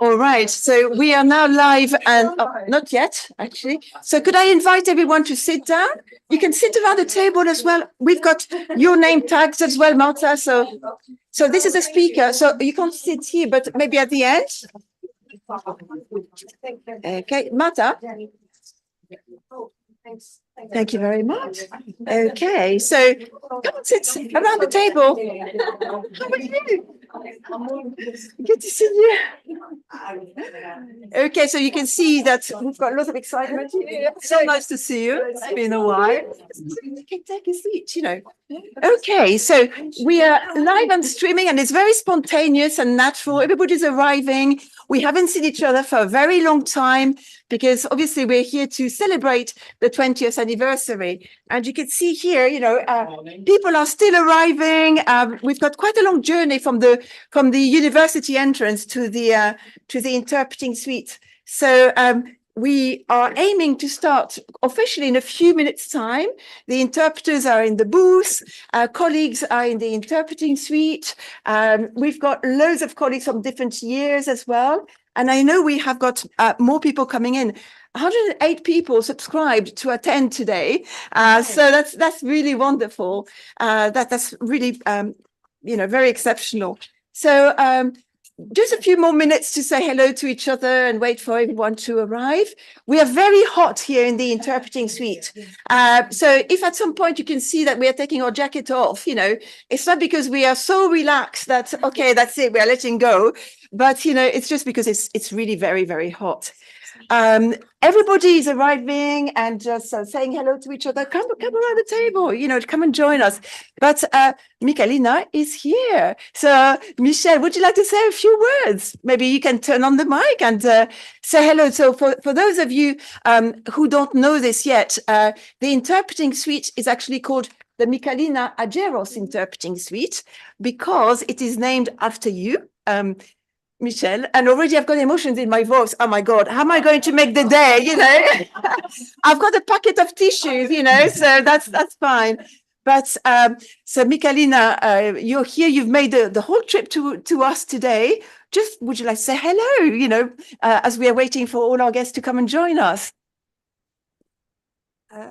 All right, so we are now live and not yet, actually. So could I invite everyone to sit down? You can sit around the table as well. We've got your name tags as well, Marta. So this is a speaker. So you can't sit here, but maybe at the end. Okay, Marta. Thank you very much. Okay, so come and sit around the table. How are you? Good to see you. Okay, so you can see that we've got lots of excitement here. So nice to see you. It's been a while. You can take a seat, you know. Okay, so we are live and streaming, and it's very spontaneous and natural. Everybody's arriving. We haven't seen each other for a very long time because obviously we're here to celebrate the 20th anniversary. And you can see here, you know, people are still arriving. We've got quite a long journey from the university entrance to the interpreting suite. So we are aiming to start officially in a few minutes' time. The interpreters are in the booth. Colleagues are in the interpreting suite. We've got loads of colleagues from different years as well. And I know we have got more people coming in. 108 people subscribed to attend today. So that's really wonderful. That's really, you know, very exceptional. So just a few more minutes to say hello to each other and wait for everyone to arrive. We are very hot here in the interpreting suite. So if at some point you can see that we are taking our jacket off, you know, it's not because we are so relaxed that, okay, that's it, we are letting go. But, you know, it's just because it's really very, very hot. Everybody is arriving and just saying hello to each other. Come around the table, you know, come and join us. But Michalina is here. So Michelle, would you like to say a few words? Maybe you can turn on the mic and say hello. So for those of you who don't know this yet, the interpreting suite is actually called the Michalina Ageros Interpreting Suite because it is named after you. Michelle, and already I've got emotions in my voice. Oh my God, how am I going to make the day? You know, I've got a packet of tissues, you know, so that's fine. But so Michalina, you're here. You've made the whole trip to us today. Just would you like to say hello? You know, as we are waiting for all our guests to come and join us.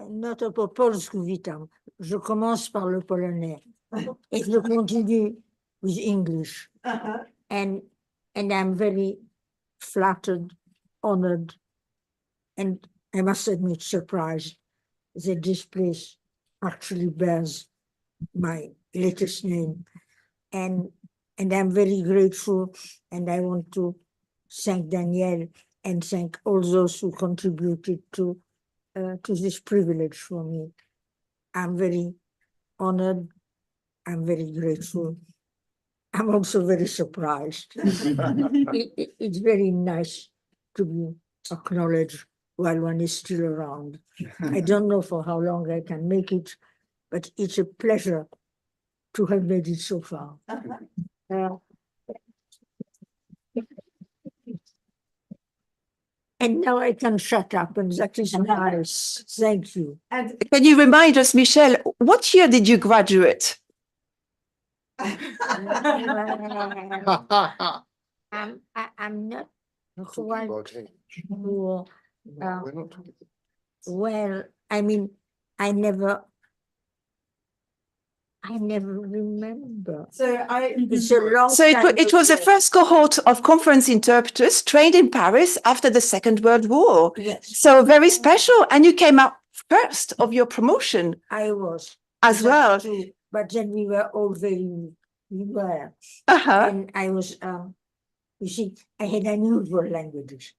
Notre po polsku witam. Je commence par le polonais et je continue with English. And I'm very flattered, honored, and I must admit surprised that this place actually bears my latest name. And I'm very grateful, and I want to thank Danielle and thank all those who contributed to this privilege for me. I'm very honored. I'm very grateful. I'm also very surprised. It's very nice to be acknowledged while one is still around. I don't know for how long I can make it, but it's a pleasure to have made it so far. And now I can shut up, and that is nice. Thank you. And can you remind us, Michelle, what year did you graduate? I'm not quite sure. Well, I mean, I never remember. So It's a long time it was the first cohort of conference interpreters trained in Paris after the Second World War. Yes. So very special. And you came out first of your promotion. I was. As well. True. But then we were all we were. And I was, you see, I had unusual languages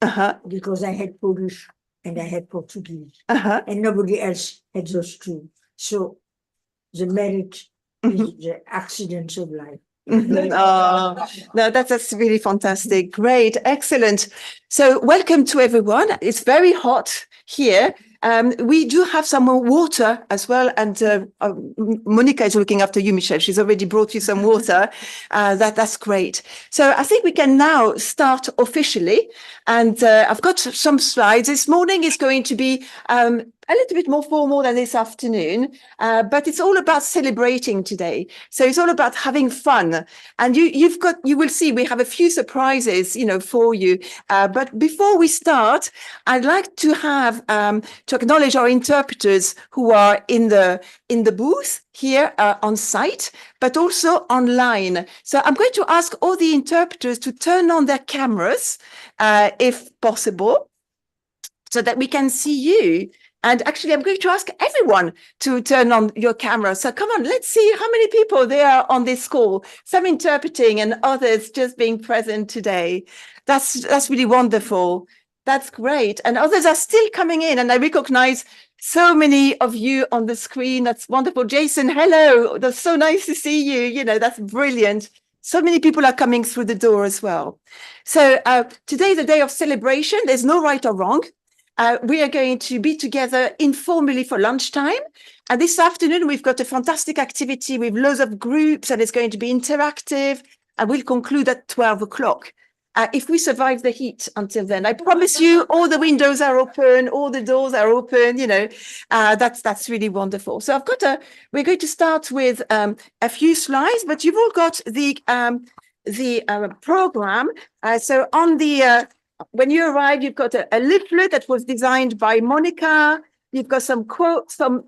because I had Polish and I had Portuguese and nobody else had those two. So the merit is the accidents of life. Oh, no, that's really fantastic. Great. Excellent. So welcome to everyone. It's very hot here. We do have some more water as well. And Monica is looking after you, Michelle. She's already brought you some water. That's great. So I think we can now start officially. And I've got some slides. This morning is going to be a little bit more formal than this afternoon, but it's all about celebrating today. So it's all about having fun. And you will see we have a few surprises, for you. But before we start, I'd like to have to acknowledge our interpreters who are in the booth here on site, but also online. So I'm going to ask all the interpreters to turn on their cameras, if possible, so that we can see you. And actually, I'm going to ask everyone to turn on your camera. So come on, let's see how many people there are on this call, some interpreting and others just being present today. That's really wonderful. That's great. And others are still coming in, and I recognize so many of you on the screen. That's wonderful. Jason, hello. That's so nice to see you. That's brilliant. So many people are coming through the door as well. So today is a day of celebration. There's no right or wrong. We are going to be together informally for lunchtime. And this afternoon, we've got a fantastic activity with loads of groups, and it's going to be interactive. And we'll conclude at 12 o'clock. If we survive the heat until then, I promise you, all the windows are open, all the doors are open. That's really wonderful. So we're going to start with a few slides, but you've all got the program. So on the when you arrive, you've got a leaflet that was designed by Monica. You've got some quotes from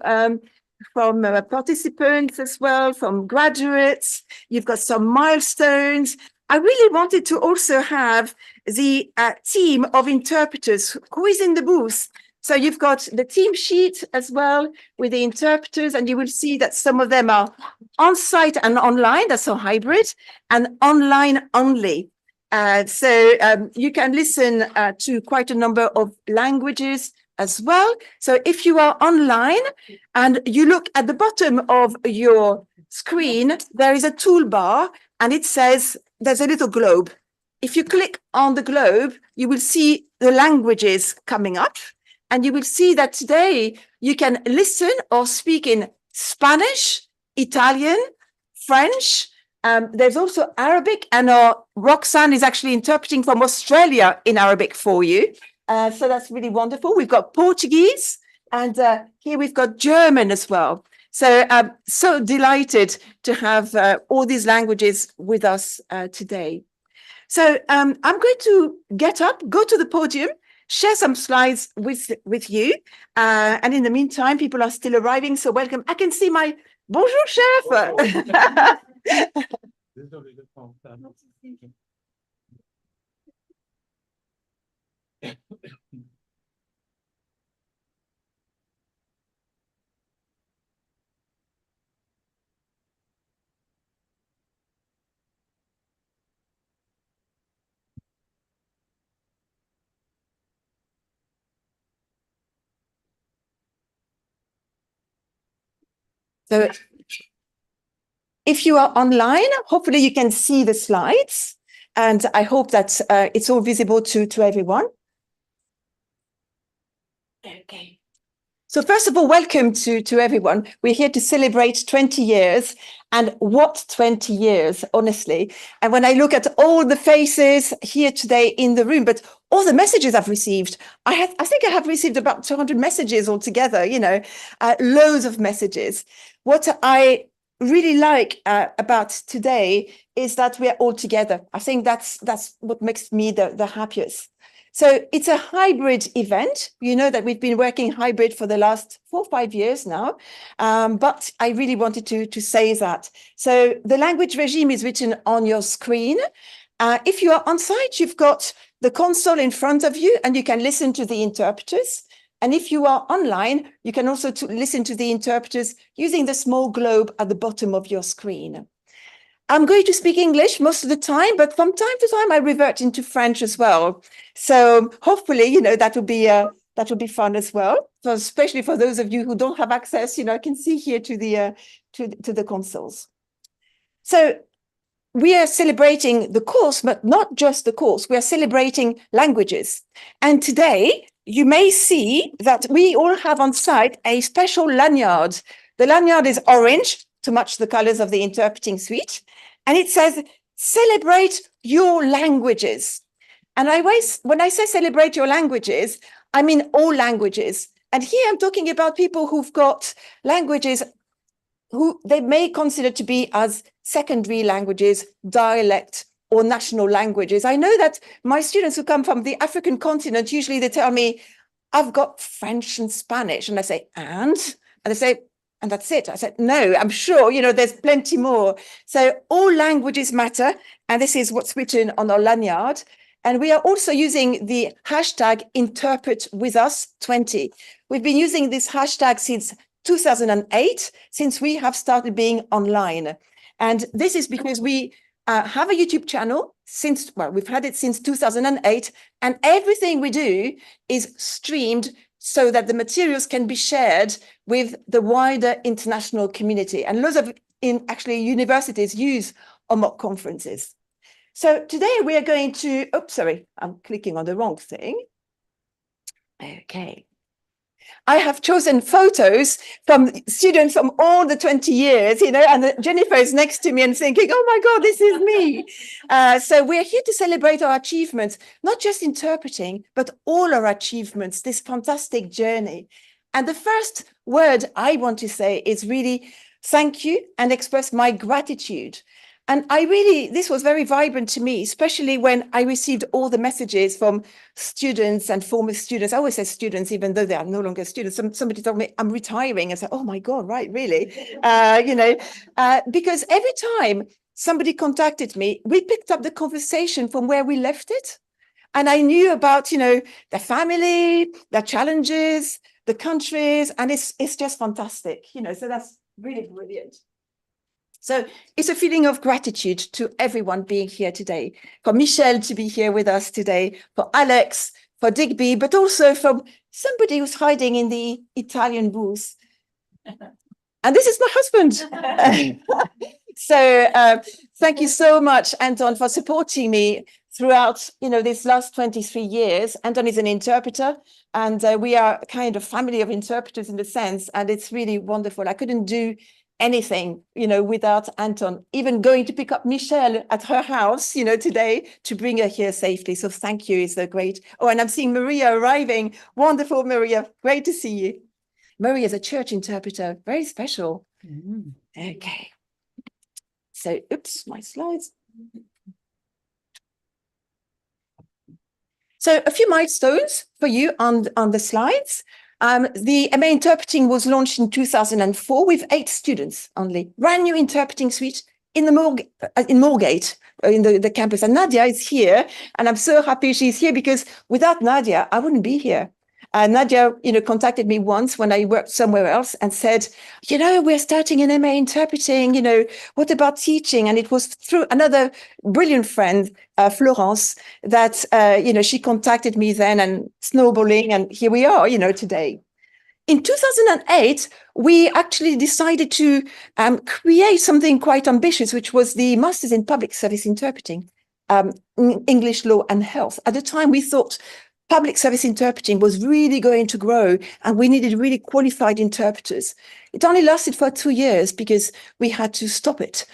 participants as well, from graduates. You've got some milestones. I really wanted to also have the team of interpreters who is in the booth. So you've got the team sheet as well with the interpreters, and you will see that some of them are on site and online. That's a hybrid, and online only. So you can listen to quite a number of languages as well. So if you are online and you look at the bottom of your screen, there is a toolbar, and it says there's a little globe. If you click on the globe, you will see the languages coming up, and you will see that today you can listen or speak in Spanish, Italian, French. There's also Arabic, and Roxanne is actually interpreting from Australia in Arabic for you. So that's really wonderful. We've got Portuguese, and here we've got German as well. So I'm so delighted to have all these languages with us today. So I'm going to get up, go to the podium, share some slides with you. And in the meantime, people are still arriving. So welcome. I can see my bonjour, chef. So if you are online, hopefully you can see the slides, and I hope that it's all visible to everyone. Okay. So first of all, welcome to everyone. We're here to celebrate 20 years, and what 20 years, honestly. And when I look at all the faces here today in the room, but all the messages I've received, I think I have received about 200 messages altogether, loads of messages. What I really like about today is that we're all together. I think that's what makes me the happiest. So it's a hybrid event. You know that we've been working hybrid for the last 4 or 5 years now, but I really wanted to say that. So the language regime is written on your screen. If you are on site, you've got the console in front of you, and you can listen to the interpreters. And if you are online, you can also listen to the interpreters using the small globe at the bottom of your screen. I'm going to speak English most of the time, but from time to time I revert into French as well. So hopefully, that will be fun as well. So especially for those of you who don't have access, I can see here to the consoles. So we are celebrating the course, but not just the course. We are celebrating languages. And today you may see that we all have on site a special lanyard. The lanyard is orange to match the colors of the interpreting suite. And it says, celebrate your languages. And when I say celebrate your languages, I mean all languages. And here I'm talking about people who've got languages who they may consider to be as secondary languages, dialect, or national languages. I know that my students who come from the African continent, usually they tell me, I've got French and Spanish. And I say, and they say, and that's it. I said, no, I'm sure, there's plenty more. So all languages matter. And this is what's written on our lanyard. And we are also using the hashtag #InterpretWithUs20. We've been using this hashtag since 2008, since we have started being online. And this is because we have a YouTube channel we've had it since 2008, and everything we do is streamed so that the materials can be shared with the wider international community. And lots of universities use our mock conferences. So today we are going to, I'm clicking on the wrong thing. Okay. I have chosen photos from students from all the 20 years, and Jennifer is next to me and thinking, oh my God, this is me. So we're here to celebrate our achievements, not just interpreting, but all our achievements, this fantastic journey. And the first word I want to say is really thank you and express my gratitude. And this was very vibrant to me, especially when I received all the messages from students and former students. I always say students, even though they are no longer students. Somebody told me I'm retiring. I said, oh my God, right, really? Because every time somebody contacted me, we picked up the conversation from where we left it. And I knew about, their family, their challenges, the countries, and it's just fantastic, so that's really brilliant. So it's a feeling of gratitude to everyone being here today, for Michelle to be here with us today, for Alex, for Digby, but also from somebody who's hiding in the Italian booth. And this is my husband. So thank you so much, Anton, for supporting me throughout, this last 23 years. Anton is an interpreter, and we are kind of family of interpreters in the sense, and it's really wonderful. I couldn't do anything, without Anton, even going to pick up Michelle at her house, today to bring her here safely. So thank you. It's so great. Oh, and I'm seeing Maria arriving. Wonderful, Maria. Great to see you. Maria is a church interpreter. Very special. Okay. So, oops, my slides. So a few milestones for you on the slides. The MA Interpreting was launched in 2004 with 8 students only. Brand new interpreting suite in Moorgate, in the campus. And Nadia is here, and I'm so happy she's here because without Nadia, I wouldn't be here. Nadia, contacted me once when I worked somewhere else and said, we're starting an MA Interpreting, what about teaching? And it was through another brilliant friend, Florence, that, she contacted me then, and snowballing, and here we are, today. In 2008, we actually decided to create something quite ambitious, which was the Masters in Public Service Interpreting, English, Law and Health. At the time, we thought public service interpreting was really going to grow, and we needed really qualified interpreters. It only lasted for 2 years because we had to stop it.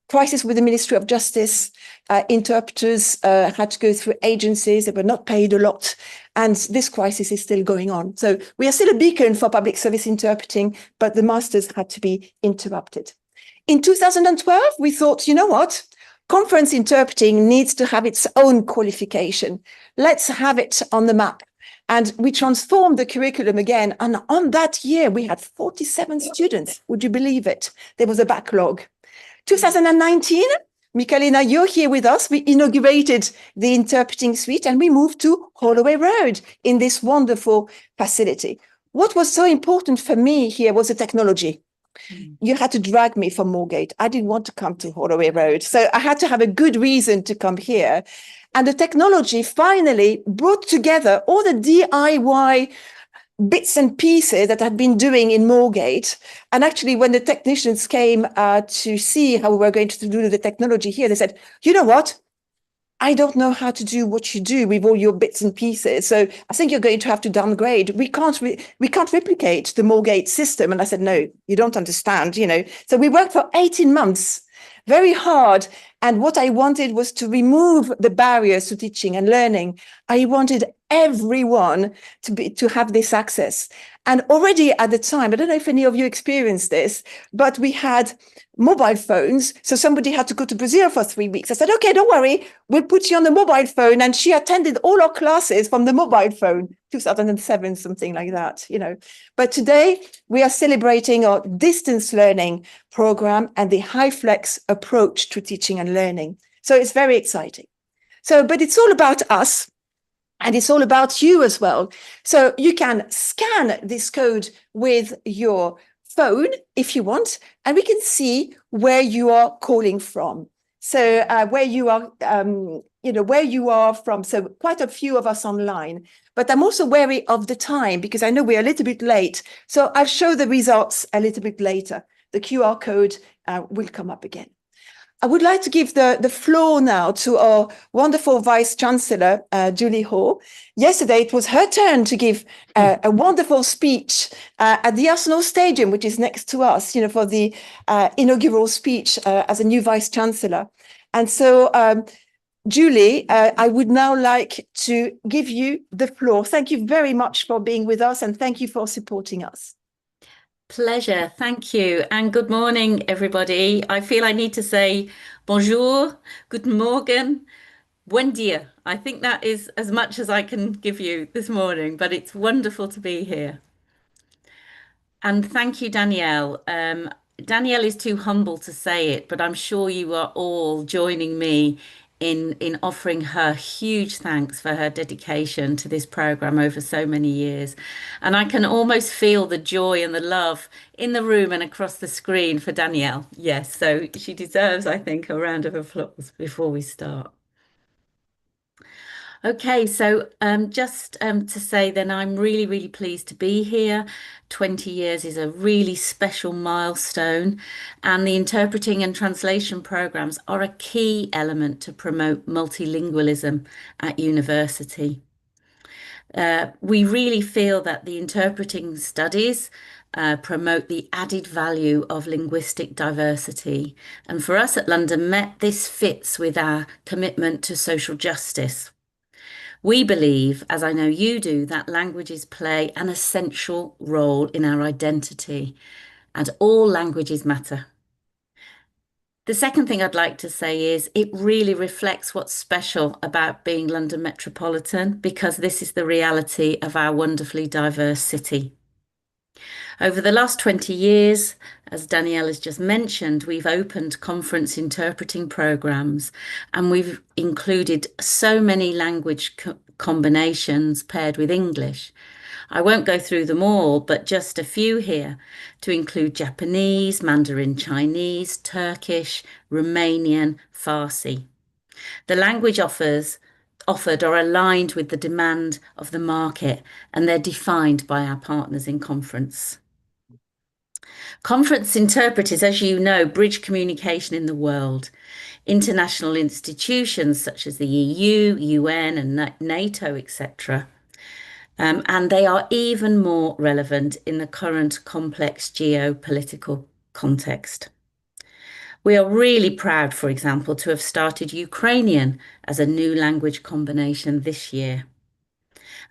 Crisis with the Ministry of Justice, interpreters had to go through agencies that were not paid a lot, and this crisis is still going on. So we are still a beacon for public service interpreting, but the masters had to be interrupted. In 2012, we thought, you know what? Conference interpreting needs to have its own qualification. Let's have it on the map. And we transformed the curriculum again. And on that year, we had 47 students. Would you believe it? There was a backlog. 2019, Michalina, you're here with us. We inaugurated the interpreting suite and we moved to Holloway Road in this wonderful facility. What was so important for me here was the technology. You had to drag me from Moorgate. I didn't want to come to Holloway Road. So I had to have a good reason to come here. And the technology finally brought together all the DIY bits and pieces that I'd been doing in Moorgate. And actually, when the technicians came to see how we were going to do the technology here, they said, you know what? I don't know how to do what you do with all your bits and pieces. So I think you're going to have to downgrade. We can't replicate the Moorgate system. And I said, no, you don't understand, So we worked for 18 months, very hard. And what I wanted was to remove the barriers to teaching and learning. I wanted everyone to have this access. And already at the time, I don't know if any of you experienced this, but we had mobile phones. So somebody had to go to Brazil for 3 weeks. I said, okay, don't worry, we'll put you on the mobile phone. And she attended all our classes from the mobile phone, 2007, something like that, you know. But today we are celebrating our distance learning program and the HyFlex approach to teaching and learning. So it's very exciting. So, but it's all about us. And it's all about you as well. So you can scan this code with your phone if you want, and we can see where you are calling from. So where you are, where you are from. So quite a few of us online, but I'm also wary of the time because I know we're a little bit late. So I'll show the results a little bit later. The QR code will come up again. I would like to give the floor now to our wonderful Vice Chancellor, Julie Ho. Yesterday, it was her turn to give a wonderful speech at the Arsenal Stadium, which is next to us, for the inaugural speech as a new Vice Chancellor. And so, Julie, I would now like to give you the floor. Thank you very much for being with us, and thank you for supporting us. Pleasure. Thank you. And good morning, everybody. I feel I need to say bonjour, guten Morgen, buen dia. I think that is as much as I can give you this morning, but it's wonderful to be here. And thank you, Danielle. Danielle is too humble to say it, but I'm sure you are all joining me in offering her huge thanks for her dedication to this program over so many years. And I can almost feel the joy and the love in the room and across the screen for Danielle. Yes, so she deserves, I think, a round of applause before we start. Okay, so just to say then I'm really, really pleased to be here. 20 years is a really special milestone, and the interpreting and translation programs are a key element to promote multilingualism at university. We really feel that the interpreting studies promote the added value of linguistic diversity. And for us at London Met, this fits with our commitment to social justice. We believe, as I know you do, that languages play an essential role in our identity, and all languages matter. The second thing I'd like to say is it really reflects what's special about being London Metropolitan, because this is the reality of our wonderfully diverse city. Over the last 20 years, as Danielle has just mentioned, we've opened conference interpreting programs, and we've included so many language combinations paired with English. I won't go through them all, but just a few here to include Japanese, Mandarin Chinese, Turkish, Romanian, Farsi. The language offered are aligned with the demand of the market, and they're defined by our partners in conference. Conference interpreters, as you know, bridge communication in the world. International institutions such as the EU, UN and NATO, etc. And they are even more relevant in the current complex geopolitical context. We are really proud, for example, to have started Ukrainian as a new language combination this year.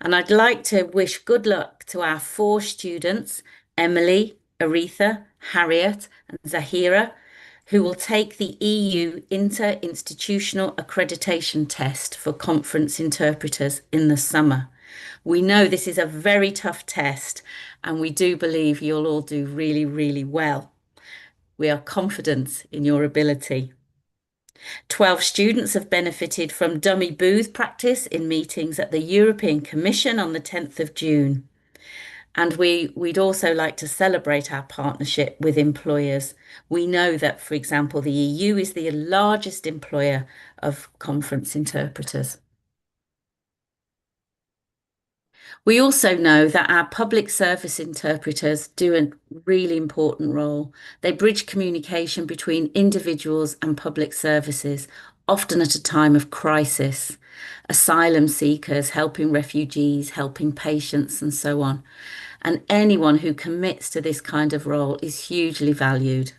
And I'd like to wish good luck to our 4 students, Emily, Aretha, Harriet and Zahira, who will take the EU Interinstitutional Accreditation Test for conference interpreters in the summer. We know this is a very tough test, and we do believe you'll all do really, really well. We are confident in your ability. 12 students have benefited from dummy booth practice in meetings at the European Commission on the 10th of June. And we'd also like to celebrate our partnership with employers. We know that, for example, the EU is the largest employer of conference interpreters. We also know that our public service interpreters do a really important role. They bridge communication between individuals and public services, often at a time of crisis. Asylum seekers, helping refugees, helping patients, and so on. And anyone who commits to this kind of role is hugely valued.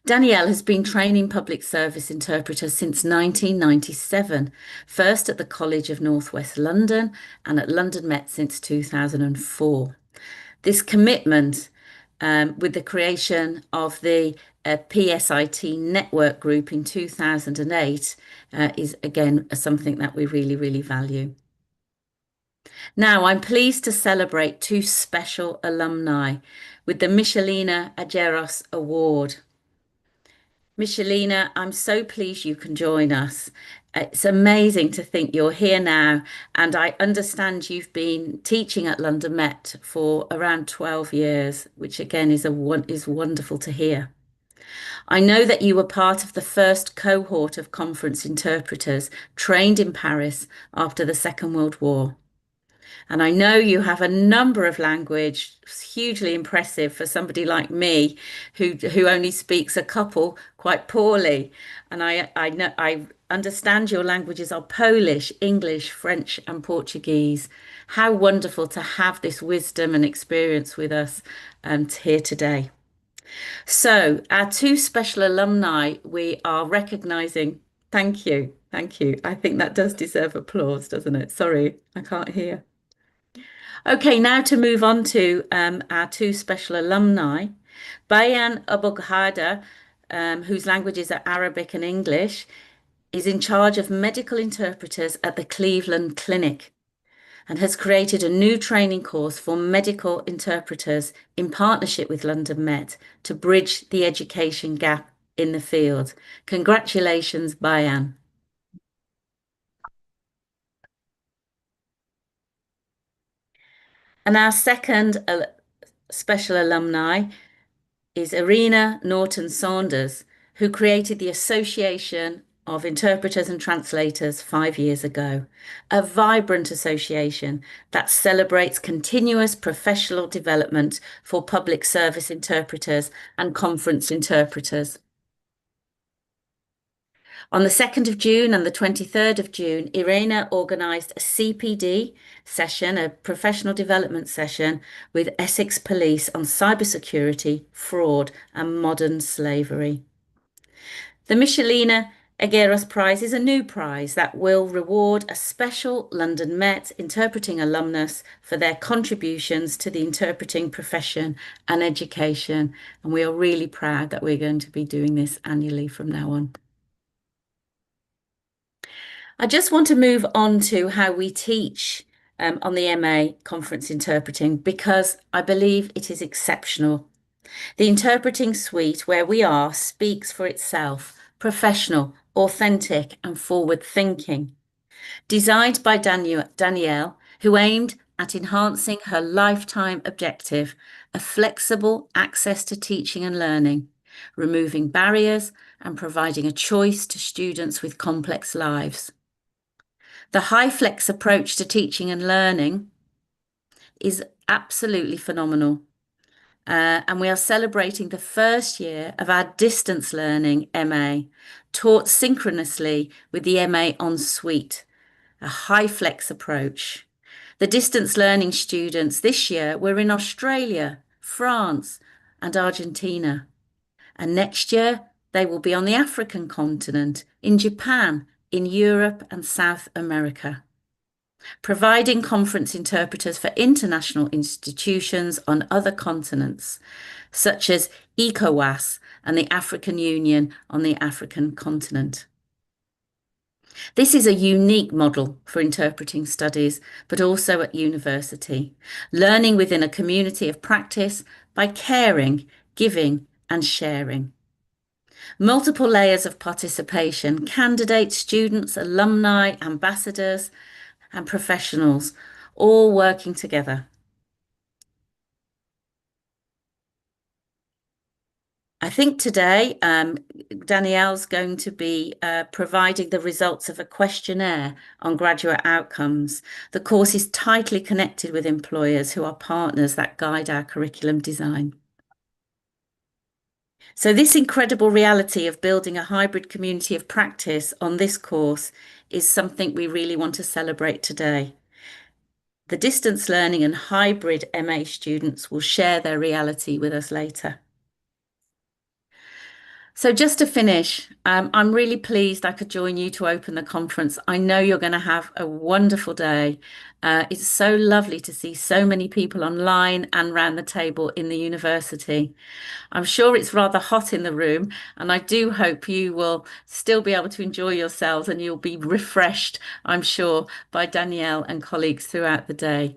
Danielle has been training public service interpreters since 1997, first at the College of North West London and at London Met since 2004. This commitment with the creation of the PSIT network group in 2008 is again something that we really, really value. Now, I'm pleased to celebrate two special alumni with the Michelina Ageros Award. Michelina, I'm so pleased you can join us. It's amazing to think you're here now, and I understand you've been teaching at London Met for around 12 years, which again is wonderful to hear. I know that you were part of the first cohort of conference interpreters trained in Paris after the Second World War. And I know you have a number of language, hugely impressive for somebody like me who only speaks a couple quite poorly. And I understand your languages are Polish, English, French, and Portuguese. How wonderful to have this wisdom and experience with us here today. So our two special alumni we are recognising. Thank you. Thank you. I think that does deserve applause, doesn't it? Sorry, I can't hear. Okay, now to move on to our two special alumni. Bayan Aboghada, whose languages are Arabic and English, is in charge of medical interpreters at the Cleveland Clinic and has created a new training course for medical interpreters in partnership with London Met to bridge the education gap in the field. Congratulations, Bayan. And our second special alumni is Irina Norton Saunders, who created the Association of Interpreters and Translators 5 years ago, a vibrant association that celebrates continuous professional development for public service interpreters and conference interpreters. On the 2nd of June and the 23rd of June, Irina organised a CPD session, a professional development session with Essex Police on cybersecurity, fraud and modern slavery. The Michelina Ageros Prize is a new prize that will reward a special London Met interpreting alumnus for their contributions to the interpreting profession and education. And we are really proud that we're going to be doing this annually from now on. I just want to move on to how we teach on the MA Conference Interpreting because I believe it is exceptional. The interpreting suite where we are speaks for itself, professional, authentic and forward-thinking. Designed by Danielle, who aimed at enhancing her lifetime objective of flexible access to teaching and learning, removing barriers and providing a choice to students with complex lives. The HyFlex approach to teaching and learning is absolutely phenomenal. And we are celebrating the first year of our distance learning MA, taught synchronously with the MA en suite, a HyFlex approach. The distance learning students this year were in Australia, France, and Argentina. And next year, they will be on the African continent, in Japan, in Europe and South America, providing conference interpreters for international institutions on other continents, such as ECOWAS and the African Union on the African continent. This is a unique model for interpreting studies, but also at university, learning within a community of practice by caring, giving and sharing. Multiple layers of participation, candidates, students, alumni, ambassadors, and professionals, all working together. I think today Danielle's going to be providing the results of a questionnaire on graduate outcomes. The course is tightly connected with employers who are partners that guide our curriculum design. So this incredible reality of building a hybrid community of practice on this course is something we really want to celebrate today. The distance learning and hybrid MA students will share their reality with us later. So just to finish, I'm really pleased I could join you to open the conference. I know you're going to have a wonderful day. It's so lovely to see so many people online and round the table in the university. I'm sure it's rather hot in the room, and I do hope you will still be able to enjoy yourselves and you'll be refreshed, I'm sure, by Danielle and colleagues throughout the day.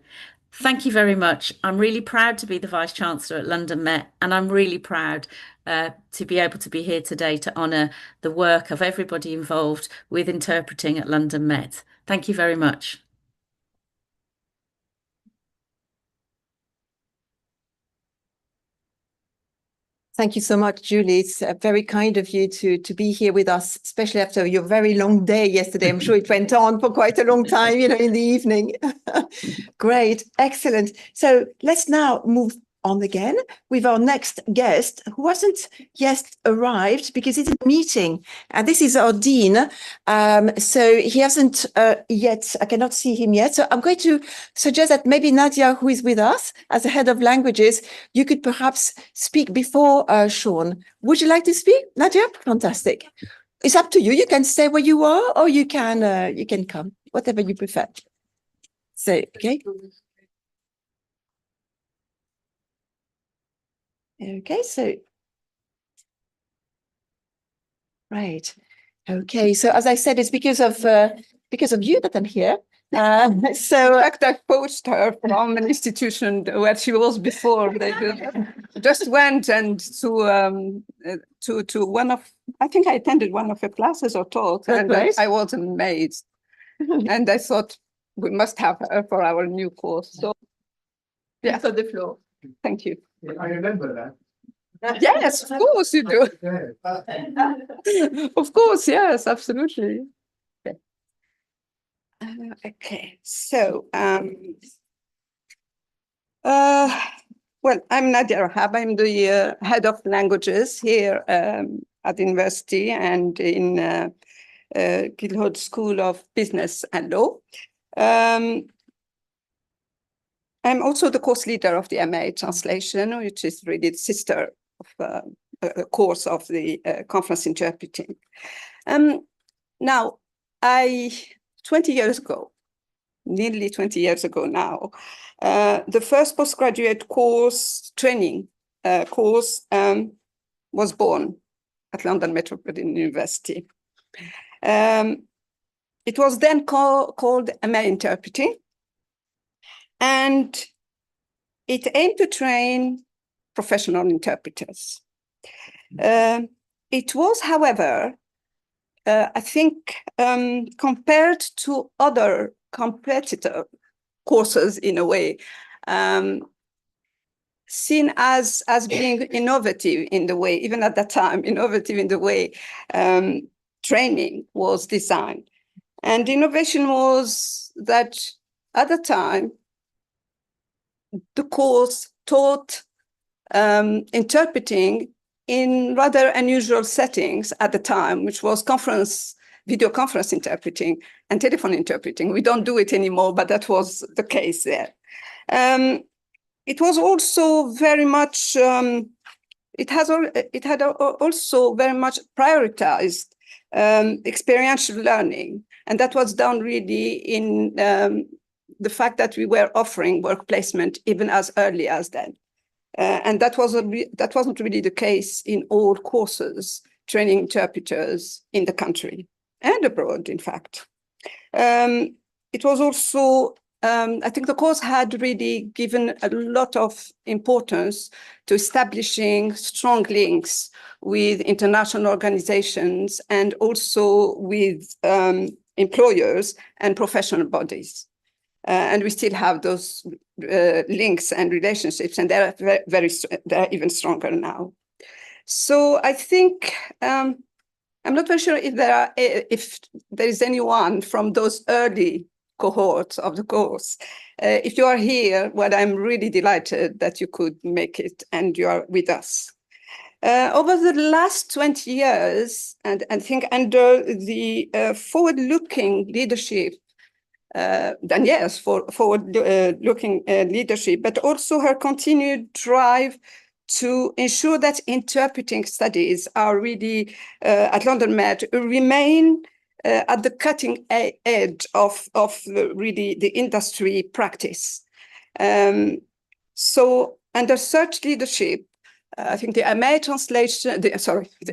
Thank you very much. I'm really proud to be the Vice Chancellor at London Met, and I'm really proud to be able to be here today to honour the work of everybody involved with interpreting at London Met. Thank you very much. Thank you so much, Julie. It's very kind of you to be here with us, especially after your very long day yesterday. I'm sure it went on for quite a long time, in the evening. Great, excellent. So let's now move on again with our next guest, who hasn't yet arrived because it's a meeting. And this is our dean. So he hasn't yet, I cannot see him yet. So I'm going to suggest that maybe Nadia, who is with us as the head of languages, you could perhaps speak before Sean. Would you like to speak, Nadia? Fantastic. It's up to you. You can stay where you are, or you can come, whatever you prefer. So, okay. Okay, so, right. Okay, so as I said, it's because of you that I'm here. So In fact, I poached her from an institution where she was before. They just went and to one of, I think I attended one of her classes or taught, That's and great. I was amazed. And I thought we must have her for our new course. So, yeah, for the floor. Thank you. I remember that. Yes, of course you do. Of course, yes, absolutely. Okay, so well, I'm Nadia Rahab. I'm the head of languages here at the university and in Guildhall School of Business and Law. I'm also the course leader of the MA translation, which is really the sister of a course of the conference interpreting. Now, 20 years ago, nearly 20 years ago now, the first postgraduate course training course was born at London Metropolitan University. It was then called MA Interpreting, and it aimed to train professional interpreters. It was, however, I think, compared to other competitor courses in a way, seen as being innovative in the way, even at that time, innovative in the way training was designed. And the innovation was that at the time, the course taught interpreting in rather unusual settings at the time, which was video conference interpreting and telephone interpreting. We don't do it anymore, but that was the case there. It was also very much, it had also very much prioritized experiential learning. And that was done really in the fact that we were offering work placement even as early as then. And that wasn't really the case in all courses training interpreters in the country and abroad, in fact. It was also, I think the course had really given a lot of importance to establishing strong links with international organizations and also with employers and professional bodies. And we still have those links and relationships, and they're they're even stronger now. So I think I'm not very sure if there is anyone from those early cohorts of the course. If you are here, well, I'm really delighted that you could make it and you are with us. Over the last 20 years, and I think under the forward-looking leadership, Danielle's forward-looking leadership, but also her continued drive to ensure that interpreting studies are really at London Met remain at the cutting edge of really the industry practice. So under such leadership, I think the MA translation, the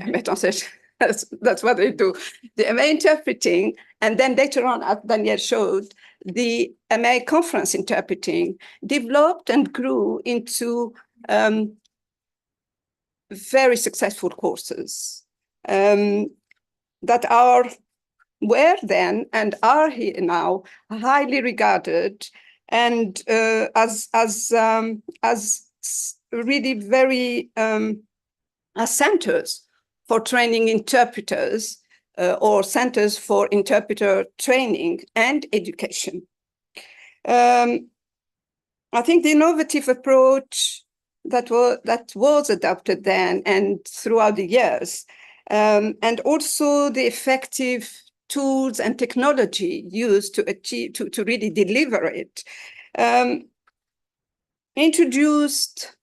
MA translation, that's what they do, the MA interpreting, and then later on, as Danielle showed, the MA conference interpreting developed and grew into very successful courses that were then and are here now highly regarded and as really very as centers for training interpreters or centers for interpreter training and education. I think the innovative approach that was adopted then and throughout the years, and also the effective tools and technology used to achieve, to really deliver it, introduced,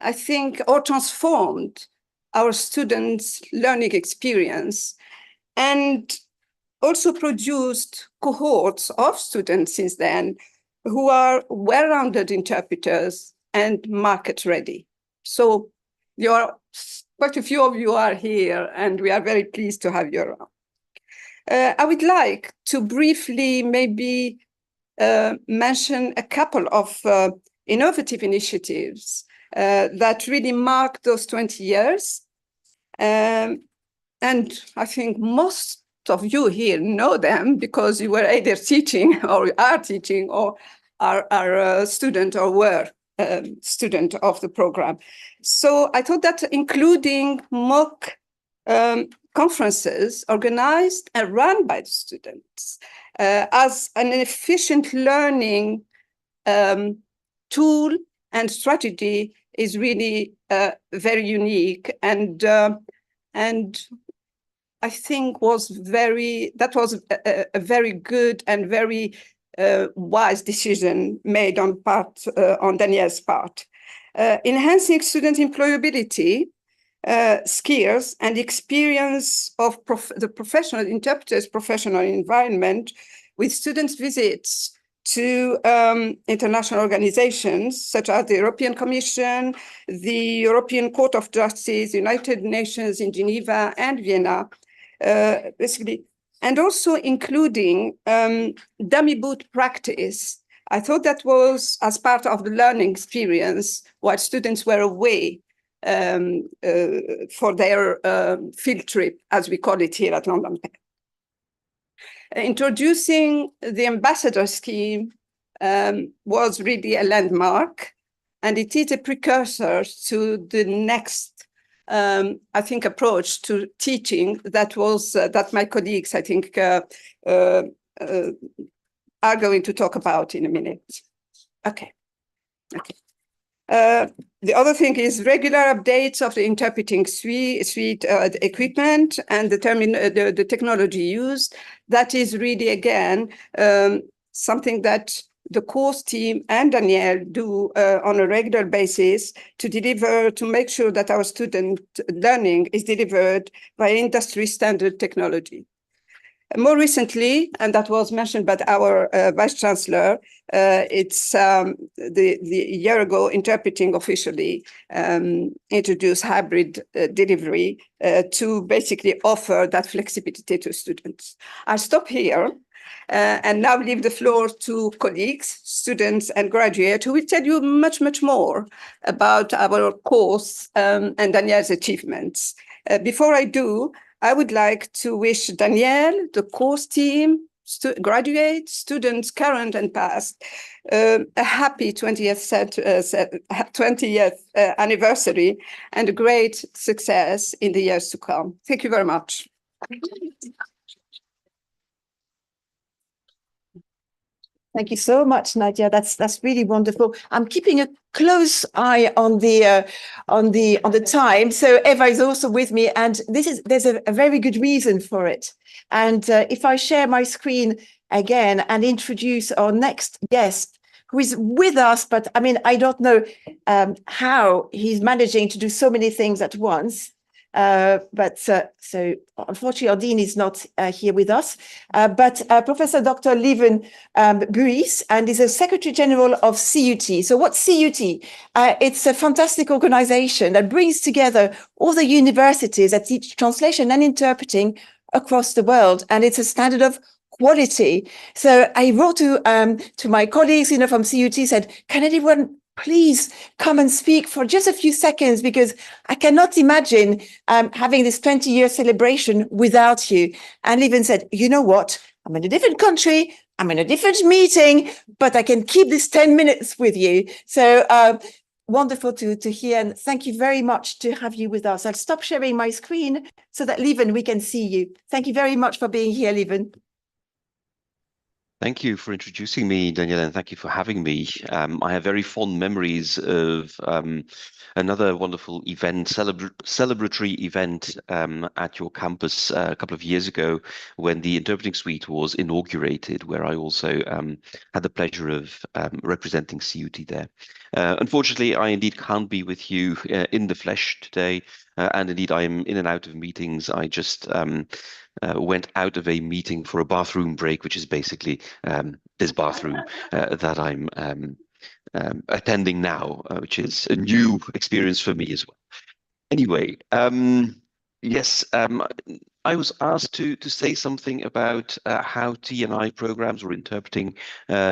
I think, or transformed our students' learning experience, and also produced cohorts of students since then who are well-rounded interpreters and market ready. So quite a few of you are here, and we are very pleased to have you around. I would like to briefly maybe mention a couple of innovative initiatives that really mark those 20 years. And I think most of you here know them because you were either teaching or are teaching or are a student or were a student of the program. So I thought that including mock conferences organized and run by the students as an efficient learning tool and strategy is really very unique, and I think that was a very good and very wise decision made on Danielle's part. Enhancing student employability, skills and experience of the professional interpreters' professional environment with students' visits to international organizations such as the European Commission, the European Court of Justice, United Nations in Geneva and Vienna, basically, and also including dummy boot practice. I thought that was as part of the learning experience while students were away for their field trip, as we call it here at London Met. Introducing the ambassador scheme was really a landmark, and it is a precursor to the next, I think, approach to teaching that was that my colleagues, I think, are going to talk about in a minute. Okay. The other thing is regular updates of the interpreting suite equipment and the technology used. That is really, again, something that the course team and Danielle do on a regular basis to make sure that our student learning is delivered by industry standard technology. More recently, and that was mentioned by our Vice Chancellor, it's the year ago interpreting officially introduced hybrid delivery to basically offer that flexibility to students. I'll stop here and now leave the floor to colleagues, students and graduates who will tell you much, much more about our course and Danielle's achievements. Before I do, I would like to wish Danielle, the course team, graduates, students, current and past, a happy 20th anniversary and a great success in the years to come. Thank you very much. Thank you so much, Nadia. That's really wonderful. I'm keeping a close eye on the time. So Eva is also with me, and there's a very good reason for it. And if I share my screen again and introduce our next guest, who is with us, but I mean, I don't know how he's managing to do so many things at once. So unfortunately, our dean is not here with us, but Professor Dr. Lieven Buys, and is a Secretary General of CUT. So what's CUT? It's a fantastic organization that brings together all the universities that teach translation and interpreting across the world, and it's a standard of quality. So I wrote to my colleagues, from CUT, said, can anyone please come and speak for just a few seconds, because I cannot imagine having this 20-year celebration without you. And Lieven said, you know what? I'm in a different country, I'm in a different meeting, but I can keep this 10 minutes with you. So wonderful to hear, and thank you very much to have you with us. I'll stop sharing my screen so that, Lieven, we can see you. Thank you very much for being here, Lieven. Thank you for introducing me, Daniela, and thank you for having me. I have very fond memories of another wonderful event, celebratory event at your campus a couple of years ago when the Interpreting Suite was inaugurated, where I also had the pleasure of representing CUT there. Unfortunately, I indeed can't be with you in the flesh today, and indeed I am in and out of meetings. I just went out of a meeting for a bathroom break, which is basically this bathroom that I'm attending now, which is a new experience for me as well. Anyway, yes, I was asked to say something about how T&I programs or interpreting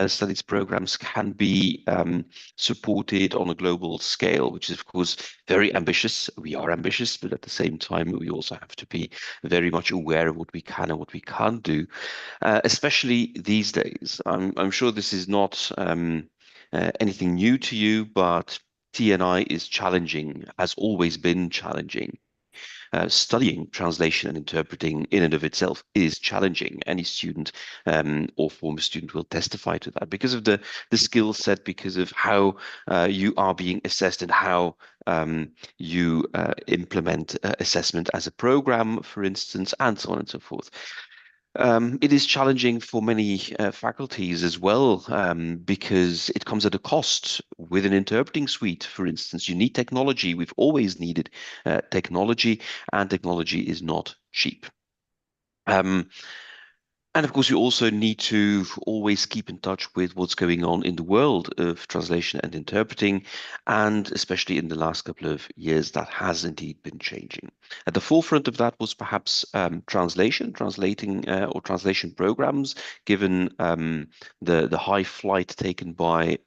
studies programs can be supported on a global scale, which is, of course, very ambitious. We are ambitious, but at the same time, we also have to be very much aware of what we can and what we can't do, especially these days. I'm sure this is not anything new to you, but T&I is challenging, has always been challenging. Studying translation and interpreting in and of itself is challenging. Any student or former student will testify to that because of the skill set, because of how you are being assessed and how you implement assessment as a program, for instance, and so on and so forth. It is challenging for many faculties as well, because it comes at a cost. With an interpreting suite, for instance, you need technology. We've always needed technology, and technology is not cheap. And of course, you also need to always keep in touch with what's going on in the world of translation and interpreting. And especially in the last couple of years, that has indeed been changing. At the forefront of that was perhaps translating or translation programs, given the high flight taken by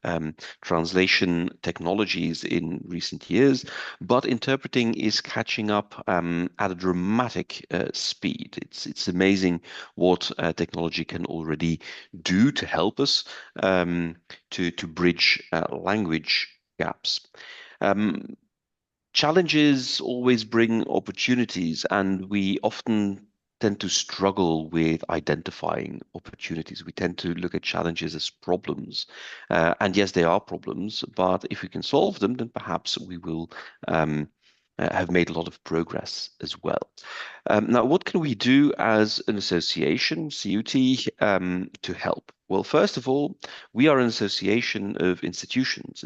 translation technologies in recent years. But interpreting is catching up at a dramatic speed. It's amazing what technology can already do to help us to bridge language gaps. Challenges always bring opportunities, and we often tend to struggle with identifying opportunities. We tend to look at challenges as problems. And yes, they are problems, but if we can solve them, then perhaps we will have made a lot of progress as well. Now, what can we do as an association, CUT, to help? Well, first of all, we are an association of institutions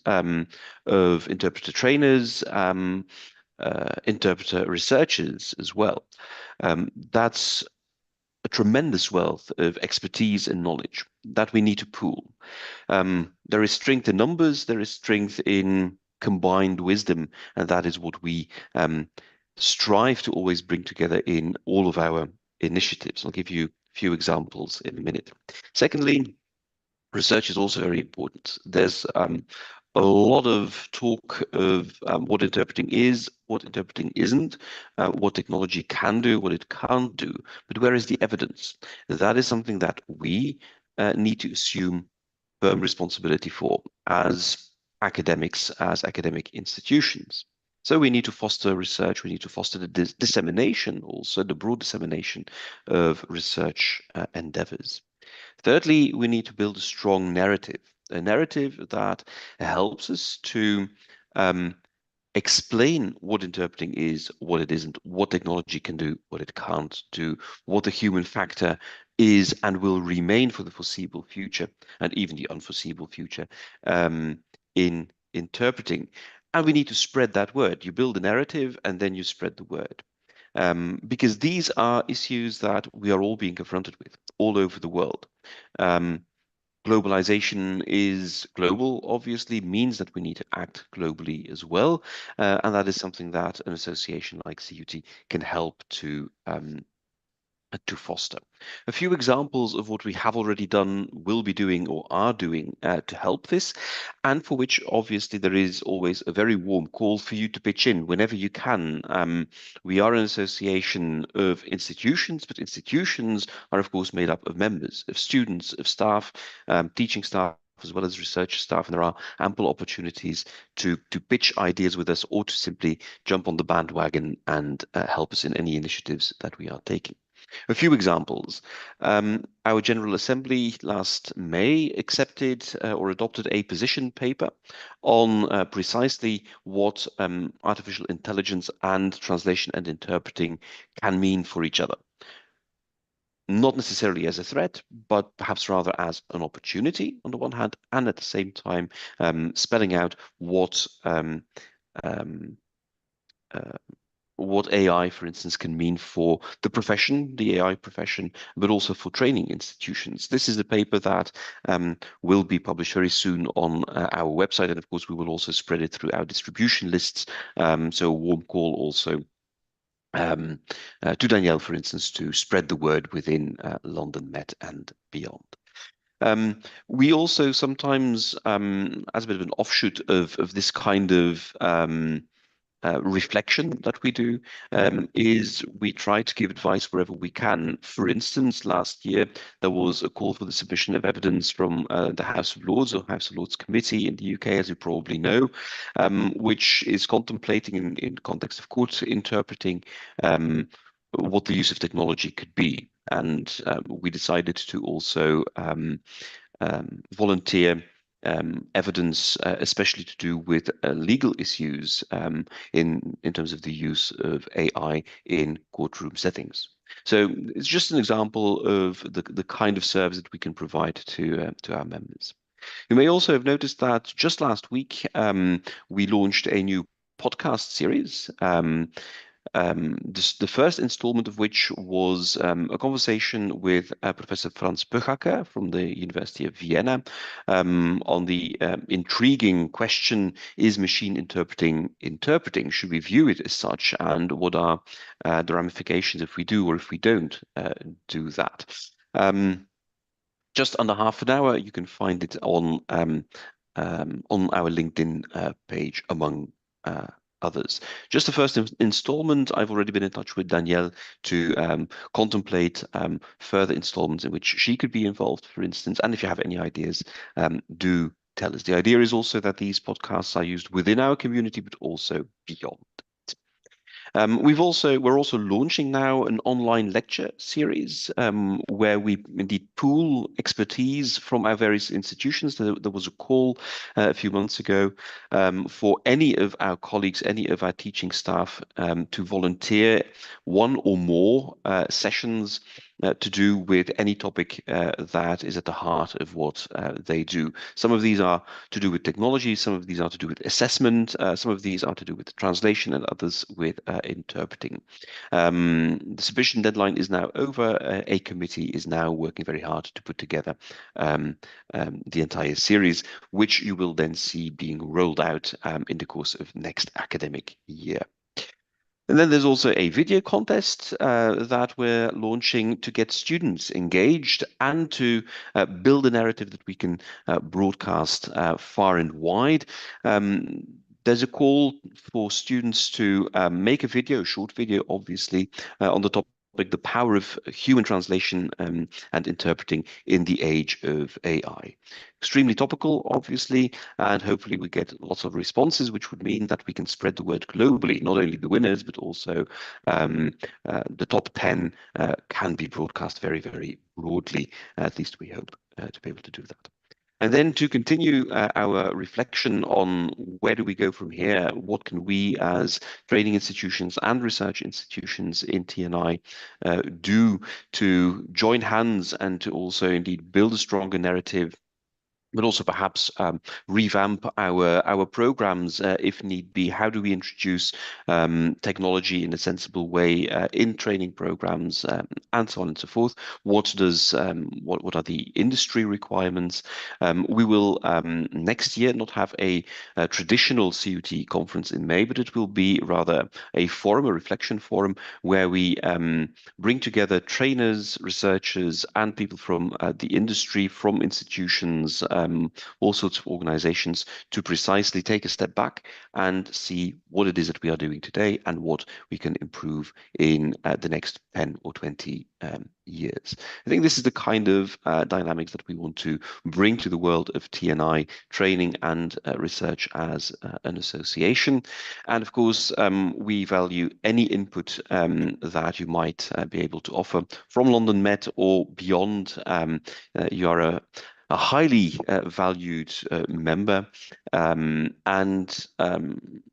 of interpreter trainers, interpreter researchers as well. That's a tremendous wealth of expertise and knowledge that we need to pool. There is strength in numbers, there is strength in combined wisdom, and that is what we strive to always bring together in all of our initiatives. I'll give you a few examples in a minute. Secondly, research is also very important. There's a lot of talk of what interpreting is, what interpreting isn't, what technology can do, what it can't do, but where is the evidence? That is something that we need to assume firm responsibility for as academics, as academic institutions. So we need to foster research, we need to foster the dissemination, also the broad dissemination of research endeavors. Thirdly, we need to build a strong narrative, a narrative that helps us to explain what interpreting is, what it isn't, what technology can do, what it can't do, what the human factor is and will remain for the foreseeable future and even the unforeseeable future in interpreting. And we need to spread that word. You build a narrative and then you spread the word. Because these are issues that we are all being confronted with all over the world. Globalization is global, obviously, means that we need to act globally as well. And that is something that an association like CUT can help to foster. A few examples of what we have already done, will be doing, or are doing to help this, and for which obviously there is always a very warm call for you to pitch in whenever you can. We are an association of institutions, but institutions are of course made up of members, of students, of staff, teaching staff, as well as research staff, and there are ample opportunities to pitch ideas with us or to simply jump on the bandwagon and help us in any initiatives that we are taking. A few examples. Our General Assembly last May accepted or adopted a position paper on precisely what artificial intelligence and translation and interpreting can mean for each other. Not necessarily as a threat, but perhaps rather as an opportunity on the one hand, and at the same time spelling out what AI, for instance, can mean for the profession, the AI profession, but also for training institutions. This is a paper that will be published very soon on our website, and of course we will also spread it through our distribution lists. So a warm call also to Danielle, for instance, to spread the word within London Met and beyond. We also sometimes, as a bit of an offshoot of this kind of reflection that we do, is we try to give advice wherever we can. For instance, last year there was a call for the submission of evidence from the House of Lords or House of Lords Committee in the UK, as you probably know, which is contemplating in the context of court interpreting what the use of technology could be. And we decided to also volunteer evidence, especially to do with legal issues in terms of the use of AI in courtroom settings. So it's just an example of the kind of service that we can provide to our members. You may also have noticed that just last week we launched a new podcast series. The first installment of which was a conversation with Professor Franz Pöchacker from the University of Vienna on the intriguing question, is machine interpreting? Should we view it as such? And what are the ramifications if we do or if we don't do that? Just under half an hour, you can find it on our LinkedIn page, among others. Just the first installment, I've already been in touch with Danielle to contemplate further installments in which she could be involved, for instance. And if you have any ideas, do tell us. The idea is also that these podcasts are used within our community, but also beyond. We're also launching now an online lecture series where we indeed pool expertise from our various institutions. There was a call a few months ago for any of our colleagues, any of our teaching staff to volunteer one or more sessions to do with any topic that is at the heart of what they do. Some of these are to do with technology, some of these are to do with assessment, some of these are to do with translation, and others with interpreting. The submission deadline is now over. A committee is now working very hard to put together the entire series, which you will then see being rolled out in the course of next academic year. And then there's also a video contest that we're launching to get students engaged and to build a narrative that we can broadcast far and wide. There's a call for students to make a video, a short video, obviously, on the topic, the power of human translation and interpreting in the age of AI. Extremely topical, obviously, and hopefully we get lots of responses, which would mean that we can spread the word globally. Not only the winners, but also the top 10 can be broadcast very, very broadly. At least we hope to be able to do that. And then to continue our reflection on where do we go from here, what can we as training institutions and research institutions in TNI do to join hands and to also indeed build a stronger narrative, but also perhaps revamp our programs if need be. How do we introduce technology in a sensible way in training programs and so on and so forth? What does what are the industry requirements? We will next year not have a traditional CUT conference in May, but it will be rather a forum, a reflection forum, where we bring together trainers, researchers, and people from the industry, from institutions, all sorts of organizations, to precisely take a step back and see what it is that we are doing today and what we can improve in the next 10 or 20 years. I think this is the kind of dynamics that we want to bring to the world of TNI training and research as an association. And of course, we value any input that you might be able to offer from London Met or beyond. You are a highly valued member. And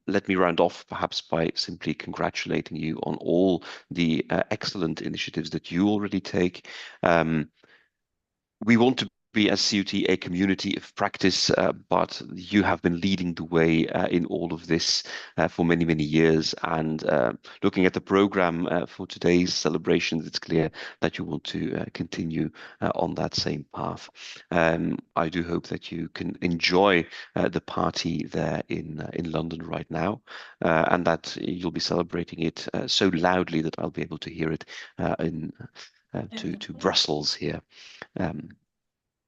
let me round off perhaps by simply congratulating you on all the excellent initiatives that you already take. We want to be as CUT a community of practice, but you have been leading the way in all of this for many, many years. And looking at the program for today's celebrations, it's clear that you want to continue on that same path. I do hope that you can enjoy the party there in London right now, and that you'll be celebrating it so loudly that I'll be able to hear it to Brussels here.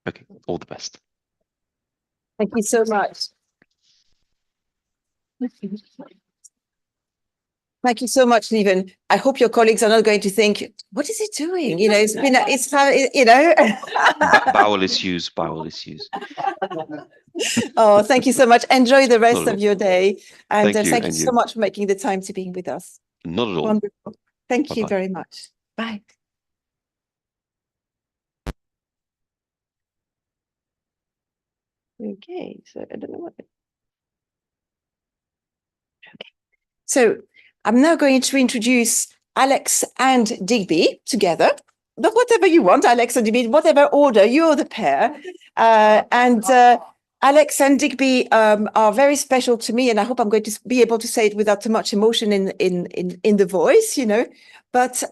Okay, all the best. Thank you so much. Thank you so much, Lieven. I hope your colleagues are not going to think, what is he doing? You know, it's been, you know. Bowel issues. Oh, thank you so much. Enjoy the rest Not of your day. And Thank thank you, you so much for making the time to be with us. Not at all. Wonderful. Thank you Bye-bye. very much. Bye. Okay, so I don't know what. Okay, so I'm now going to introduce Alex and Digby together. But whatever you want, Alex and Digby, whatever order, you're the pair. Alex and Digby are very special to me, and I hope I'm going to be able to say it without too much emotion in the voice, you know. But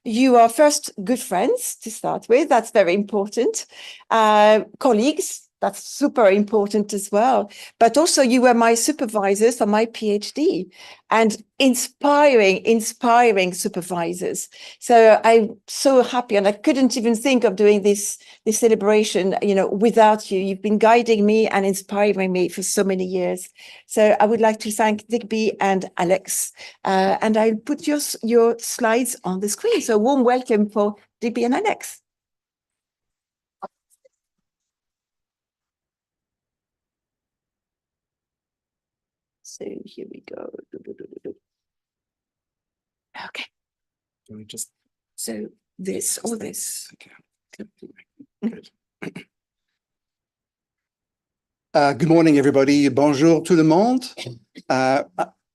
you are first good friends to start with. That's very important. Colleagues. That's super important as well. But also you were my supervisors for my PhD, and inspiring supervisors. So I'm so happy, and I couldn't even think of doing this celebration, you know, without you. You've been guiding me and inspiring me for so many years. So I would like to thank Digby and Alex, and I'll put your slides on the screen. So warm welcome for Digby and Alex. So here we go. Okay. Can we just So this or this. okay. Good. Good morning, everybody. Bonjour tout le monde.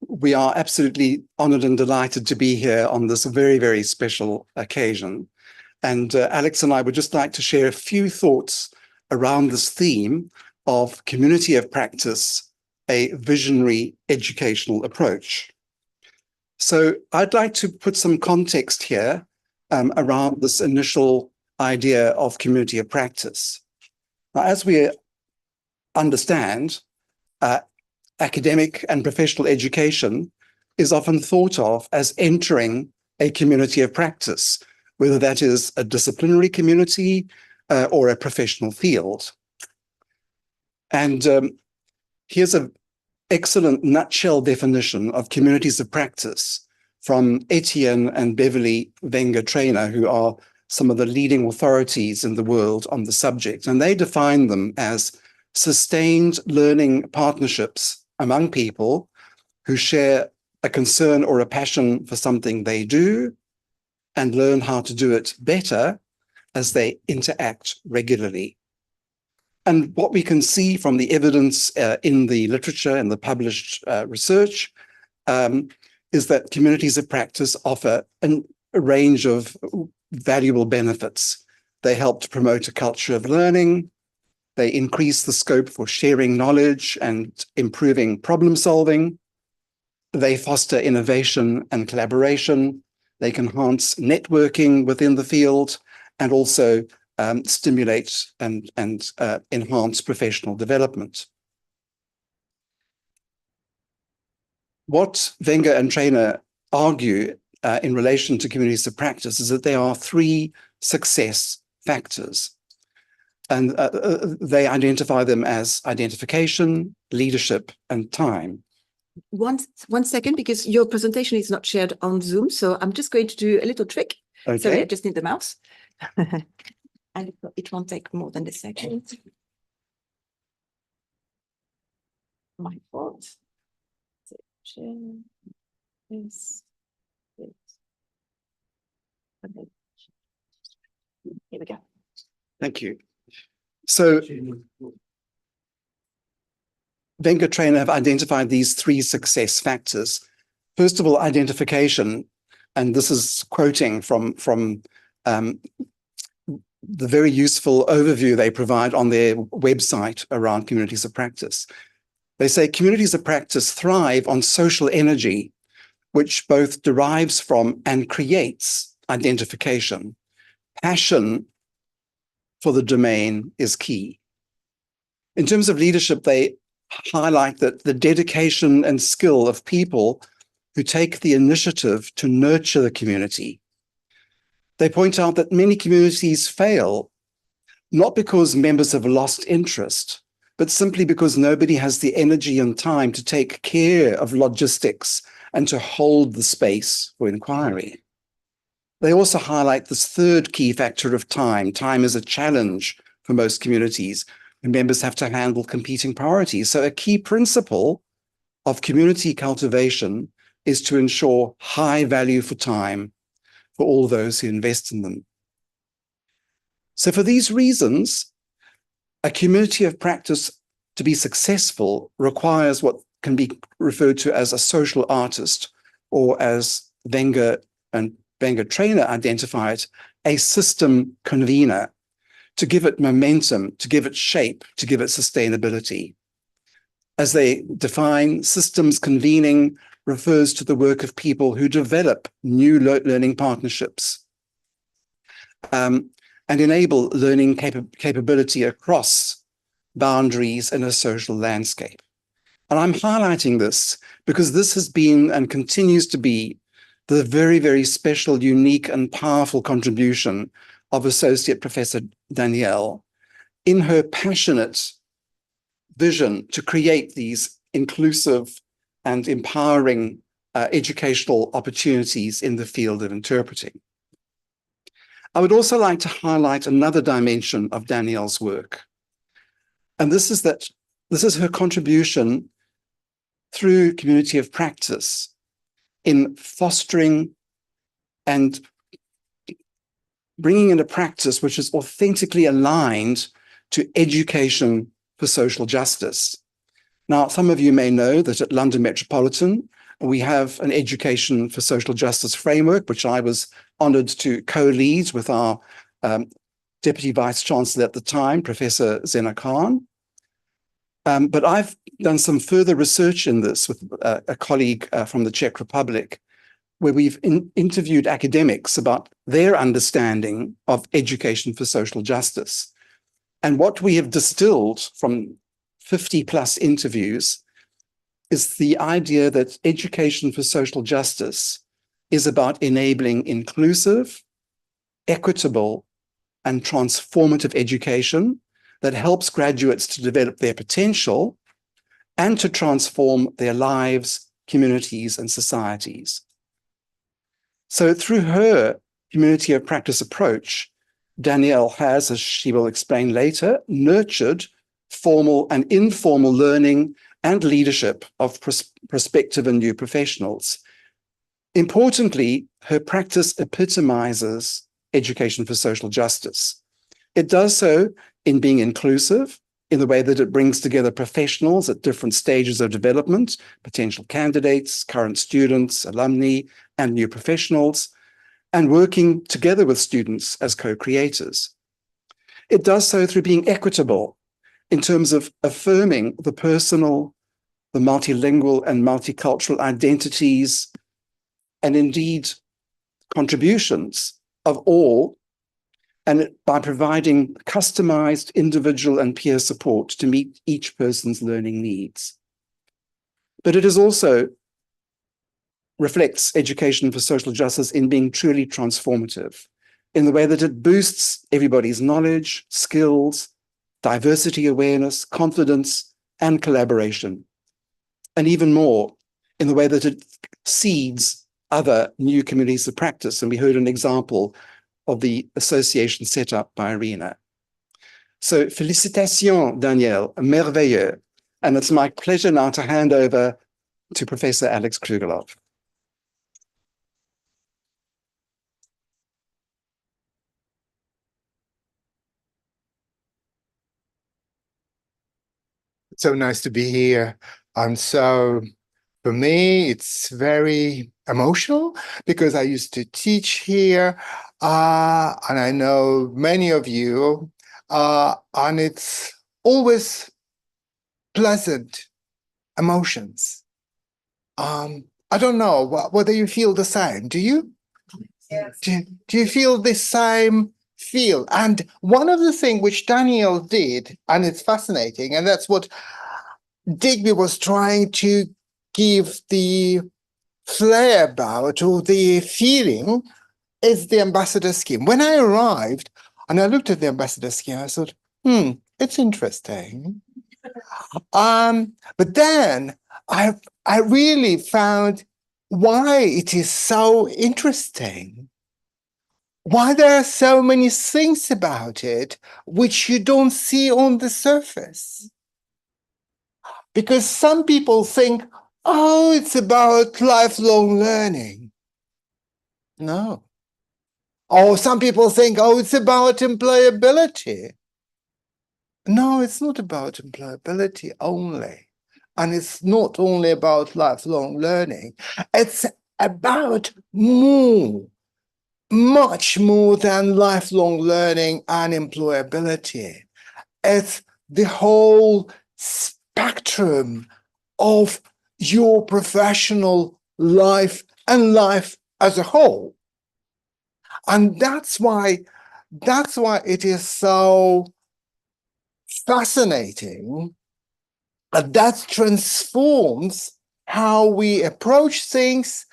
We are absolutely honored and delighted to be here on this very, very special occasion. And Alex and I would just like to share a few thoughts around this theme of community of practice, a visionary educational approach. So I'd like to put some context here around this initial idea of community of practice. Now, as we understand, academic and professional education is often thought of as entering a community of practice, whether that is a disciplinary community or a professional field. And here's an excellent nutshell definition of communities of practice from Etienne and Beverly Wenger-Trainer, who are some of the leading authorities in the world on the subject. And they define them as sustained learning partnerships among people who share a concern or a passion for something they do and learn how to do it better as they interact regularly. And what we can see from the evidence in the literature and the published research is that communities of practice offer a range of valuable benefits. They help to promote a culture of learning. They increase the scope for sharing knowledge and improving problem solving. They foster innovation and collaboration. They can enhance networking within the field and also stimulate and enhance professional development. What Wenger and Trainer argue in relation to communities of practice is that there are three success factors. And they identify them as identification, leadership, and time. One second, because your presentation is not shared on Zoom. So I'm just going to do a little trick. Okay. Sorry, I just need the mouse. And it won't take more than a second. My fault. Share this. Okay. Here we go. Thank you. So Wenger Trainer have identified these three success factors. First of all, identification, and this is quoting from the very useful overview they provide on their website around communities of practice. They say communities of practice thrive on social energy, which both derives from and creates identification. Passion for the domain is key. In terms of leadership, they highlight that the dedication and skill of people who take the initiative to nurture the community. They point out that many communities fail, not because members have lost interest, but simply because nobody has the energy and time to take care of logistics and to hold the space for inquiry. They also highlight this third key factor of time. Time is a challenge for most communities, and members have to handle competing priorities. So a key principle of community cultivation is to ensure high value for time for all those who invest in them. So for these reasons, a community of practice to be successful requires what can be referred to as a social artist, or as Wenger and Wenger Trainer identify it, a system convener, to give it momentum, to give it shape, to give it sustainability. As they define, systems convening refers to the work of people who develop new learning partnerships and enable learning capability across boundaries in a social landscape. And I'm highlighting this because this has been and continues to be the very, very special, unique, and powerful contribution of Associate Professor Danielle in her passionate vision to create these inclusive and empowering educational opportunities in the field of interpreting. I would also like to highlight another dimension of Danielle's work. And this is that this is her contribution through community of practice in fostering and bringing in a practice which is authentically aligned to education for social justice. Now, some of you may know that at London Metropolitan, we have an education for social justice framework, which I was honored to co-lead with our Deputy Vice Chancellor at the time, Professor Zena Khan. But I've done some further research in this with a colleague from the Czech Republic, where we've interviewed academics about their understanding of education for social justice. And what we have distilled from 50 plus interviews is the idea that education for social justice is about enabling inclusive, equitable, and transformative education that helps graduates to develop their potential and to transform their lives, communities, and societies. So through her community of practice approach, Danielle has, as she will explain later, nurtured formal and informal learning and leadership of prospective and new professionals. Importantly, her practice epitomizes education for social justice. It does so in being inclusive, in the way that it brings together professionals at different stages of development, potential candidates, current students, alumni, and new professionals, and working together with students as co-creators. It does so through being equitable in terms of affirming the personal, the multilingual and multicultural identities, and indeed contributions of all, and by providing customized individual and peer support to meet each person's learning needs. But it is also reflects education for social justice in being truly transformative, in the way that it boosts everybody's knowledge, skills, diversity awareness, confidence, and collaboration. And even more, in the way that it seeds other new communities of practice. And we heard an example of the association set up by Irina. So félicitations, Danielle, merveilleux. And it's my pleasure now to hand over to Professor Alex Krugelov. It's so nice to be here. For me, it's very emotional because I used to teach here, and I know many of you, and it's always pleasant emotions. I don't know whether you feel the same. Do you? Yes. Do you feel the same feel? And one of the things which Daniel did, and it's fascinating, and that's what Digby was trying to give the flair about, or the feeling, is the ambassador scheme. When I arrived and I looked at the ambassador scheme, I thought, it's interesting. But then I really found why it is so interesting, why there are so many things about it which you don't see on the surface. Because some people think, oh, it's about lifelong learning. No. Or some people think, oh, it's about employability. No, it's not about employability only. And it's not only about lifelong learning. It's about more, much more than lifelong learning and employability. It's the whole spectrum of your professional life and life as a whole. And that's why it is so fascinating. That transforms how we approach things.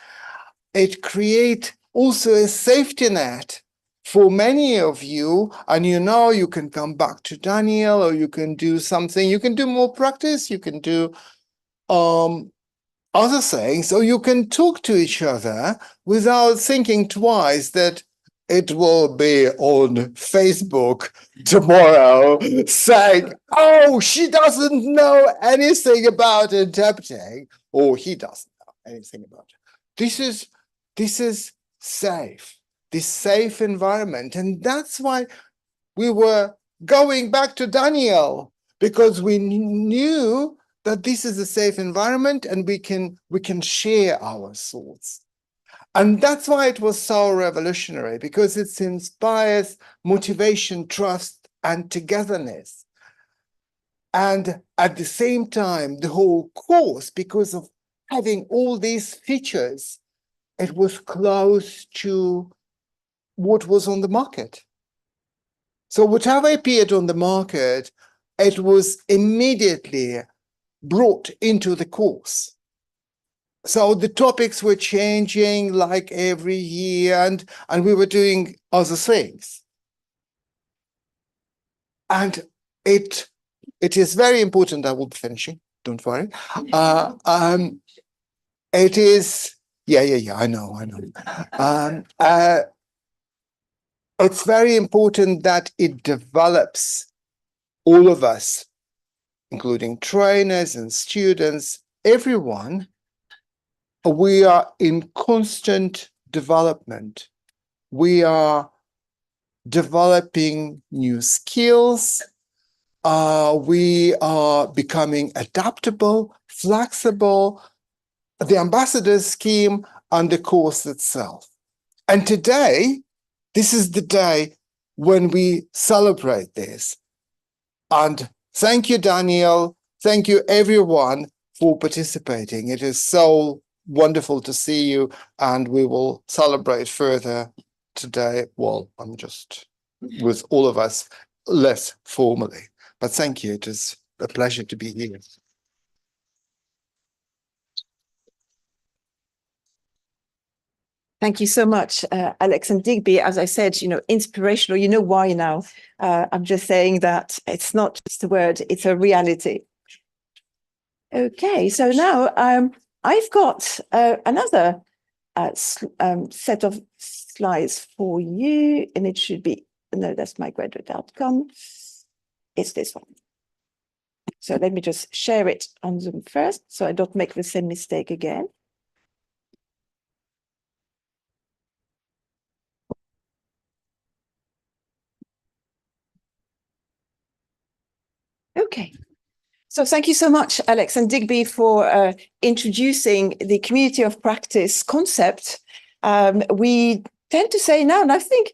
It creates also a safety net for many of you, and you can come back to Daniel, or you can do something, you can do more practice, you can do other things, or you can talk to each other without thinking twice that it will be on Facebook tomorrow saying, oh, she doesn't know anything about interpreting, or he doesn't know anything about it. This is safe, this safe environment. And that's why we were going back to Daniel, because we knew that this is a safe environment and we can share our thoughts. And that's why it was so revolutionary, because it inspires motivation, trust, and togetherness. And at the same time, the whole course, because of having all these features, it was close to what was on the market. So whatever appeared on the market, it was immediately brought into the course. So the topics were changing like every year, and we were doing other things. And it is very important. I will be finishing, don't worry. It is, I know. It's very important that it develops all of us, including trainers and students, everyone. We are in constant development. We are developing new skills. We are becoming adaptable, flexible, the ambassador scheme and the course itself. And today, this is the day when we celebrate this. And thank you, Daniel. Thank you, everyone, for participating. It is so wonderful to see you, and we will celebrate further today. Well, I'm just with all of us, less formally. But thank you. It is a pleasure to be here. Thank you so much, Alex and Digby. As I said, inspirational. You know why now. I'm just saying that it's not just a word, it's a reality. Okay, so now I've got another set of slides for you, and it should be, no, that's my graduate outcome. It's this one. So let me just share it on Zoom first, so I don't make the same mistake again. Okay. So thank you so much, Alex and Digby, for introducing the community of practice concept. We tend to say now, and I think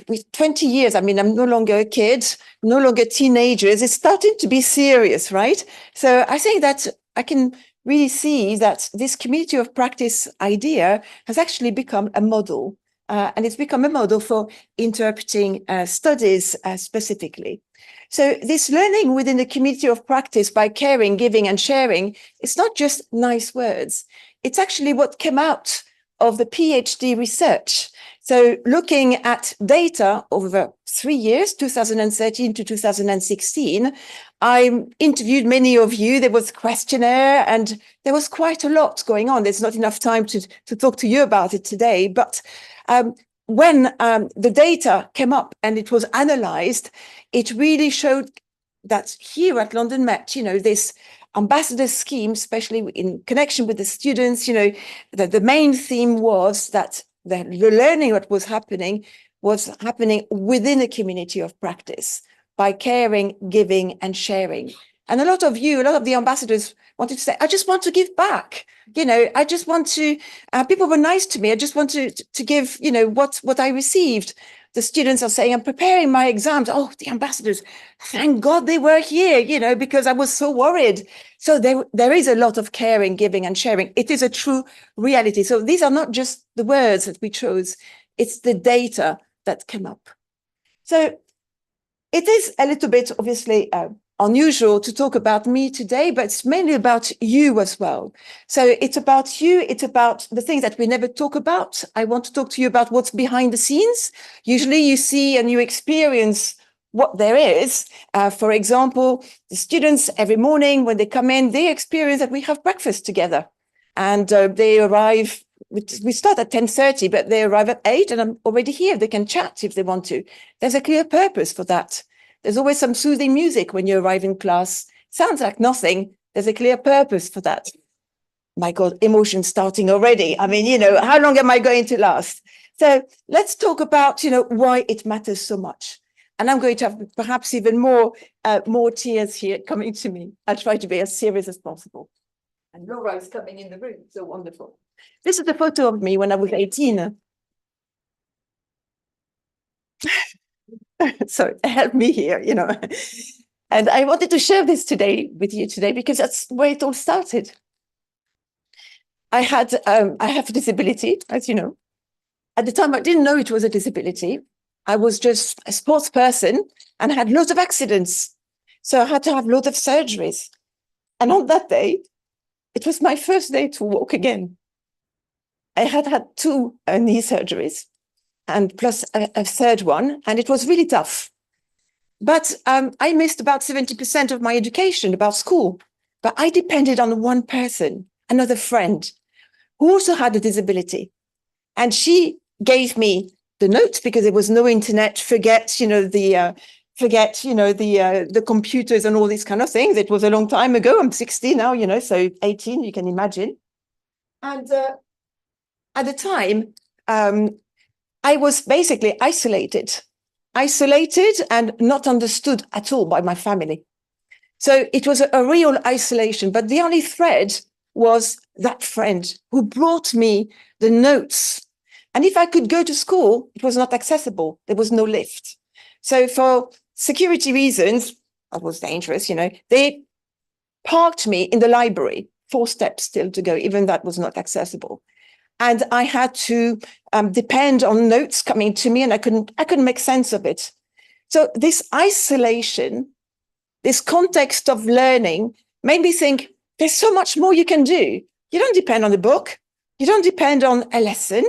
with 20 years, I mean, I'm no longer a kid, no longer teenagers, it's starting to be serious, right? So I think that I can really see that this community of practice idea has actually become a model, and it's become a model for interpreting studies specifically. So this learning within the community of practice by caring, giving, and sharing, it's not just nice words. It's actually what came out of the PhD research. So looking at data over 3 years, 2013 to 2016, I interviewed many of you. There was a questionnaire and there was quite a lot going on. There's not enough time to talk to you about it today, but when the data came up and it was analyzed, it really showed that here at London Met, this ambassador scheme, especially in connection with the students, the main theme was that the learning that was happening within a community of practice by caring, giving, and sharing. And a lot of the ambassadors wanted to say, I just want to give back. I just want to, people were nice to me. I just want to give, what I received. The students are saying, I'm preparing my exams. Oh, the ambassadors, thank God they were here, because I was so worried. So there is a lot of caring, giving, and sharing. It is a true reality. So these are not just the words that we chose. It's the data that came up. So it is a little bit, obviously, unusual to talk about me today, but it's mainly about you as well. So it's about you. It's about the things that we never talk about. I want to talk to you about what's behind the scenes. Usually you see and you experience what there is. For example, the students every morning when they come in, they experience that we have breakfast together, and they arrive. We start at 10:30, but they arrive at 8 and I'm already here. They can chat if they want to. There's a clear purpose for that. There's always some soothing music when you arrive in class. Sounds like nothing. There's a clear purpose for that. My God, emotion starting already. I mean, how long am I going to last? So let's talk about, why it matters so much. And I'm going to have perhaps even more tears here coming to me. I'll try to be as serious as possible. And Laura is coming in the room. So wonderful. This is a photo of me when I was 18. So help me here, And I wanted to share this with you today because that's where it all started. I have a disability, as you know. At the time, I didn't know it was a disability. I was just a sports person and had lots of accidents. So I had to have lots of surgeries. And on that day, it was my first day to walk again. I had 2 knee surgeries and plus a third one, and it was really tough. But I missed about 70% of my education, about school. But I depended on one person, another friend, who also had a disability. And she gave me the notes because there was no internet, forget the computers and all these kind of things. It was a long time ago. I'm 60 now, so 18, you can imagine. And at the time, I was basically isolated. isolated and not understood at all by my family. So it was a real isolation, but the only thread was that friend who brought me the notes. And if I could go to school, it was not accessible. There was no lift. So for security reasons, that was dangerous, they parked me in the library, 4 steps still to go, even that was not accessible. And I had to depend on notes coming to me, and I couldn't make sense of it. So this isolation, this context of learning made me think there's so much more you can do. You don't depend on the book. You don't depend on a lesson.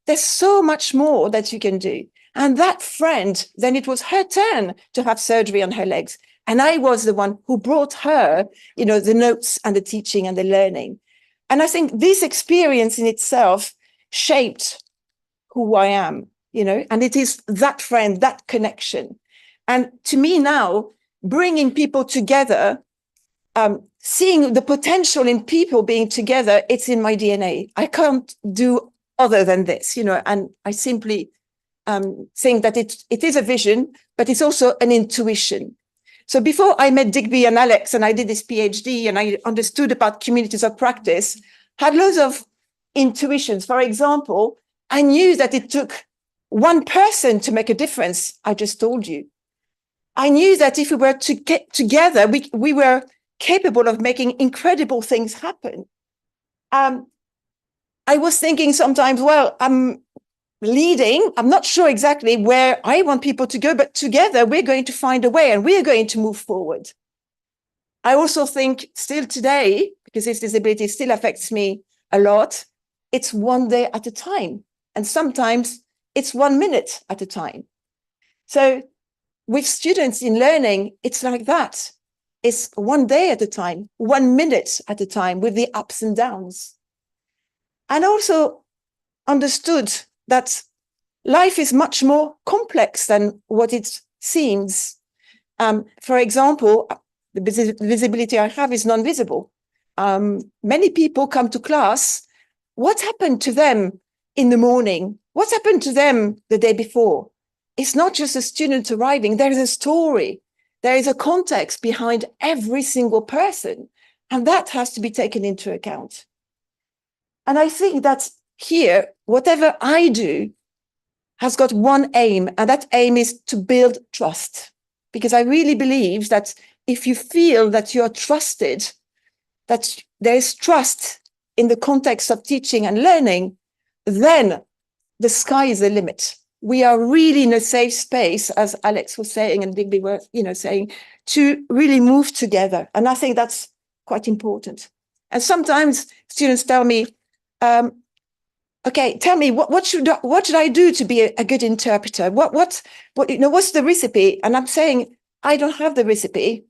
There's so much more that you can do. And that friend, then it was her turn to have surgery on her legs. And I was the one who brought her, the notes and the teaching and the learning. And I think this experience in itself shaped who I am, and it is that friend, that connection. And to me now, bringing people together, seeing the potential in people being together, it's in my DNA. I can't do other than this, and I simply think that it is a vision, but it's also an intuition. So before I met Digby and Alex and I did this PhD and I understood about communities of practice, had loads of intuitions. For example, I knew that it took one person to make a difference. I just told you. I knew that if we were to get together, we were capable of making incredible things happen. I was thinking sometimes, well, I'm leading. I'm not sure exactly where I want people to go, but together we're going to find a way and we're going to move forward. I also think still today, because this disability still affects me a lot, it's one day at a time. And sometimes it's 1 minute at a time. So with students in learning, it's like that. It's one day at a time, 1 minute at a time with the ups and downs. And also understood that life is much more complex than what it seems. For example, the visibility I have is non-visible. Many people come to class. What happened to them in the morning? What happened to them the day before? It's not just a student arriving. There is a story. There is a context behind every single person. And that has to be taken into account. And I think that here, whatever I do has got one aim, and that aim is to build trust. Because I really believe that if you feel that you're trusted, that there is trust in the context of teaching and learning, then the sky is the limit. We are really in a safe space, as Alex was saying and Digby were, saying, to really move together. And I think that's quite important. And sometimes students tell me, okay, tell me what should I do to be a good interpreter? What's the recipe? And I'm saying, I don't have the recipe.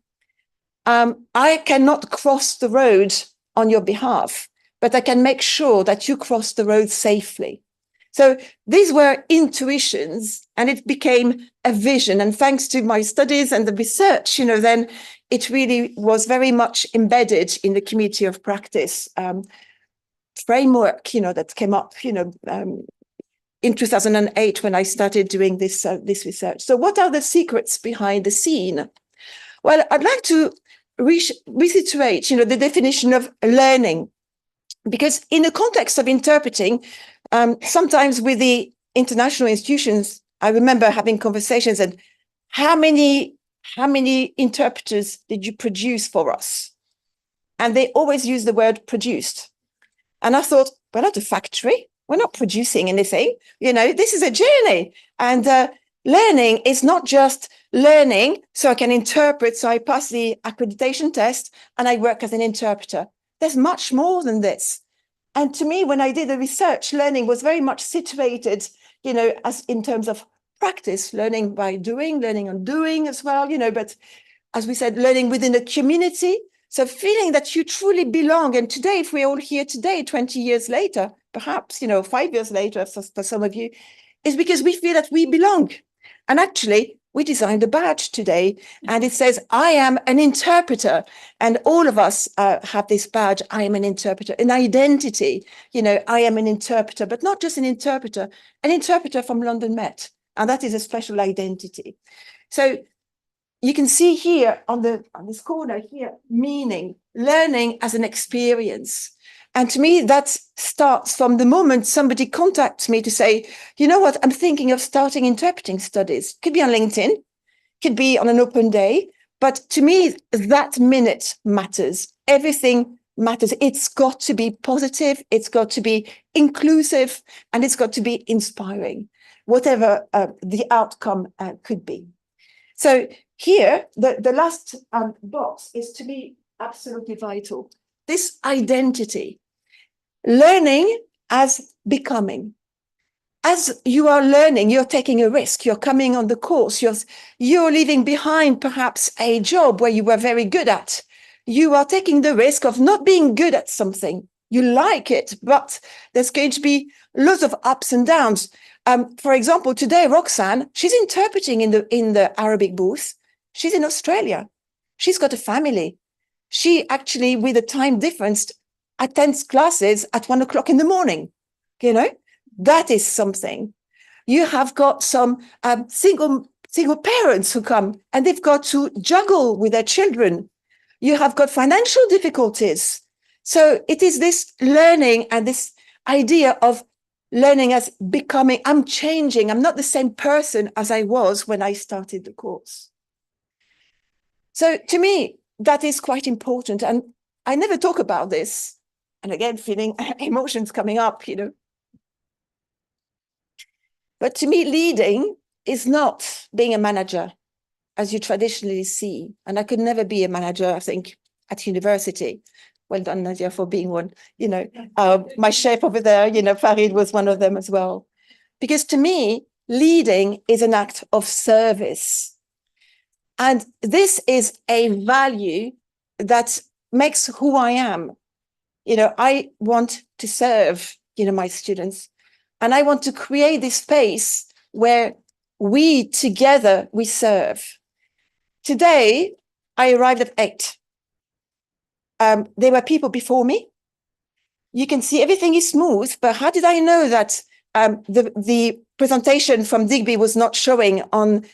I cannot cross the road on your behalf, but I can make sure that you cross the road safely. So these were intuitions, and it became a vision. And thanks to my studies and the research, then it really was very much embedded in the community of practice framework, that came up, in 2008 when I started doing this research. So what are the secrets behind the scene? Well, I'd like to reiterate, the definition of learning, because in the context of interpreting, sometimes with the international institutions, I remember having conversations and how many interpreters did you produce for us? And they always use the word produced. And I thought, we're not a factory. We're not producing anything. This is a journey. And learning is not just learning so I can interpret, so I pass the accreditation test and I work as an interpreter. There's much more than this. And to me, when I did the research, learning was very much situated, as in terms of practice, learning by doing, learning on doing as well, but as we said, learning within a community. So feeling that you truly belong. And today, if we're all here today, 20 years later, perhaps, 5 years later for some of you, is because we feel that we belong. And actually, we designed a badge today and it says, I am an interpreter. And all of us have this badge, I am an interpreter, an identity. I am an interpreter, but not just an interpreter from London Met. And that is a special identity. So you can see here on this corner here, meaning, learning as an experience. And to me, that starts from the moment somebody contacts me to say, you know what, I'm thinking of starting interpreting studies. Could be on LinkedIn, could be on an open day. But to me, that minute matters. Everything matters. It's got to be positive. It's got to be inclusive, and it's got to be inspiring, whatever the outcome could be. So here, the last box is to me absolutely vital. This identity, learning as becoming. As you are learning, you're taking a risk, you're coming on the course, you're leaving behind perhaps a job where you were very good at. You are taking the risk of not being good at something. You like it, but there's going to be lots of ups and downs. For example, today, Roxanne, she's interpreting in the Arabic booth. She's in Australia. She's got a family. She actually, with a time difference, attends classes at 1 o'clock in the morning. You know, that is something. You have got some single parents who come and they've got to juggle with their children. You have got financial difficulties. So it is this learning and this idea of learning as becoming. I'm changing. I'm not the same person as I was when I started the course. So to me, that is quite important. And I never talk about this. And again, feeling emotions coming up, you know. But to me, leading is not being a manager, as you traditionally see. And I could never be a manager, I think, at university. Well done, Nadia, for being one. You know, my chef over there, you know, Farid was one of them as well. Because to me, leading is an act of service. And this is a value that makes who I am. You know, I want to serve, you know, my students. And I want to create this space where we together, we serve. Today, I arrived at 8. There were people before me. You can see everything is smooth, but how did I know that the presentation from Digby was not showing on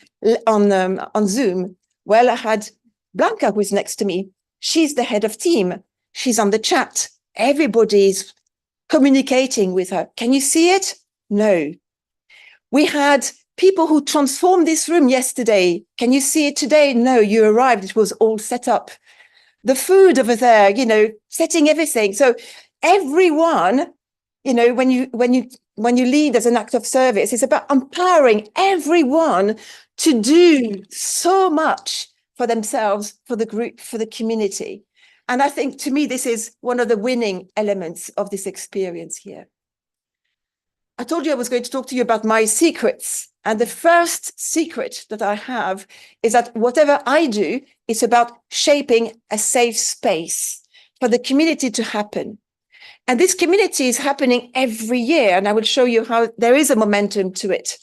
Zoom? Well, I had Blanca, who is next to me. She's the head of team. She's on the chat. Everybody's communicating with her. Can you see it? No. We had people who transformed this room yesterday. Can you see it today? No, you arrived. It was all set up. The food over there, you know, setting everything. So everyone, you know, when you lead as an act of service, it's about empowering everyone to do so much for themselves, for the group, for the community. And I think, to me, this is one of the winning elements of this experience here. I told you I was going to talk to you about my secrets. And the first secret that I have is that whatever I do, it's about shaping a safe space for the community to happen. And this community is happening every year. And I will show you how there is a momentum to it.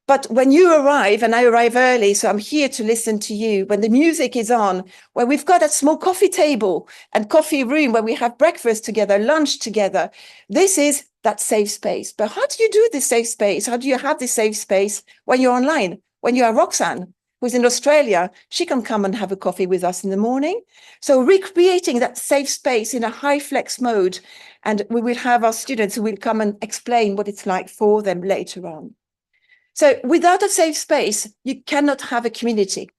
But when you arrive, and I arrive early, so I'm here to listen to you, when the music is on, where we've got a small coffee table and coffee room where we have breakfast together, lunch together, this is that safe space. But how do you do this safe space? How do you have this safe space when you're online? When you are Roxanne, who's in Australia, she can come and have a coffee with us in the morning. So recreating that safe space in a high flex mode, and we will have our students who will come and explain what it's like for them later on. So without a safe space, you cannot have a community.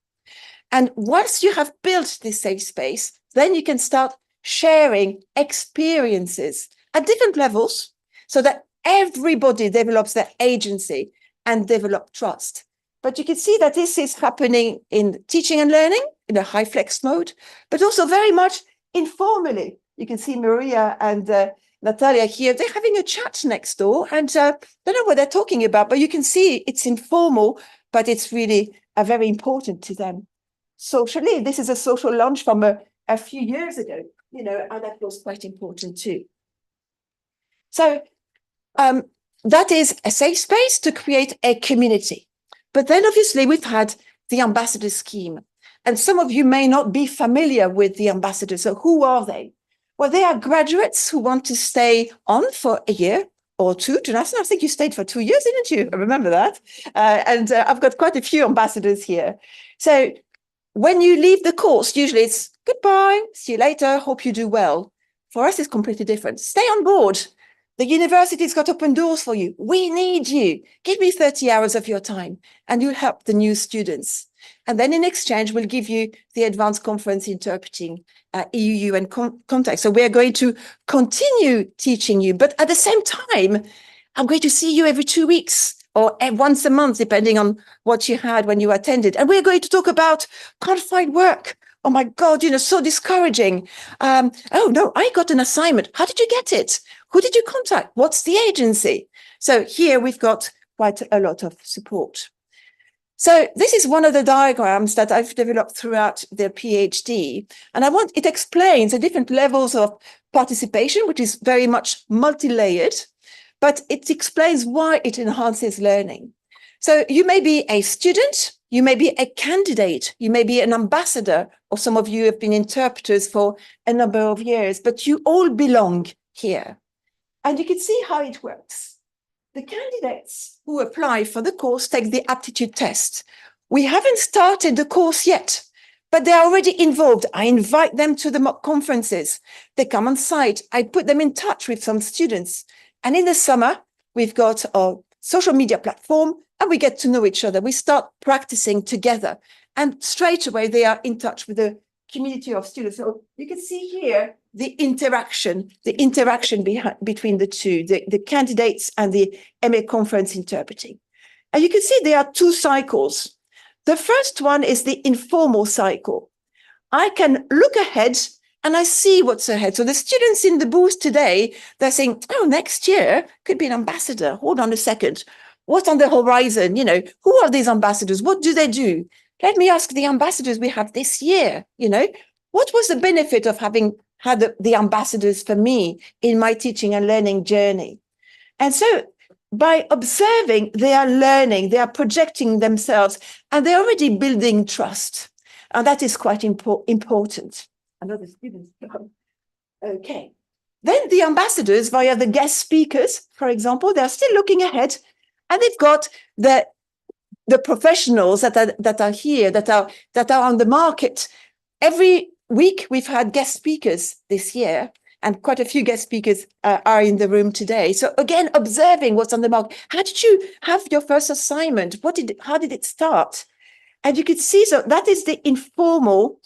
And once you have built this safe space, then you can start sharing experiences at different levels so that everybody develops their agency and develop trust. But you can see that this is happening in teaching and learning in a high flex mode, but also very much informally. You can see Maria and Natalia here, they're having a chat next door, and I don't know what they're talking about, but you can see it's informal, but it's really very important to them. Socially, this is a social lunch from a few years ago, you know, and that was quite important too. So that is a safe space to create a community. But then obviously we've had the ambassador scheme, and some of you may not be familiar with the ambassadors. So who are they? Well, they are graduates who want to stay on for a year or two. Jonathan, I think you stayed for 2 years, didn't you? I remember that. And I've got quite a few ambassadors here. So when you leave the course, usually it's goodbye, see you later, hope you do well. For us, it's completely different. Stay on board. The university's got open doors for you. We need you. Give me 30 hours of your time and you'll help the new students. And then in exchange, we'll give you the advanced conference interpreting EUU and context. So we're going to continue teaching you, but at the same time, I'm going to see you every 2 weeks or once a month, depending on what you had when you attended. And we're going to talk about can't find work. Oh my God, so discouraging. Oh no, I got an assignment. How did you get it? Who did you contact? What's the agency? So here we've got quite a lot of support. So this is one of the diagrams that I've developed throughout the PhD. And it explains the different levels of participation, which is very much multi-layered, but it explains why it enhances learning. So you may be a student, you may be a candidate, you may be an ambassador, or some of you have been interpreters for a number of years, but you all belong here. And you can see how it works. The candidates who apply for the course take the aptitude test. We haven't started the course yet, but they're already involved. I invite them to the mock conferences. They come on site. I put them in touch with some students. And in the summer, we've got a social media platform and we get to know each other. We start practicing together and straight away they are in touch with the community of students. So you can see here the interaction between the two, the candidates and the MA conference interpreting. And you can see there are two cycles. The first one is the informal cycle. I can look ahead and I see what's ahead. So the students in the booth today, they're saying, oh, next year could be an ambassador. Hold on a second. What's on the horizon? Who are these ambassadors? What do they do? Let me ask the ambassadors we have this year, what was the benefit of having had the ambassadors for me in my teaching and learning journey? And so by observing, they are learning, they are projecting themselves, and they're already building trust. And that is quite important. Another student. Okay. Then the ambassadors via the guest speakers, for example, they're still looking ahead and they've got the professionals that are here, that are on the market. Every week we've had guest speakers this year and quite a few guest speakers are in the room today. So again, observing what's on the market. How did you have your first assignment? How did it start? And you could see, so that is the informal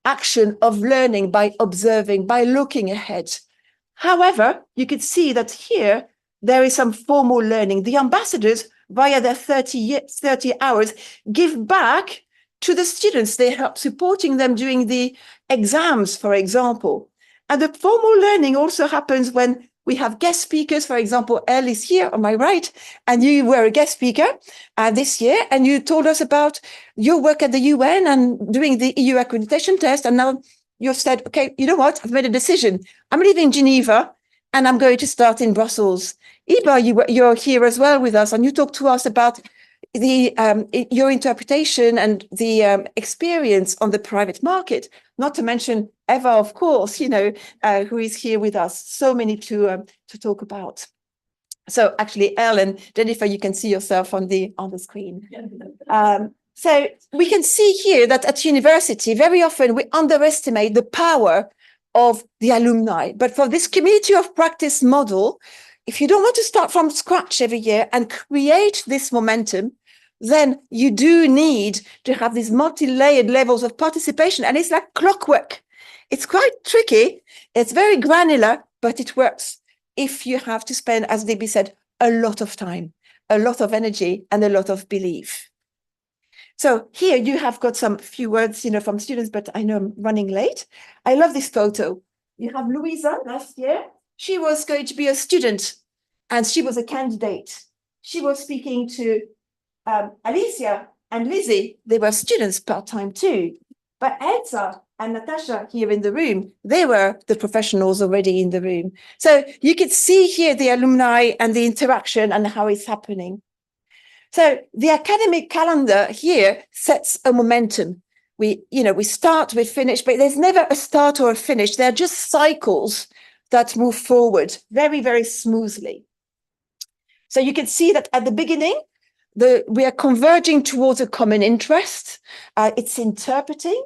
action of learning by observing, by looking ahead. However, you could see that here, there is some formal learning. The ambassadors, via their 30 hours, give back to the students. They help supporting them during the exams, for example. And the formal learning also happens when we have guest speakers. For example, Elle is here on my right, and you were a guest speaker this year, and you told us about your work at the UN and doing the EU accreditation test. And now you've said, okay, you know what? I've made a decision. I'm leaving Geneva and I'm going to start in Brussels. Iba, you're here as well with us, and you talked to us about your interpretation and the experience on the private market, not to mention Eva, of course, who is here with us. So many to talk about. So actually, Elle and Jennifer, you can see yourself on the screen. So we can see here that at university, very often we underestimate the power of the alumni. But for this community of practice model, if you don't want to start from scratch every year and create this momentum, then you do need to have these multi-layered levels of participation. And it's like clockwork. It's quite tricky. It's very granular, but it works if you have to spend, as Debbie said, a lot of time, a lot of energy, and a lot of belief. So here you have got some few words, from students, but I know I'm running late. I love this photo. You have Louisa last year. She was going to be a student and she was a candidate. She was speaking to Alicia and Lizzie. They were students part-time too. But Elsa and Natasha here in the room, they were the professionals already in the room. So you could see here the alumni and the interaction and how it's happening. So the academic calendar here sets a momentum. We start, we finish, but there's never a start or a finish. They're just cycles that move forward very, very smoothly. So you can see that at the beginning, we are converging towards a common interest. It's interpreting.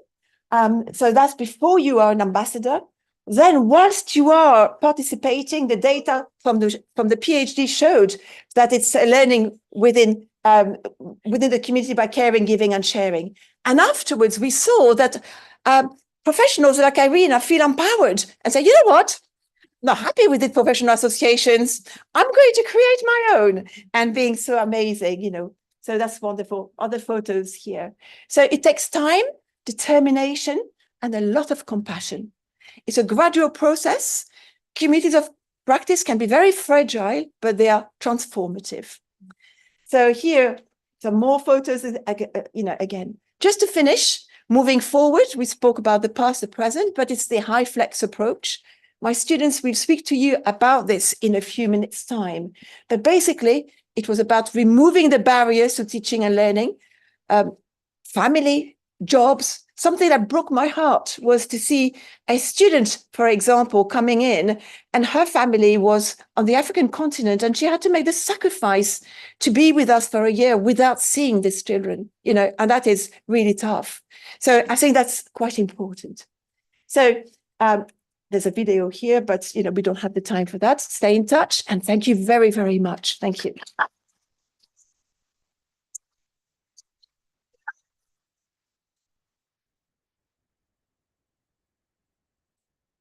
So that's before you are an ambassador. Then whilst you are participating, the data from the PhD showed that it's learning within the community by caring, giving, and sharing. And afterwards, we saw that professionals like Irina feel empowered and say, you know what? Not happy with the professional associations. I'm going to create my own, and being so amazing, you know. So that's wonderful. Other photos here. So it takes time, determination, and a lot of compassion. It's a gradual process. Communities of practice can be very fragile, but they are transformative. So here, some more photos, you know, again, just to finish, moving forward, we spoke about the past, the present, but it's the HyFlex approach. My students will speak to you about this in a few minutes' time. But basically, it was about removing the barriers to teaching and learning, family, jobs. Something that broke my heart was to see a student, for example, coming in, and her family was on the African continent, and she had to make the sacrifice to be with us for a year without seeing these children, you know, and that is really tough. So I think that's quite important. So there's a video here, but, you know, we don't have the time for that. Stay in touch, and thank you very, very much. Thank you.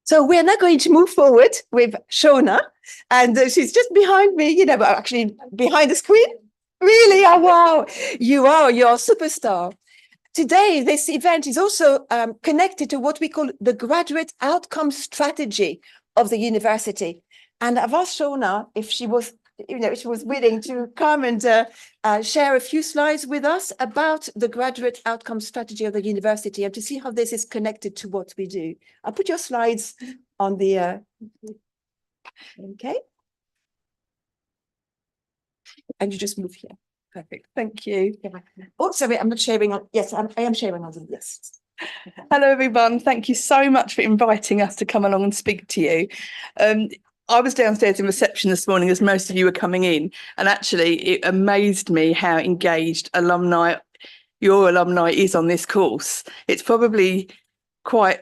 So we're now going to move forward with Shona, and she's just behind me, you know, actually behind the screen. Really? Oh, wow. You're a superstar. Today, this event is also connected to what we call the graduate outcome strategy of the university. And I've asked Shona if she was, you know, she was willing to come and share a few slides with us about the graduate outcome strategy of the university and to see how this is connected to what we do. I'll put your slides on the, okay. And you just move here. Perfect. Thank you. Oh, sorry, I'm not sharing on. Yes, I am sharing on them. Yes. Hello, everyone. Thank you so much for inviting us to come along and speak to you. I was downstairs in reception this morning as most of you were coming in, and actually it amazed me how engaged your alumni is on this course. It's probably quite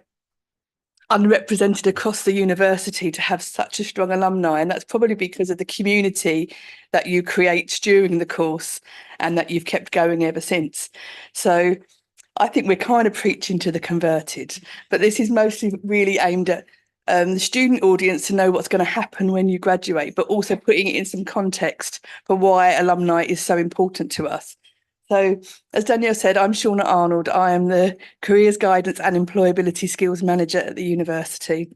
unrepresented across the university to have such a strong alumni, and that's probably because of the community that you create during the course and that you've kept going ever since. So I think we're kind of preaching to the converted, but this is mostly really aimed at the student audience to know what's going to happen when you graduate, but also putting it in some context for why alumni is so important to us. So, as Danielle said, I'm Shona Arnold. I am the Careers Guidance and Employability Skills Manager at the university.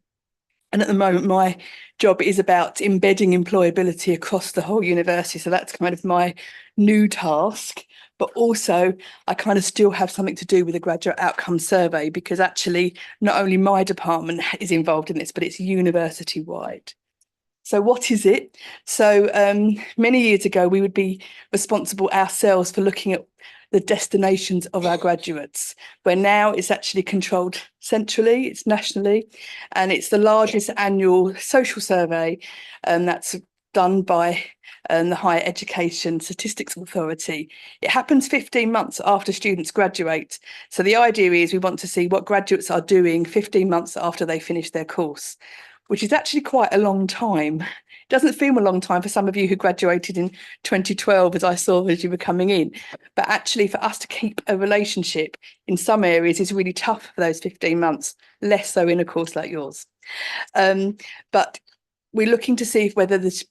And at the moment, my job is about embedding employability across the whole university. So that's kind of my new task. But also, I kind of still have something to do with the graduate outcome survey, because actually not only my department is involved in this, but it's university-wide. So what is it? So many years ago, we would be responsible ourselves for looking at the destinations of our graduates, where now it's actually controlled centrally, it's nationally, and it's the largest annual social survey that's done by the Higher Education Statistics Authority. It happens 15 months after students graduate. So the idea is we want to see what graduates are doing 15 months after they finish their course, which is actually quite a long time. It doesn't feel a long time for some of you who graduated in 2012, as I saw as you were coming in. But actually for us to keep a relationship in some areas is really tough for those 15 months, less so in a course like yours. But we're looking to see whether this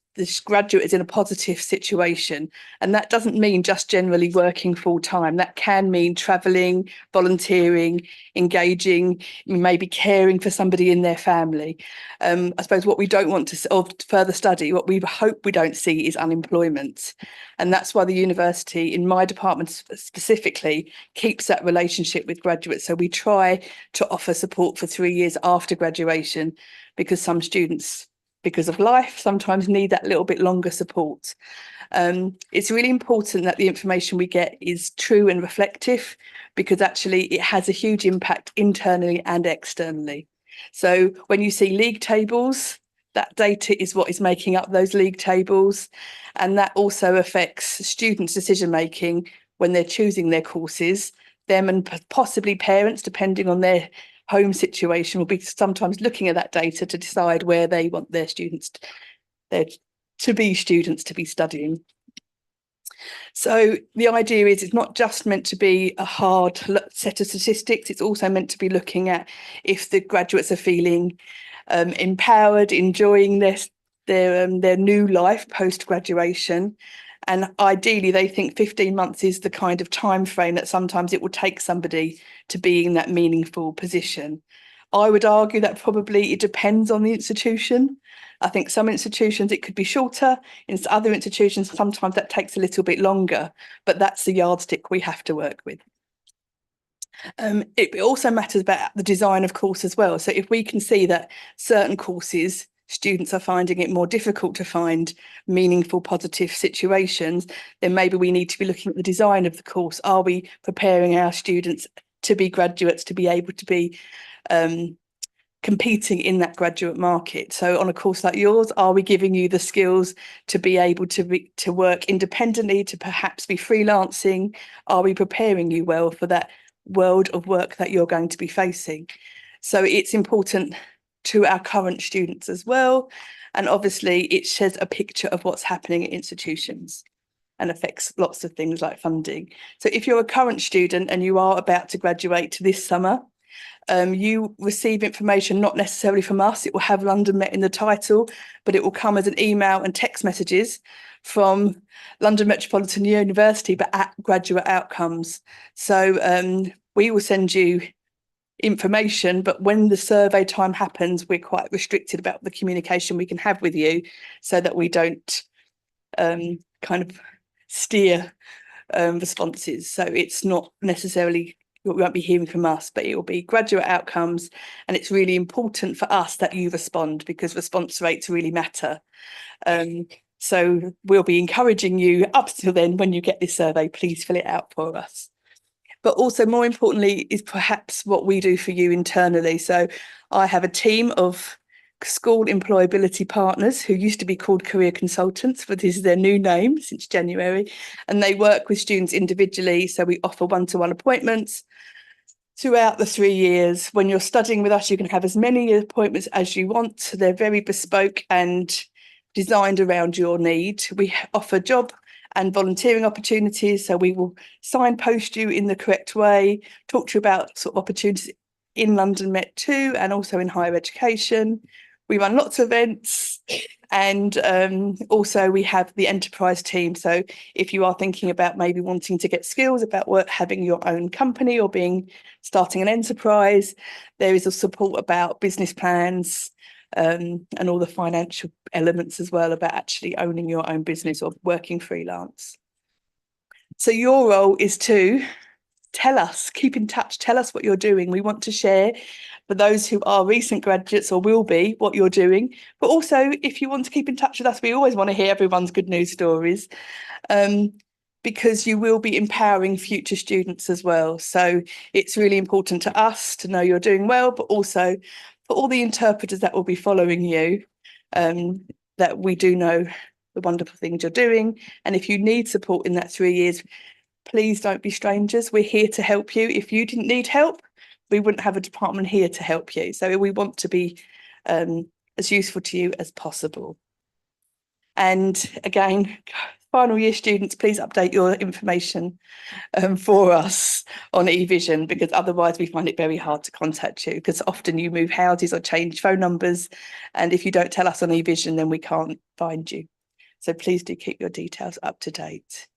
graduate is in a positive situation. And that doesn't mean just generally working full time. That can mean travelling, volunteering, engaging, maybe caring for somebody in their family. I suppose what we don't want to, or further study, what we hope we don't see is unemployment. And that's why the university, in my department specifically, keeps that relationship with graduates. So we try to offer support for 3 years after graduation, because some students, because of life, sometimes need that little bit longer support. It's really important that the information we get is true and reflective, because actually it has a huge impact internally and externally. So when you see league tables, That data is what is making up those league tables, and that also affects students' decision making when they're choosing their courses. Them and possibly parents, depending on their home situation, will be sometimes looking at that data to decide where they want their students to be studying. So the idea is it's not just meant to be a hard set of statistics, it's also meant to be looking at if the graduates are feeling empowered, enjoying their new life post-graduation. And ideally, they think 15 months is the kind of time frame that sometimes it will take somebody to be in that meaningful position. I would argue that probably it depends on the institution. I think some institutions it could be shorter, in other institutions sometimes that takes a little bit longer, but that's the yardstick we have to work with. It also matters about the design of course as well. So if we can see that certain courses, students are finding it more difficult to find meaningful, positive situations, then maybe we need to be looking at the design of the course. Are we preparing our students to be graduates, to be able to be competing in that graduate market? So on a course like yours, are we giving you the skills to be able to work independently, to perhaps be freelancing? Are we preparing you well for that world of work that you're going to be facing? So it's important to our current students as well. And obviously it sheds a picture of what's happening at institutions and affects lots of things like funding. So if you're a current student and you are about to graduate this summer, you receive information not necessarily from us. It will have London Met in the title, but it will come as an email and text messages from London Metropolitan University, but at Graduate Outcomes. So we will send you information, but when the survey time happens, we're quite restricted about the communication we can have with you so that we don't kind of steer responses. So it's not necessarily, we won't be hearing from us, but it will be Graduate Outcomes. And it's really important for us that you respond because response rates really matter. So we'll be encouraging you up till then, when you get this survey, please fill it out for us. But also more importantly is perhaps what we do for you internally. So I have a team of school employability partners who used to be called career consultants, but this is their new name since January, and they work with students individually. So we offer one-to-one appointments throughout the 3 years. When you're studying with us, you can have as many appointments as you want. They're very bespoke and designed around your need. We offer job and volunteering opportunities, so we will signpost you in the correct way, talk to you about sort of opportunities in London Met too, and also in higher education. We run lots of events, and also we have the enterprise team. So if you are thinking about maybe wanting to get skills about having your own company or starting an enterprise, there is a support about business plans, and all the financial elements as well about actually owning your own business or working freelance. So your role is to tell us, keep in touch, tell us what you're doing. We want to share for those who are recent graduates or will be what you're doing. But also, if you want to keep in touch with us, we always want to hear everyone's good news stories, because you will be empowering future students as well. So it's really important to us to know you're doing well, but also for all the interpreters that will be following you, that we do know the wonderful things you're doing. And if you need support in that 3 years, please don't be strangers. We're here to help you. If you didn't need help, we wouldn't have a department here to help you. So we want to be as useful to you as possible. And again, final year students, please update your information for us on eVision, because otherwise we find it very hard to contact you, because often you move houses or change phone numbers. And if you don't tell us on eVision, then we can't find you. So please do keep your details up to date.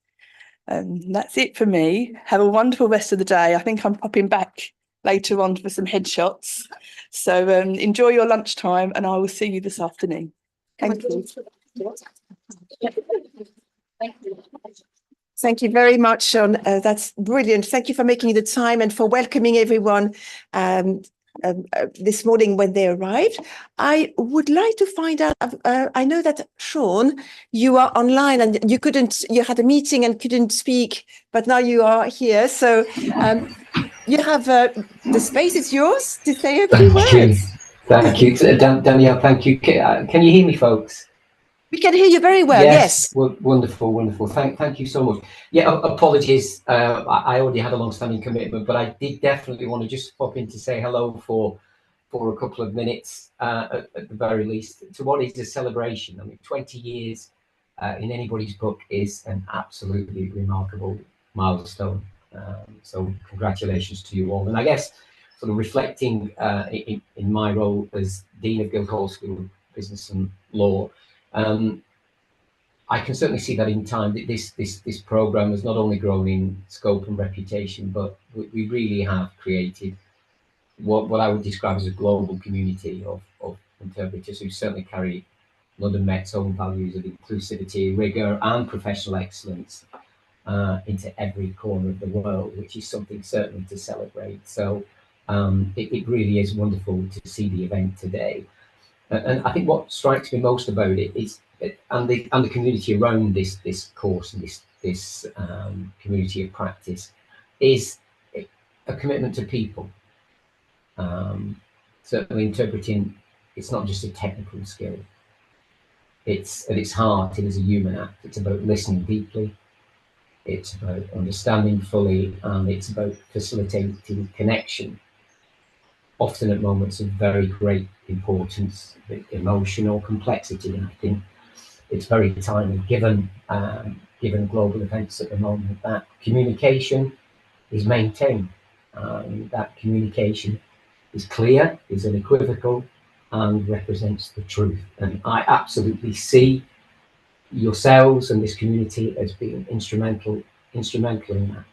That's it for me. Have a wonderful rest of the day. I think I'm popping back later on for some headshots. So enjoy your lunchtime, and I will see you this afternoon. Thank you. Thank you very much, Sean. That's brilliant. Thank you for making the time and for welcoming everyone this morning when they arrived. I would like to find out, I know that Sean, you are online and you had a meeting and couldn't speak, but now you are here. So you have the space is yours to say a few words. Thank you. Danielle, thank you. Can you hear me, folks? We can hear you very well, yes. Wonderful, wonderful. Thank you so much. Yeah, apologies. I already had a long-standing commitment, but I did definitely want to just pop in to say hello for a couple of minutes, at the very least, to what is a celebration. I mean, 20 years in anybody's book is an absolutely remarkable milestone. So congratulations to you all. And I guess sort of reflecting in my role as Dean of Guildhall School of Business and Law, I can certainly see that in time that this program has not only grown in scope and reputation, but we really have created what I would describe as a global community of interpreters who certainly carry London Met's own values of inclusivity, rigor, and professional excellence into every corner of the world, which is something certainly to celebrate. So it really is wonderful to see the event today. And I think what strikes me most about it is, and the community around this course and this community of practice, is a commitment to people. Certainly interpreting, it's not just a technical skill. It's at its heart, it is a human act. It's about listening deeply. It's about understanding fully, and it's about facilitating connection, often at moments of very great importance, emotional complexity. And I think it's very timely, given global events at the moment, that communication is maintained. That communication is clear, is unequivocal, and represents the truth. And I absolutely see yourselves and this community as being instrumental in that.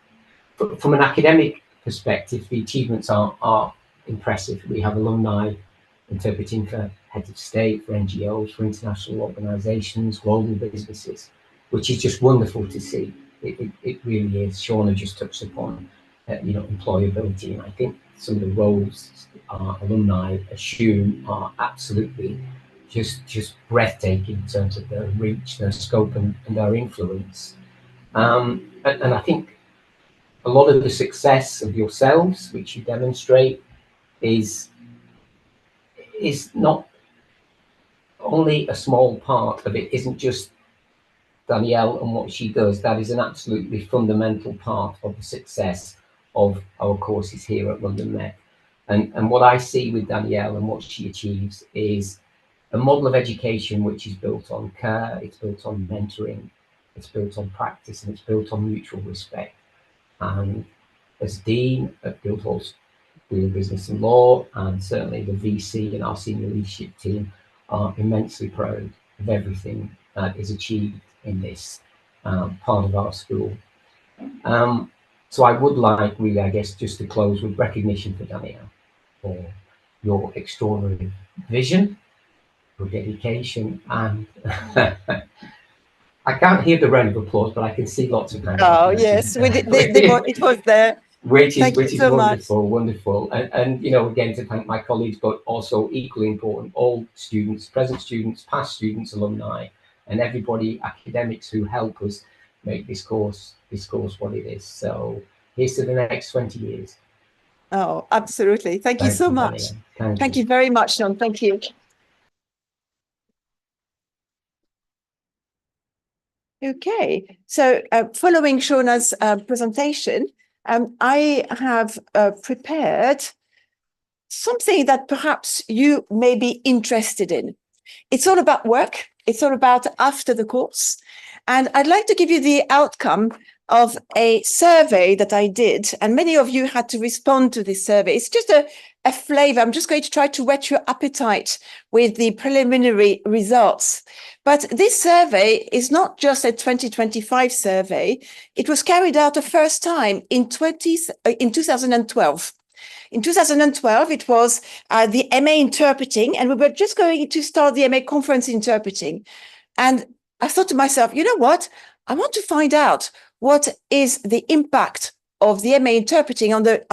From an academic perspective, the achievements are impressive. We have alumni interpreting for heads of state, for NGOs, for international organisations, global businesses, which is just wonderful to see. It really is. Shauna just touched upon employability, and I think some of the roles our alumni assume are absolutely just breathtaking in terms of their reach, their scope, and their influence. And I think a lot of the success of yourselves, which you demonstrate, is not only a small part of it, isn't just Danielle and what she does. That is an absolutely fundamental part of the success of our courses here at London Met. And what I see with Danielle and what she achieves is a model of education which is built on care, it's built on mentoring, it's built on practice, and it's built on mutual respect. And as Dean of Guildhall School of Business and Law, and certainly the VC and our senior leadership team are immensely proud of everything that is achieved in this part of our school. So I would like, really, I guess, just to close with recognition for Danielle for your extraordinary vision, your dedication, and I can't hear the round of applause, but I can see lots of hands. Oh, yes, it was there. Which is so wonderful. And again, to thank my colleagues, but also equally important, all students, present students, past students, alumni, and everybody, academics who help us make this course what it is. So here's to the next 20 years. Oh, absolutely. Thank you so much. Thank you very much, Sean. Thank you. Okay, so following Shauna's presentation, I have prepared something that perhaps you may be interested in. It's all about work. It's all about after the course. And I'd like to give you the outcome of a survey that I did. And many of you had to respond to this survey. It's just a flavor. I'm just going to try to whet your appetite with the preliminary results. But this survey is not just a 2025 survey. It was carried out the first time in 2012. In 2012, it was the MA Interpreting, and we were just going to start the MA Conference Interpreting. And I thought to myself, you know what? I want to find out what is the impact of the MA Interpreting on the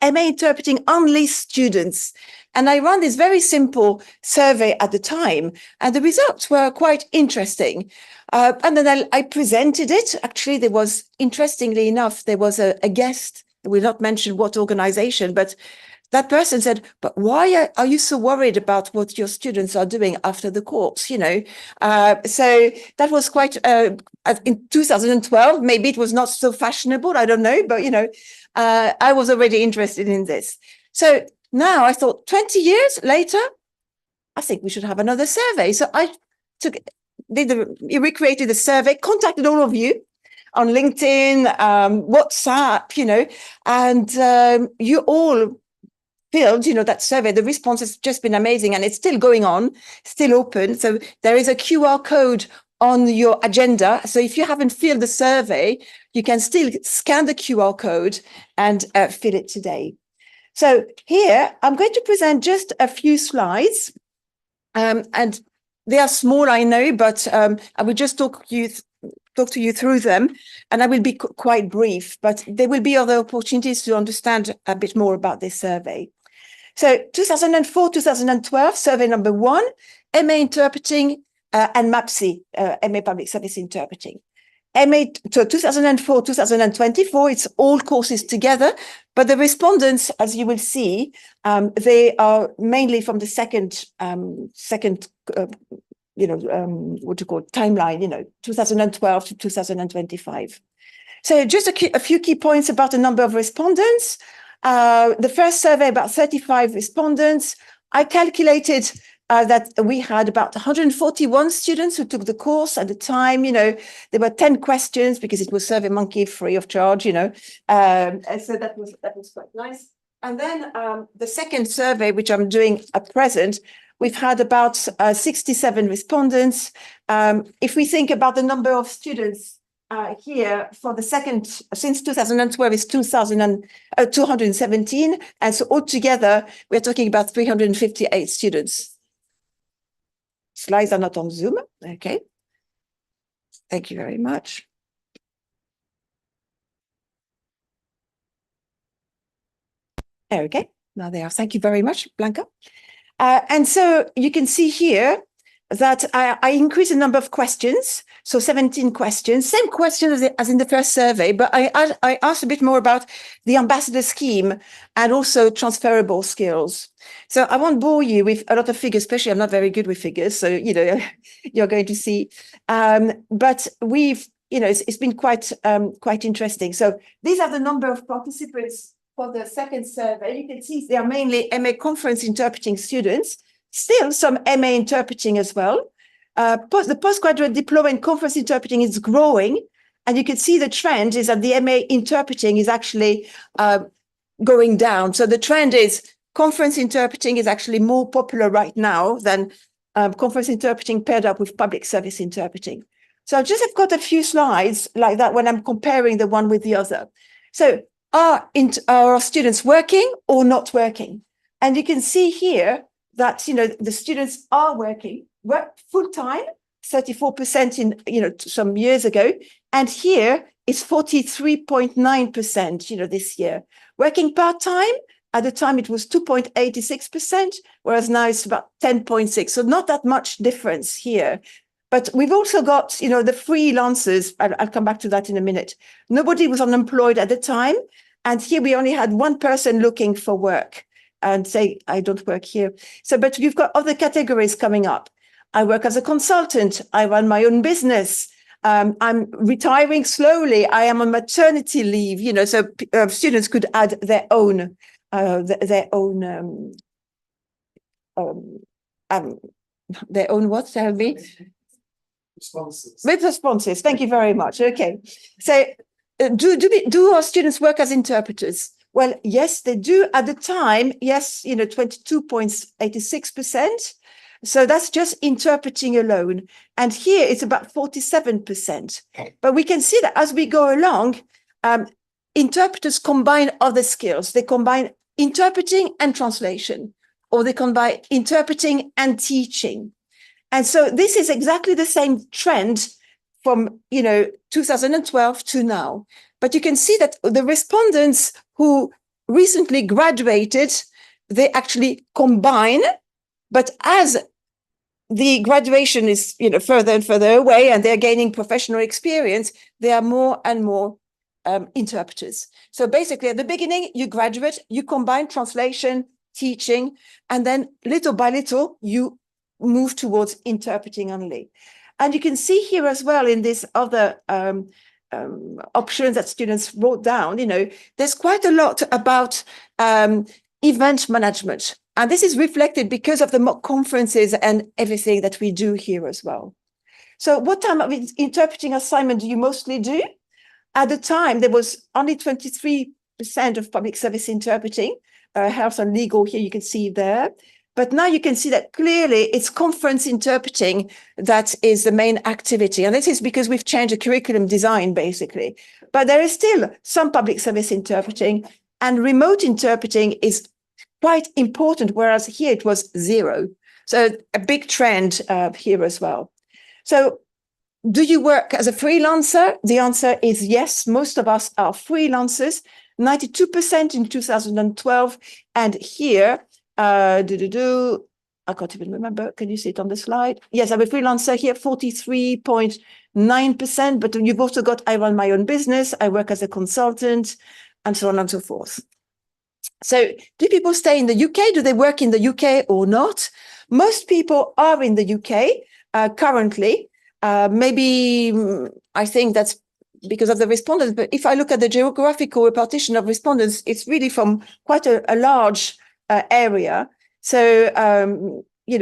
MA Interpreting only students. And I ran this very simple survey at the time, and the results were quite interesting. And then I presented it. Actually, there was, interestingly enough, there was a guest. I will not mention what organization, but that person said, but why are you so worried about what your students are doing after the course? You know, so that was quite, in 2012, maybe it was not so fashionable, I don't know, but, you know, I was already interested in this. So now I thought 20 years later, I think we should have another survey. So I recreated the survey, contacted all of you on LinkedIn, WhatsApp, you know, and you all filled, you know, that survey. The response has just been amazing, and it's still going on, still open. So there is a QR code on your agenda. So if you haven't filled the survey, you can still scan the QR code and fill it today. So here, I'm going to present just a few slides, and they are small, I know, but I will just talk to you through them, and I will be quite brief, but there will be other opportunities to understand a bit more about this survey. So 2004-2012, survey number 1, MA Interpreting and MAPSI, MA Public Service Interpreting. So 2004-2024, it's all courses together, but the respondents, as you will see, they are mainly from the second what you call timeline, you know, 2012 to 2025. So just a few key points about the number of respondents. The first survey, about 35 respondents. I calculated that we had about 141 students who took the course at the time. You know, there were 10 questions because it was SurveyMonkey free of charge, you know. And so that was quite nice. And then the second survey, which I'm doing at present, we've had about 67 respondents. If we think about the number of students here for the second, since 2012 is 217. And so altogether, we're talking about 358 students. Slides are not on Zoom. Okay. Thank you very much. Okay. Now they are. Thank you very much, Blanca. And so you can see here that I increased the number of questions, so 17 questions, same question as in the first survey, but I asked a bit more about the ambassador scheme and also transferable skills. So I won't bore you with a lot of figures, especially I'm not very good with figures, so, you know, you're going to see. But we've, you know, it's been quite interesting. So these are the number of participants for the second survey. You can see they are mainly MA Conference Interpreting students, still some MA Interpreting as well. The postgraduate diploma in Conference Interpreting is growing, and you can see the trend is that the MA Interpreting is actually going down. So the trend is Conference Interpreting is actually more popular right now than Conference Interpreting paired up with Public Service Interpreting. So I've got a few slides like that when I'm comparing the one with the other. So are our students working or not working? And you can see here that, you know, the students are work full-time, 34% in, you know, some years ago. And here it's 43.9%, you know, this year. Working part-time, at the time it was 2.86%, whereas now it's about 10.6%. So not that much difference here. But we've also got, you know, the freelancers. I'll come back to that in a minute. Nobody was unemployed at the time. And here we only had one person looking for work and say, I don't work here. So, but we've got other categories coming up. I work as a consultant. I run my own business. I'm retiring slowly. I am on maternity leave, you know, so students could add their own what, tell me? Responses. With responses. Thank you very much. Okay. So do our students work as interpreters? Well, yes, they do. At the time, yes, you know, 22.86%. So that's just interpreting alone. And here it's about 47%. But we can see that as we go along, interpreters combine other skills. They combine interpreting and translation, or they combine interpreting and teaching. And so this is exactly the same trend from, you know, 2012 to now. But you can see that the respondents who recently graduated, they actually combine, but as the graduation is, you know, further and further away and they're gaining professional experience, they are more and more interpreters. So basically at the beginning, you graduate, you combine translation, teaching, and then little by little, you move towards interpreting only. And you can see here as well in this other options that students wrote down, there's quite a lot about event management. And this is reflected because of the mock conferences and everything that we do here as well. So what type of interpreting assignment do you mostly do? At the time, there was only 23% of public service interpreting, health and legal here you can see there. But now you can see that clearly it's conference interpreting that is the main activity. And this is because we've changed the curriculum design, basically. But there is still some public service interpreting, and remote interpreting is quite important, whereas here it was 0. So a big trend here as well. So do you work as a freelancer? The answer is yes. Most of us are freelancers, 92% in 2012. And here, I can't even remember. Can you see it on the slide? Yes, I'm a freelancer here, 43.9%, but you've also got, I run my own business, I work as a consultant, and so on and so forth. So do people stay in the UK? Do they work in the UK or not? Most people are in the UK currently. Maybe I think that's because of the respondents, but if I look at the geographical repartition of respondents, it's really from quite a large area. So,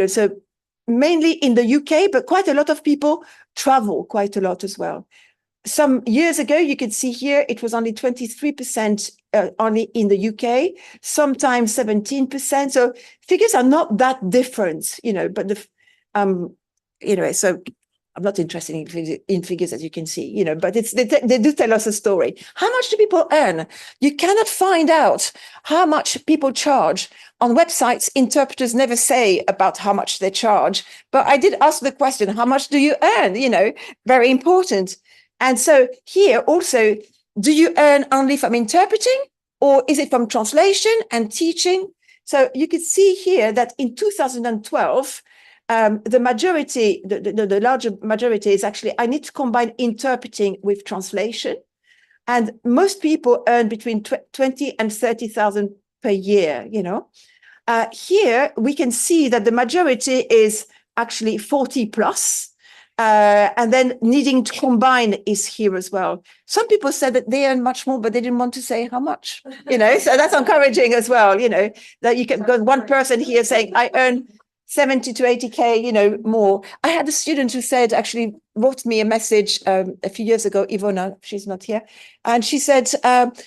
so mainly in the UK, but quite a lot of people travel quite a lot as well. Some years ago, you could see here, it was only 23% only in the UK, sometimes 17%. So figures are not that different, but so I'm not interested in figures, as you can see, but they do tell us a story. How much do people earn? You cannot find out how much people charge. On websites, interpreters never say about how much they charge. But I did ask the question, how much do you earn? Very important. And so here also, do you earn only from interpreting, or is it from translation and teaching? So you can see here that in 2012, the majority, the larger majority is actually, I need to combine interpreting with translation. And most people earn between 20 and 30,000 per year, Here we can see that the majority is actually 40 plus. And then needing to combine is here as well. Some people said that they earn much more, but they didn't want to say how much, so that's encouraging as well, that you can go one person here saying, I earn 70 to 80K, more. I had a student who actually wrote me a message a few years ago, Ivona, she's not here. And she said,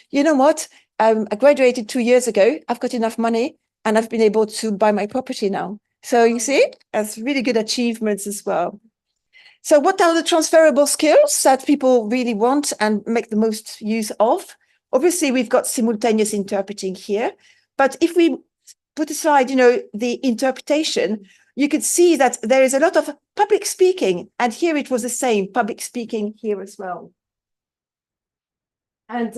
you know what? I graduated 2 years ago. I've got enough money and I've been able to buy my property now. So you see, that's really good achievements as well. So what are the transferable skills that people really want and make the most use of? Obviously, we've got simultaneous interpreting here. But if we put aside, the interpretation, you could see that there is a lot of public speaking. And here it was the same, public speaking here as well. And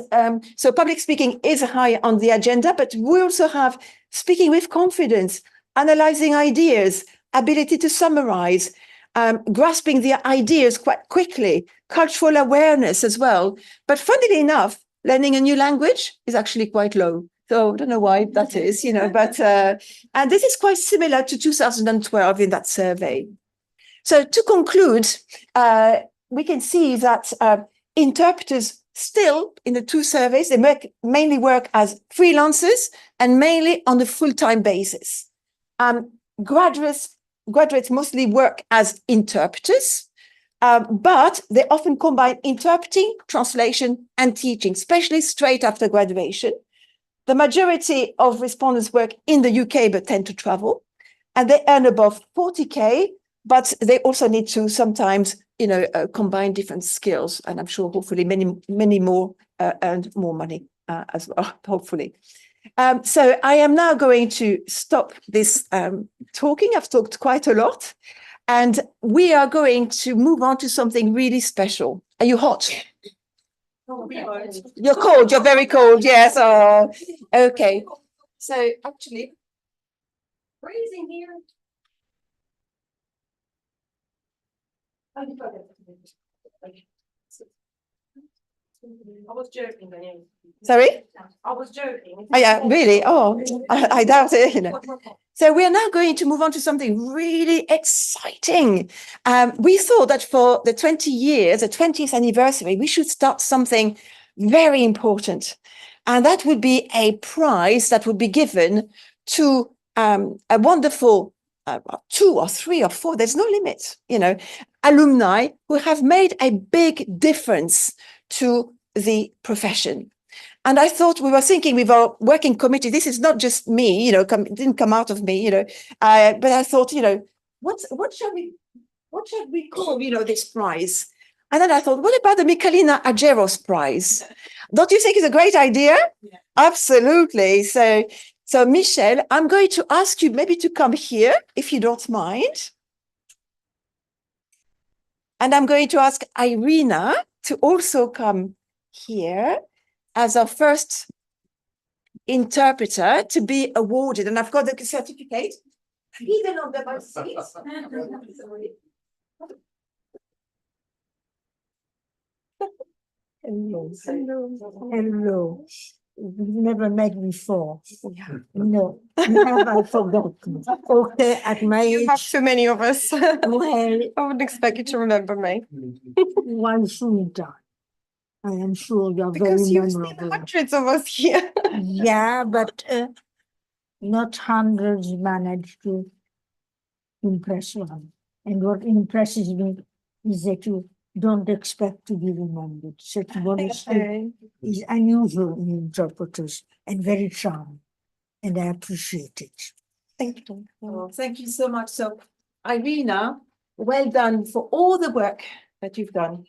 so public speaking is high on the agenda, but we also have speaking with confidence, analyzing ideas, ability to summarize, grasping the ideas quite quickly, cultural awareness as well. But funnily enough, learning a new language is actually quite low. So I don't know why that is, but and this is quite similar to 2012 in that survey. So to conclude, we can see that interpreters still in the two surveys, they mainly work as freelancers and mainly on a full-time basis. Graduates mostly work as interpreters, but they often combine interpreting, translation, and teaching, especially straight after graduation. The majority of respondents work in the UK, but tend to travel, and they earn above 40K, but they also need to sometimes, combine different skills. And I'm sure hopefully many more earn more money as well, hopefully. So I am now going to stop this talking. I've talked quite a lot, and we are going to move on to something really special. Are you hot? You're cold. You're very cold. Yes. Oh, okay. So actually, freezing here. I was joking. Sorry? I was joking. Oh, yeah, really? Oh, I doubt it, you know. So we are now going to move on to something really exciting. We thought that for the 20 years, the 20th anniversary, we should start something very important. And that would be a prize that would be given to a wonderful 2 or 3 or 4, there's no limit, you know, alumni who have made a big difference to the profession. And I thought, we were thinking with our working committee, this is not just me, you know, it didn't come out of me, you know, but I thought, you know, what shall we call, you know, this prize? And then I thought, what about the Michalina Ageros Prize? Don't you think it's a great idea? Yeah. Absolutely. So Michelle, I'm going to ask you maybe to come here, if you don't mind. And I'm going to ask Irina to also come here as our first interpreter to be awarded. And I've got the certificate hidden under my seat. Hello. Hello. We've never met before. No, I forgotten. Okay, at my age. You have so many of us. Well, I wouldn't expect you to remember me. why shouldn't I? I am sure you're Because very you've seen memorable. hundreds of us here. Yeah, but not hundreds manage to impress one. And what impresses me is that you don't expect to be remembered. Such modesty is unusual in interpreters and very charming. And I appreciate it. Thank you. Oh, thank you so much. So, Irina, well done for all the work that you've done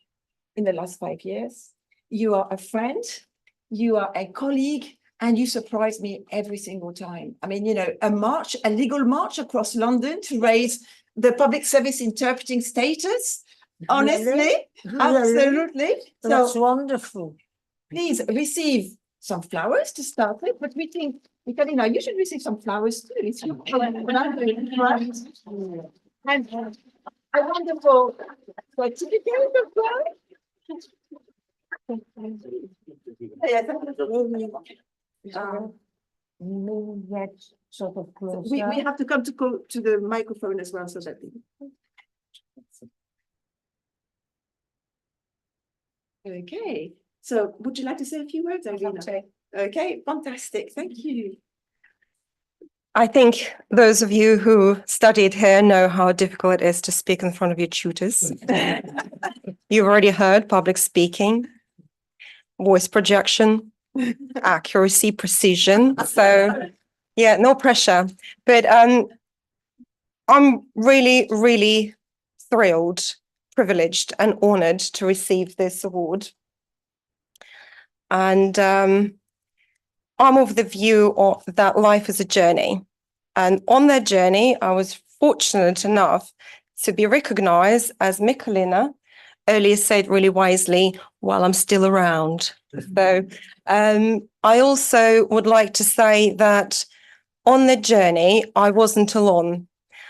in the last 5 years. You are a friend, you are a colleague, and you surprise me every single time. I mean, you know, a legal march across London to raise the public service interpreting status. Honestly, absolutely. That's So wonderful. please receive some flowers to start with, but we think, Michalina, you should receive some flowers too. It's your and a wonderful certificate as well. Maybe that sort of closer. We have to come to the microphone as well, so that okay. So would you like to say a few words, Irina? Okay, fantastic. Thank you. I think those of you who studied here know how difficult it is to speak in front of your tutors. You've already heard public speaking, voice projection, accuracy, precision. So yeah, no pressure. But I'm really, really thrilled, privileged and honored to receive this award. And I'm of the view that life is a journey. And on that journey, I was fortunate enough to be recognized, as Michalina earlier said really wisely, while I'm still around. So I also would like to say that on the journey, I wasn't alone.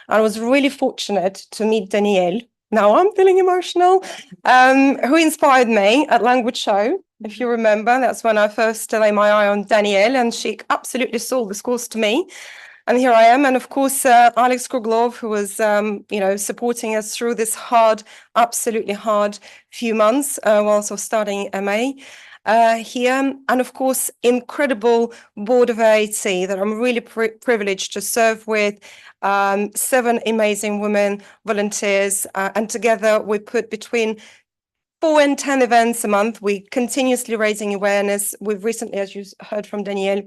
I was really fortunate to meet Danielle. Now I'm feeling emotional, who inspired me at Language Show. If you remember, that's when I first laid my eye on Danielle, and she absolutely sold this course to me. And here I am. And of course, Alex Kruglov, who was, supporting us through this absolutely hard few months whilst I was studying MA here. And of course, incredible board of AIT that I'm really privileged to serve with. 7 amazing women volunteers. And together we put between 4 and 10 events a month. We continuously raising awareness. We've recently, as you heard from Danielle,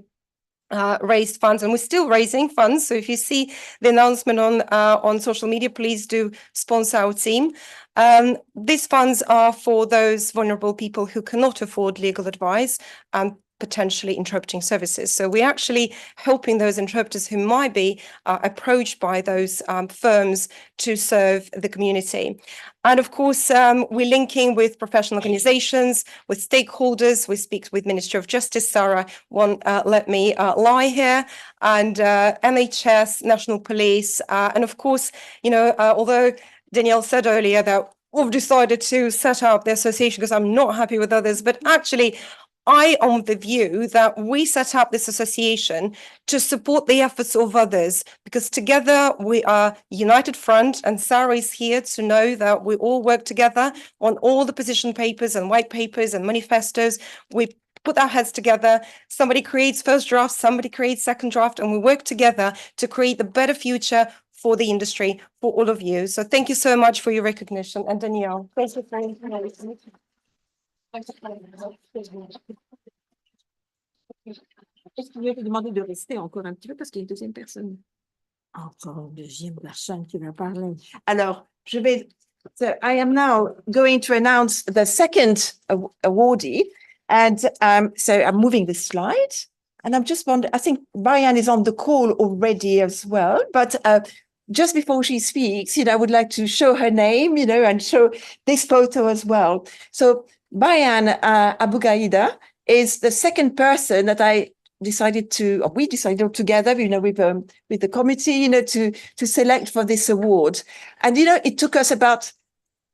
raised funds, and we're still raising funds. So if you see the announcement on social media, please do sponsor our team. These funds are for those vulnerable people who cannot afford legal advice and potentially interpreting services. So we're actually helping those interpreters who might be approached by those firms to serve the community. And of course, we're linking with professional organizations, with stakeholders. We speak with Ministry of Justice, Sarah won't let me lie here, and NHS, National Police. And of course, although Danielle said earlier that have decided to set up the association because I'm not happy with others, but actually I am of the view that we set up this association to support the efforts of others, because together we are united front, and Sarah is here to know that we all work together on all the position papers and white papers and manifestos. We put our heads together. Somebody creates first draft, somebody creates second draft, and we work together to create the better future for the industry, for all of you. So thank you so much for your recognition. And Danielle, thank you for Est-ce que je vais te demander de rester encore un petit peu parce qu'il y a une deuxième personne? Encore une deuxième personne qui va parler. Alors, so I am now going to announce the second awardee. And so I'm moving the slide. And I'm just wondering, I think Bayan is on the call already as well. But just before she speaks, I would like to show her name, and show this photo as well. So Bayan Abugaida is the second person that we decided together, with the committee, to select for this award. And, it took us about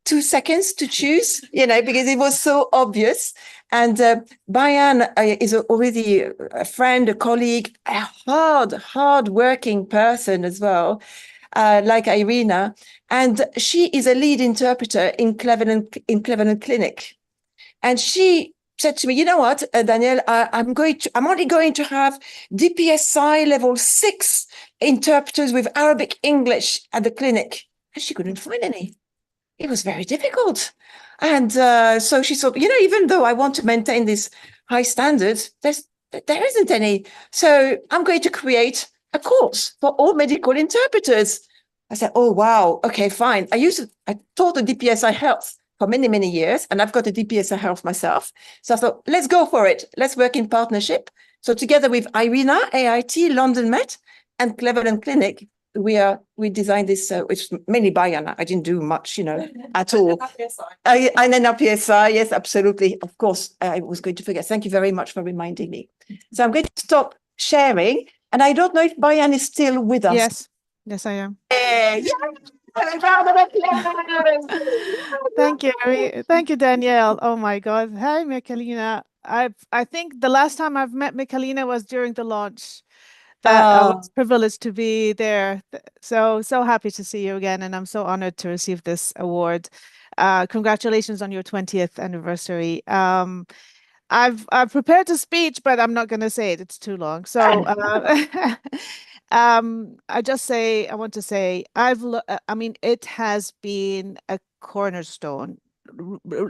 2 seconds to choose, because it was so obvious. And Bayan is already a friend, a colleague, a hard-working person as well, like Irina. And she is a lead interpreter in Cleveland Clinic. And she said to me, you know what, Danielle, I'm only going to have DPSI level 6 interpreters with Arabic English at the clinic. And she couldn't find any. It was very difficult. And so she thought, even though I want to maintain this high standards, there isn't any. So I'm going to create a course for all medical interpreters. I said, oh, wow. Okay, fine. I taught the DPSI health for many, many years, and I've got a DPSI health myself. So I thought, let's go for it. Let's work in partnership. So together with Irina, AIT, London Met, and Cleveland Clinic, we designed this, which mainly Bayan. I didn't do much, at all. And then PSI, yes, absolutely. Of course, I was going to forget. Thank you very much for reminding me. So I'm going to stop sharing. And I don't know if Bayan is still with us. Yes, I am. Yeah. Thank you, Danielle. Oh my God. Hi, Michalina. I think the last time I've met Michalina was during the launch. I was privileged to be there. So happy to see you again, and I'm so honored to receive this award. Congratulations on your 20th anniversary. I've prepared a speech, but I'm not going to say it. It's too long. So I want to say, it has been a cornerstone,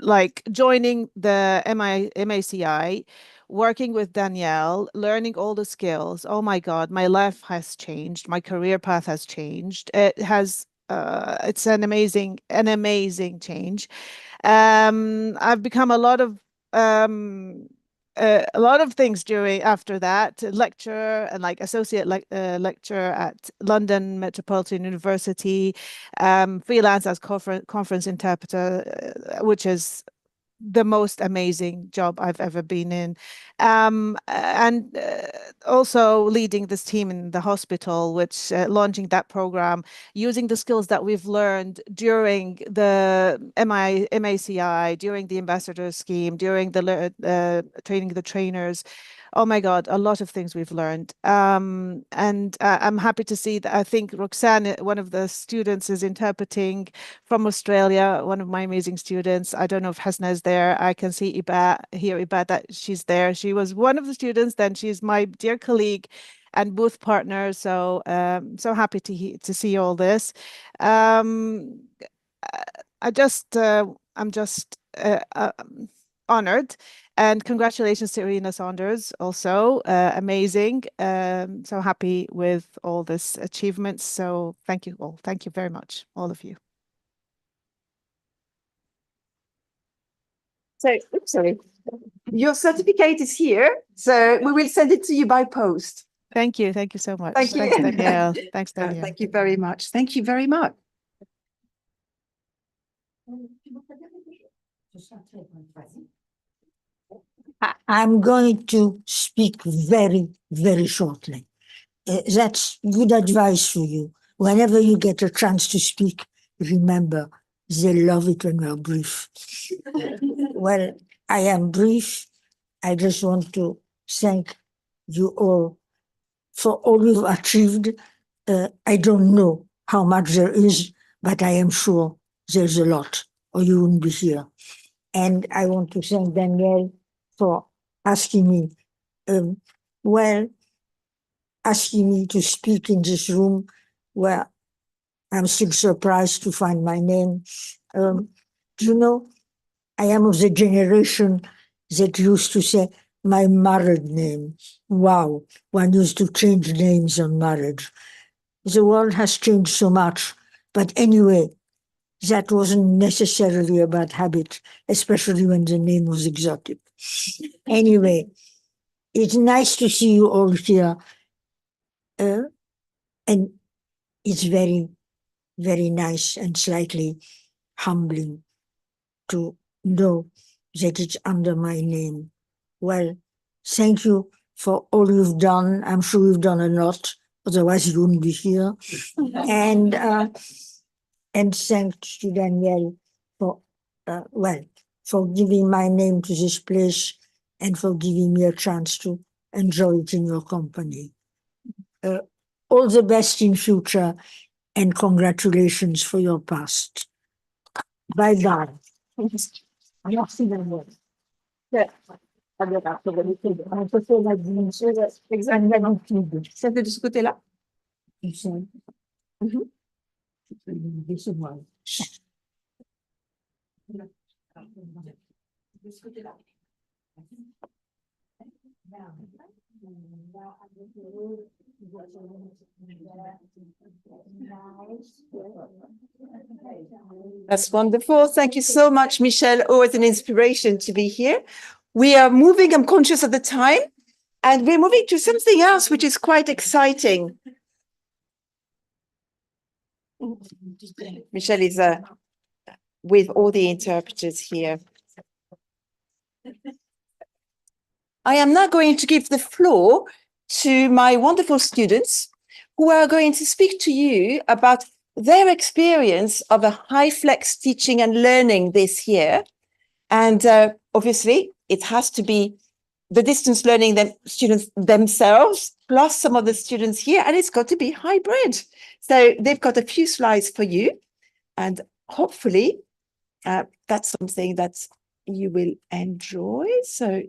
like joining the MACI, working with Danielle, learning all the skills. Oh my God, my life has changed. My career path has changed. It's an amazing change. I've become a lot of things after that, lecture and like associate lecturer at London Metropolitan University, freelance as conference interpreter, which is the most amazing job I've ever been in, and also leading this team in the hospital, which launching that program, using the skills that we've learned during the MACI, during the ambassador scheme, during the training the trainers. Oh my God, a lot of things we've learned. And I'm happy to see that I think Roxanne, one of the students, is interpreting from Australia, one of my amazing students. I don't know if Hasna is there. I can see Iba, that she's there. She was one of the students, then she's my dear colleague and booth partner. So so happy to see all this. I'm just honored. And congratulations to Irina Saunders, also amazing. So happy with all this achievements. So thank you all. Thank you very much, all of you. So, sorry, your certificate is here. So we will send it to you by post. Thank you. Thank you so much. Thank you. Thanks, Danielle. Thanks, Danielle. Thank you very much. Thank you very much. I'm going to speak very, very shortly. That's good advice for you. Whenever you get a chance to speak, remember, they love it when we're brief. Well, I am brief. I just want to thank you all for all you've achieved. I don't know how much there is, but I am sure there's a lot, or you wouldn't be here. And I want to thank Danielle for asking me, asking me to speak in this room where I'm still surprised to find my name. You know, I am of the generation that used to say my married name. Wow, one used to change names on marriage. The world has changed so much, but anyway, that wasn't necessarily a bad habit, especially when the name was exotic. Anyway, it's nice to see you all here. And it's very, very nice and slightly humbling to know that it's under my name. Well, thank you for all you've done. I'm sure you've done a lot, otherwise you wouldn't be here. And thanks to Danielle for, for giving my name to this place and for giving me a chance to enjoy it in your company. All the best in future and congratulations for your past. Bye-bye. Merci Danielle. C'est de ce côté-là. That's wonderful. Thank you so much, Michelle. Always an inspiration to be here. We are moving, I'm conscious of the time, and we're moving to something else, which is quite exciting. Michelle is with all the interpreters here. I am now going to give the floor to my wonderful students who are going to speak to you about their experience of a HyFlex teaching and learning this year. And obviously, it has to be the distance learning students themselves, plus some of the students here, and it's got to be hybrid. So they've got a few slides for you, and hopefully that's something that you will enjoy. So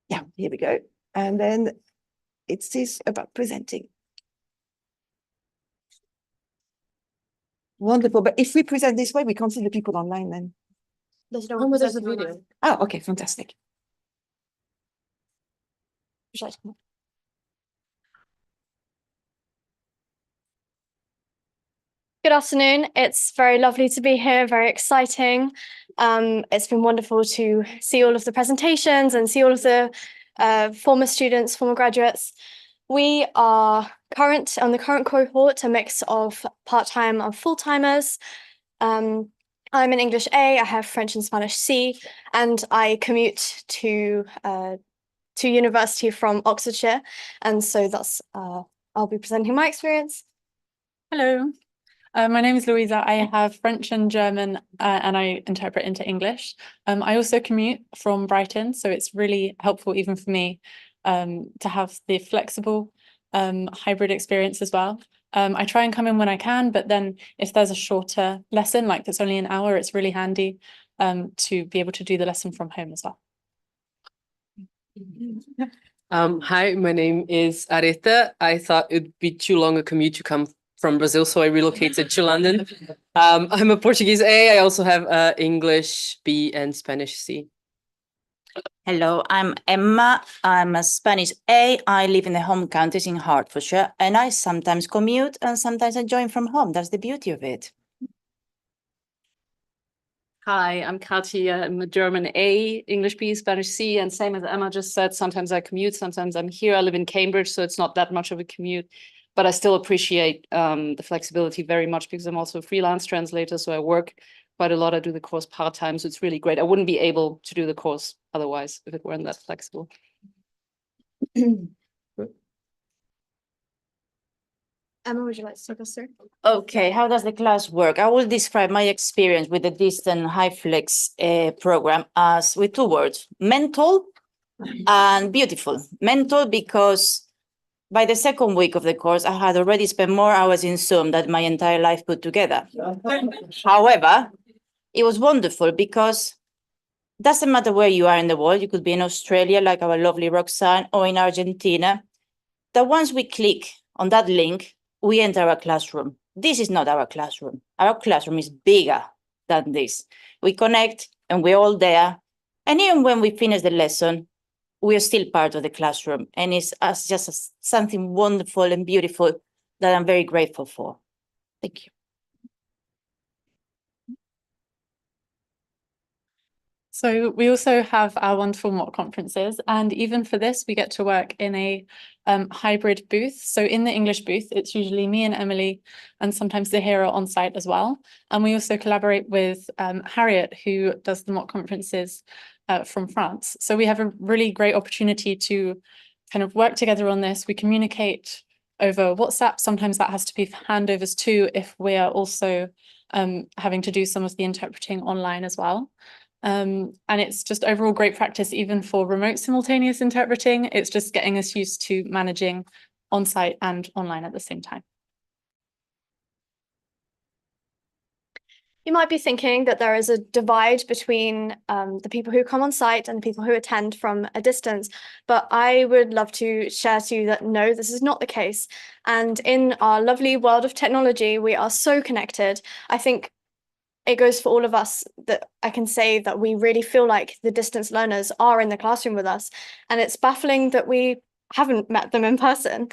yeah, here we go. And then it says about presenting. Wonderful. But if we present this way, we can't see the people online then. There's no one presents the video. Oh, okay, fantastic. Good afternoon. It's very lovely to be here, very exciting. It's been wonderful to see all of the presentations and see all of the former students, former graduates. We are on the current cohort, a mix of part-time and full-timers. I'm in English A, I have French and Spanish C, and I commute to university from Oxfordshire. And so that's, I'll be presenting my experience. Hello. My name is Louisa. I have French and German and I interpret into English. I also commute from Brighton, so it's really helpful even for me to have the flexible hybrid experience as well. I try and come in when I can, but then if there's a shorter lesson, like that's only an hour, it's really handy to be able to do the lesson from home as well. Hi, my name is Areta. I thought it'd be too long a commute to come from Brazil, so I relocated to London. I'm a Portuguese A. I also have English B and Spanish C. Hello, I'm Emma. I'm a Spanish A. I live in the home counties in Hertfordshire, and I sometimes commute and sometimes I join from home. That's the beauty of it. Hi, I'm Katia. I'm a German A, English B, Spanish C, and same as Emma just said, sometimes I commute, sometimes I'm here. I live in Cambridge, so it's not that much of a commute, but I still appreciate the flexibility very much because I'm also a freelance translator, so I work quite a lot. I do the course part-time, so it's really great. I wouldn't be able to do the course otherwise if it weren't that flexible. Emma, would you like to take us through? Okay, how does the class work? I will describe my experience with the distant HyFlex program as with two words, mental and beautiful. Mental because by the second week of the course, I had already spent more hours in Zoom than my entire life put together. However, it was wonderful because it doesn't matter where you are in the world. You could be in Australia, like our lovely Roxanne, or in Argentina. That once we click on that link, we enter our classroom. This is not our classroom. Our classroom is bigger than this. We connect and we're all there. And even when we finish the lesson, we are still part of the classroom. And it's just something wonderful and beautiful that I'm very grateful for. Thank you. So we also have our wonderful mock conferences, and even for this, we get to work in a hybrid booth. So in the English booth, it's usually me and Emily, and sometimes Zahira on site as well. And we also collaborate with Harriet, who does the mock conferences from France. So we have a really great opportunity to kind of work together on this. We communicate over WhatsApp. Sometimes that has to be handovers too, if we are also having to do some of the interpreting online as well. And it's just overall great practice, even for remote simultaneous interpreting. It's just getting us used to managing on-site and online at the same time. You might be thinking that there is a divide between the people who come on site and the people who attend from a distance, but I would love to share to you that no, this is not the case. And in our lovely world of technology, we are so connected. I think it goes for all of us that I can say that we really feel like the distance learners are in the classroom with us. And it's baffling that we haven't met them in person.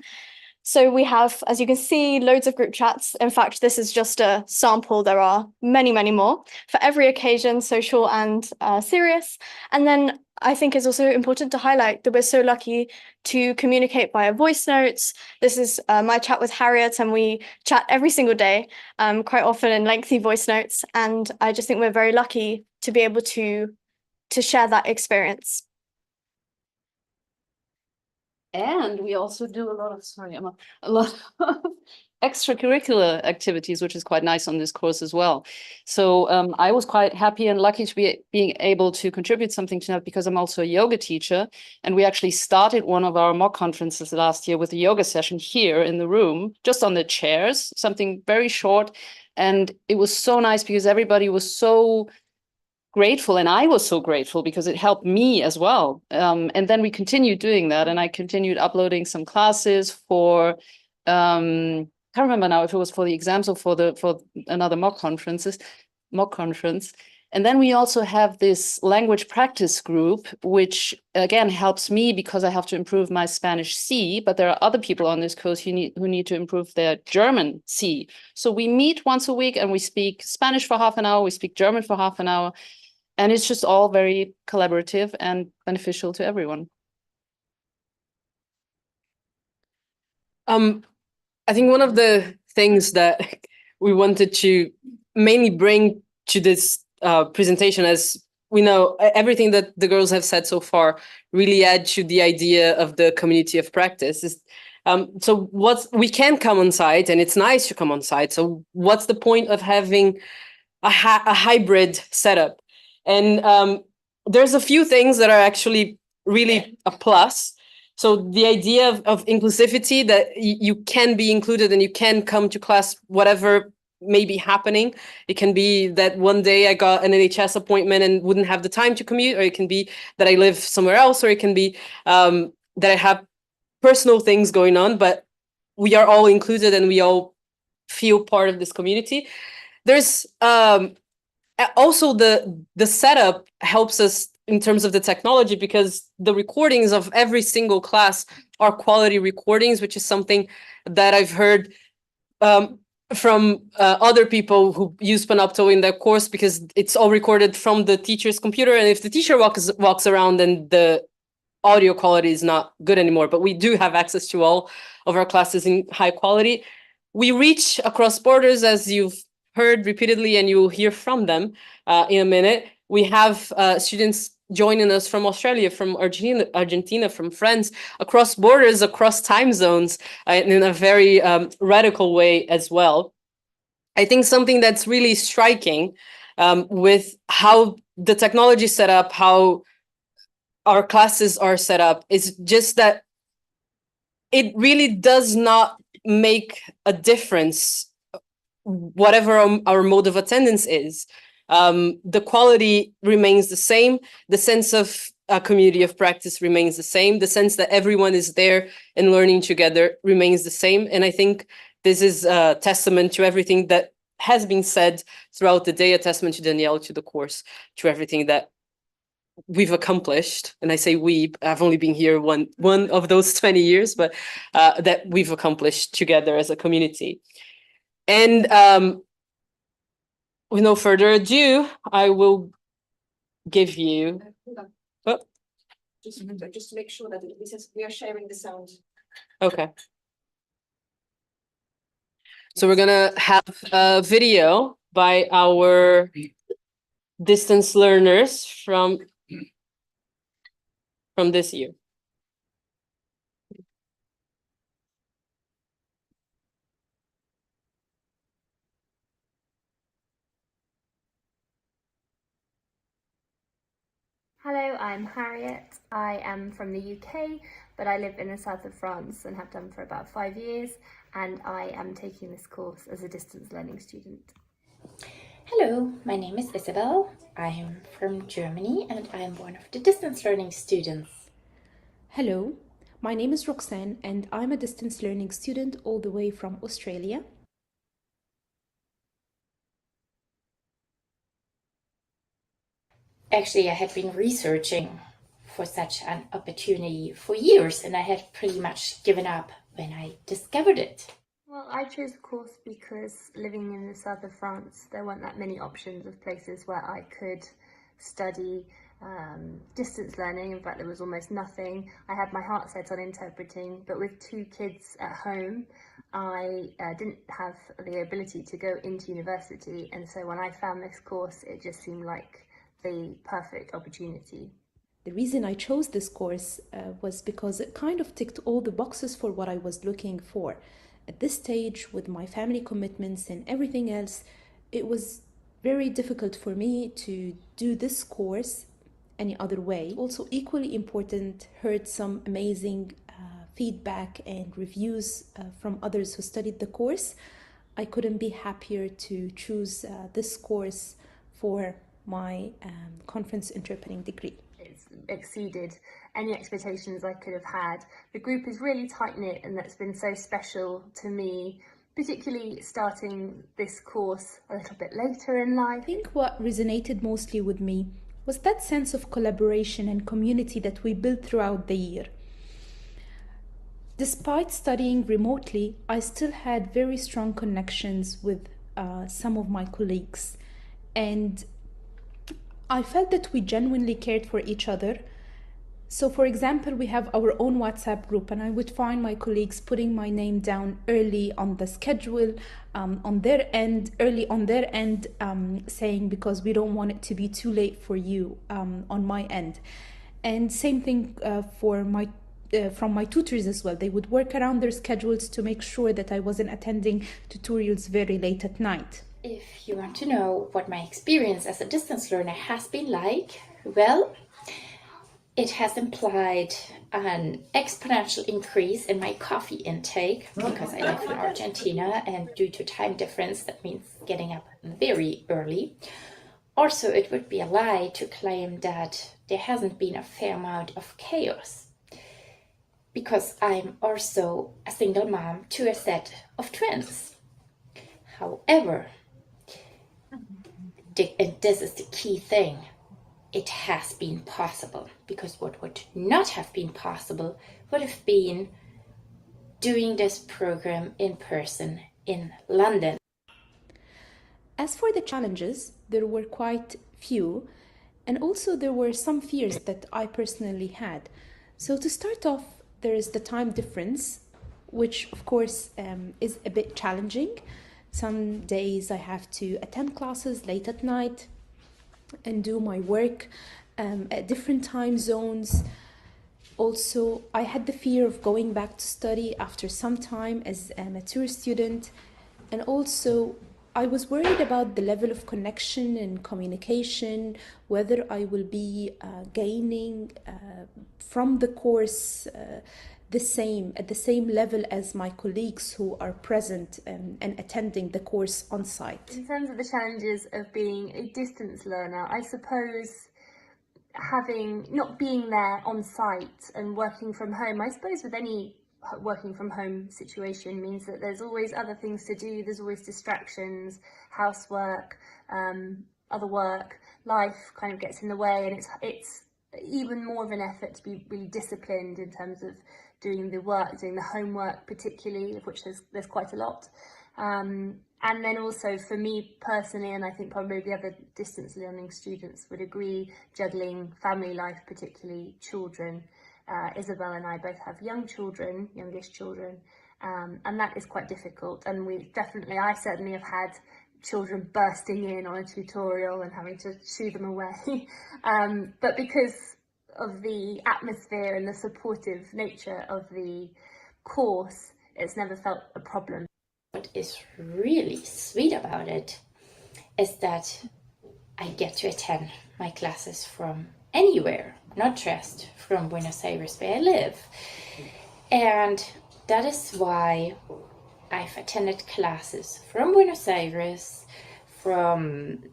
So we have, as you can see, loads of group chats. In fact, this is just a sample. There are many, many more for every occasion, social and serious. And then I think it's also important to highlight that we're so lucky to communicate via voice notes. This is my chat with Harriet, and we chat every single day, quite often in lengthy voice notes. And I just think we're very lucky to be able to share that experience. And we also do a lot of, sorry, Emma, a lot of extracurricular activities, which is quite nice on this course as well. So I was quite happy and lucky to be being able to contribute something to that, because I'm also a yoga teacher. And we actually started one of our mock conferences last year with a yoga session here in the room, just on the chairs, something very short. And it was so nice because everybody was so grateful, and I was so grateful because it helped me as well. And then we continued doing that, and I continued uploading some classes for can't remember now if it was for the exams or for another mock conference. And then we also have this language practice group, which again helps me because I have to improve my Spanish C, but there are other people on this course who need to improve their German C. So we meet once a week and we speak Spanish for half an hour, we speak German for half an hour. And it's just all very collaborative and beneficial to everyone. I think one of the things that we wanted to mainly bring to this presentation, as we know, everything that the girls have said so far really add to the idea of the community of practice. Is, so we can come on site, and it's nice to come on site. So what's the point of having a hybrid setup? And there's a few things that are actually really a plus. So the idea of inclusivity, that you can be included and you can come to class, whatever may be happening. It can be that one day I got an NHS appointment and wouldn't have the time to commute, or it can be that I live somewhere else, or it can be that I have personal things going on, but we are all included and we all feel part of this community. There's also the setup helps us in terms of the technology, because the recordings of every single class are quality recordings, which is something that I've heard from other people who use Panopto in their course, because it's all recorded from the teacher's computer. And if the teacher walks around, then the audio quality is not good anymore. But we do have access to all of our classes in high quality. We reach across borders, as you've heard repeatedly, and you'll hear from them in a minute. We have students joining us from Australia, from Argentina, from France, across borders, across time zones, in a very radical way as well. I think something that's really striking with how the technology is set up, how our classes are set up, is just that it really does not make a difference, whatever our mode of attendance is. The quality remains the same. The sense of a community of practice remains the same. The sense that everyone is there and learning together remains the same. And I think this is a testament to everything that has been said throughout the day, a testament to Danielle, to the course, to everything that we've accomplished. And I say we, I've only been here one of those 20 years, but that we've accomplished together as a community. And with no further ado, I will give you. Oh. Just to make sure that we are sharing the sound. Okay. So we're gonna have a video by our distance learners from this year. Hello, I'm Harriet. I am from the UK, but I live in the south of France and have done for about 5 years, and I am taking this course as a distance learning student. Hello, my name is Isabel. I am from Germany and I am one of the distance learning students. Hello, my name is Roxanne and I'm a distance learning student all the way from Australia. Actually, I had been researching for such an opportunity for years and I had pretty much given up when I discovered it. Well, I chose the course because living in the south of France, there weren't that many options of places where I could study distance learning. In fact, there was almost nothing. I had my heart set on interpreting, but with 2 kids at home, I didn't have the ability to go into university. And so when I found this course, it just seemed like the perfect opportunity. The reason I chose this course was because it kind of ticked all the boxes for what I was looking for. At this stage, with my family commitments and everything else, it was very difficult for me to do this course any other way. Also, equally important, heard some amazing feedback and reviews from others who studied the course. I couldn't be happier to choose this course for my conference interpreting degree. It's exceeded any expectations I could have had. The group is really tight-knit and that's been so special to me, particularly starting this course a little bit later in life. I think what resonated mostly with me was that sense of collaboration and community that we built throughout the year. Despite studying remotely, I still had very strong connections with some of my colleagues, and I felt that we genuinely cared for each other. So for example, we have our own WhatsApp group and I would find my colleagues putting my name down early on the schedule, on their end, saying because we don't want it to be too late for you on my end. And same thing for from my tutors as well. They would work around their schedules to make sure that I wasn't attending tutorials very late at night. If you want to know what my experience as a distance learner has been like, well, it has implied an exponential increase in my coffee intake because I live in Argentina and due to time difference, that means getting up very early. Also, it would be a lie to claim that there hasn't been a fair amount of chaos because I'm also a single mom to a set of twins. However, and this is the key thing, it has been possible, because what would not have been possible would have been doing this program in person in London. As for the challenges, there were quite few, and also there were some fears that I personally had. So to start off, there is the time difference, which of course is a bit challenging. Some days I have to attend classes late at night and do my work at different time zones. Also, I had the fear of going back to study after some time as a mature student. And also, I was worried about the level of connection and communication, whether I will be gaining from the course at the same level as my colleagues who are present and attending the course on site. In terms of the challenges of being a distance learner, I suppose not being there on site and working from home, I suppose with any working from home situation means that there's always other things to do, there's always distractions, housework, other work, life kind of gets in the way, and it's even more of an effort to be really disciplined in terms of doing the work, doing the homework particularly, of which there's quite a lot. And then also for me personally, and I think probably the other distance learning students would agree, juggling family life, particularly children. Isabel and I both have youngest children, and that is quite difficult. And I certainly have had children bursting in on a tutorial and having to shoo them away. But because of the atmosphere and the supportive nature of the course, it's never felt a problem. What is really sweet about it is that I get to attend my classes from anywhere, not just from Buenos Aires where I live. And that is why I've attended classes from Buenos Aires, from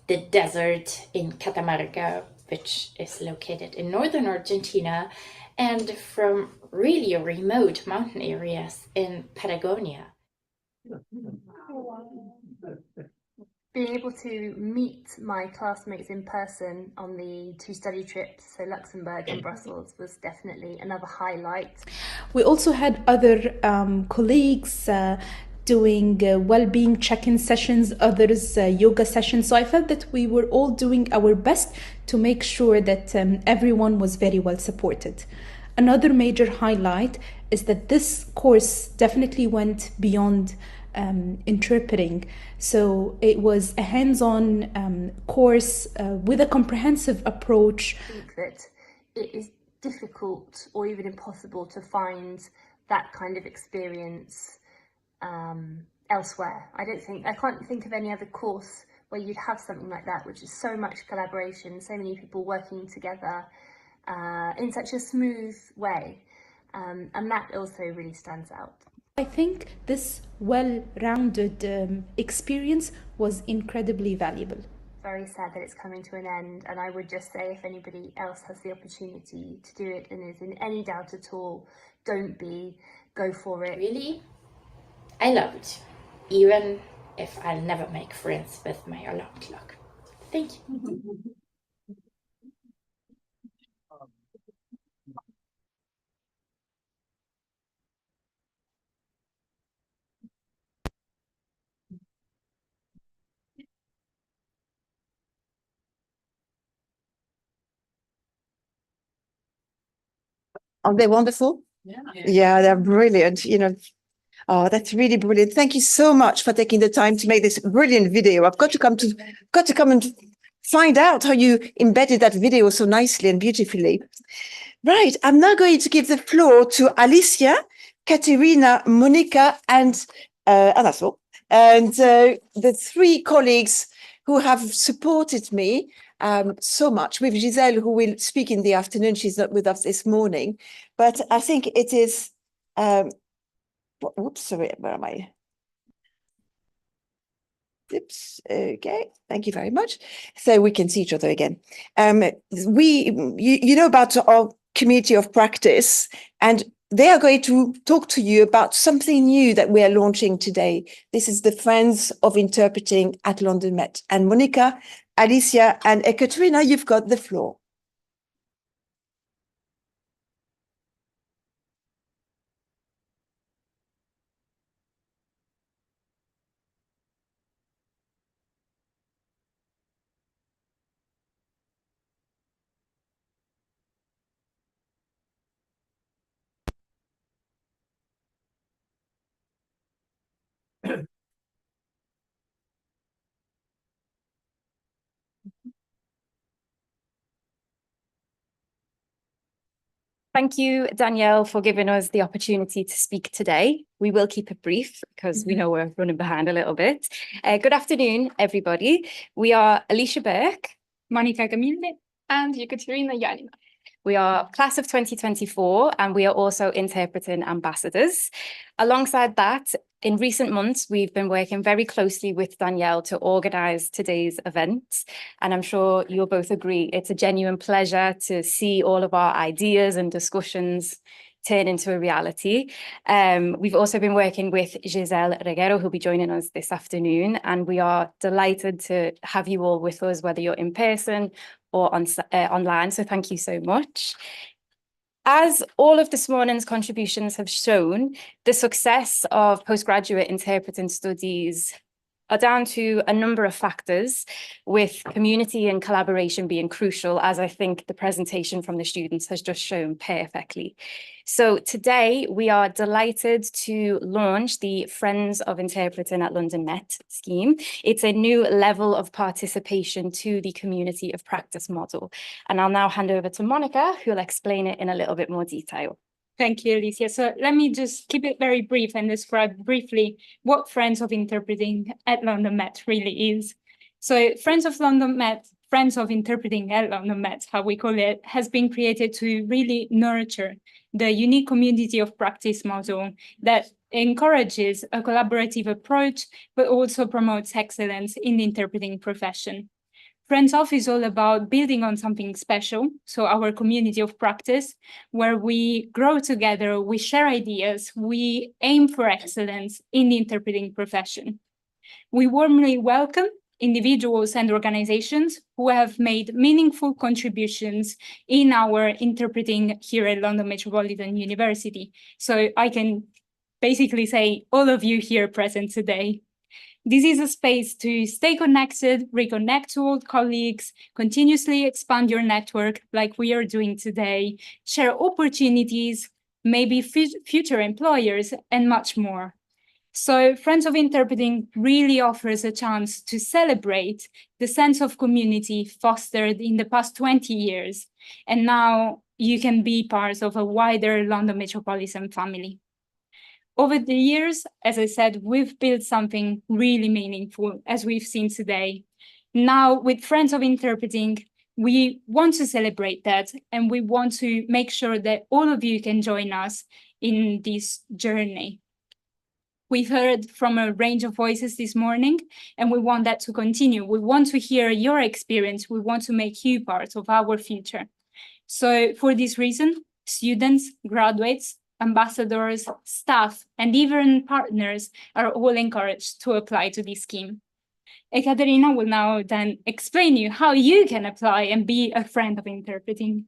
the desert in Catamarca, which is located in northern Argentina, and from really remote mountain areas in Patagonia. Being able to meet my classmates in person on the two study trips, so Luxembourg and Brussels, was definitely another highlight. We also had other colleagues doing well-being check-in sessions, others yoga sessions. So I felt that we were all doing our best to make sure that everyone was very well supported. Another major highlight is that this course definitely went beyond interpreting. So it was a hands-on course with a comprehensive approach. I think that it is difficult or even impossible to find that kind of experience elsewhere. I can't think of any other course where you'd have something like that, which is so much collaboration, so many people working together in such a smooth way. And that also really stands out. I think this well-rounded experience was incredibly valuable. Very sad that it's coming to an end, and I would just say if anybody else has the opportunity to do it and is in any doubt at all, go for it. Really, I love it, even if I'll never make friends with my alarm clock. Thank you. Aren't they wonderful? Yeah, they're brilliant. Oh, that's really brilliant. Thank you so much for taking the time to make this brilliant video. I've got to come and find out how you embedded that video so nicely and beautifully. Right, I'm now going to give the floor to Alicia, Katerina, Monica, and Anaso, and the three colleagues who have supported me so much, with Giselle, who will speak in the afternoon. She's not with us this morning, but I think it is, whoops, sorry, where am I? Oops, okay, thank you very much. So we can see each other again. You know about our community of practice, and they are going to talk to you about something new that we are launching today. This is the Friends of Interpreting at London Met. And Monica, Alicia, and Ekaterina, you've got the floor. Thank you, Danielle, for giving us the opportunity to speak today. We will keep it brief because we know we're running behind a little bit. Good afternoon, everybody. We are Alicia Burke, Monica Camille, and Ekaterina Yanina. We are class of 2024, and we are also interpreting ambassadors. Alongside that, in recent months, we've been working very closely with Danielle to organise today's event. And I'm sure you'll both agree it's a genuine pleasure to see all of our ideas and discussions turn into a reality. We've also been working with Giselle Reguero, who'll be joining us this afternoon. And we are delighted to have you all with us, whether you're in person or online. So thank you so much. As all of this morning's contributions have shown, the success of postgraduate interpreting studies are down to a number of factors, with community and collaboration being crucial, as I think the presentation from the students has just shown perfectly. So today we are delighted to launch the Friends of Interpreting at London Met scheme. It's a new level of participation to the community of practice model. And I'll now hand over to Monica, who'll explain it in a little bit more detail. Thank you, Alicia. So let me just keep it very brief and describe briefly what Friends of Interpreting at London Met really is. So Friends of London Met, Friends of Interpreting at London Met, how we call it, has been created to really nurture the unique community of practice model that encourages a collaborative approach, but also promotes excellence in the interpreting profession. Friends of is all about building on something special, so our community of practice, where we grow together, we share ideas, we aim for excellence in the interpreting profession. We warmly welcome individuals and organizations who have made meaningful contributions in our interpreting here at London Metropolitan University. So I can basically say all of you here present today. This is a space to stay connected, reconnect to old colleagues, continuously expand your network like we are doing today, share opportunities, maybe future employers, and much more. So Friends of Interpreting really offers a chance to celebrate the sense of community fostered in the past 20 years. And now you can be part of a wider London Metropolitan family. Over the years, as I said, we've built something really meaningful, as we've seen today. Now, with Friends of Interpreting, we want to celebrate that, and we want to make sure that all of you can join us in this journey. We've heard from a range of voices this morning, and we want that to continue. We want to hear your experience. We want to make you part of our future. So for this reason, students, graduates, ambassadors, staff, and even partners are all encouraged to apply to this scheme. Ekaterina will now then explain you how you can apply and be a Friend of Interpreting.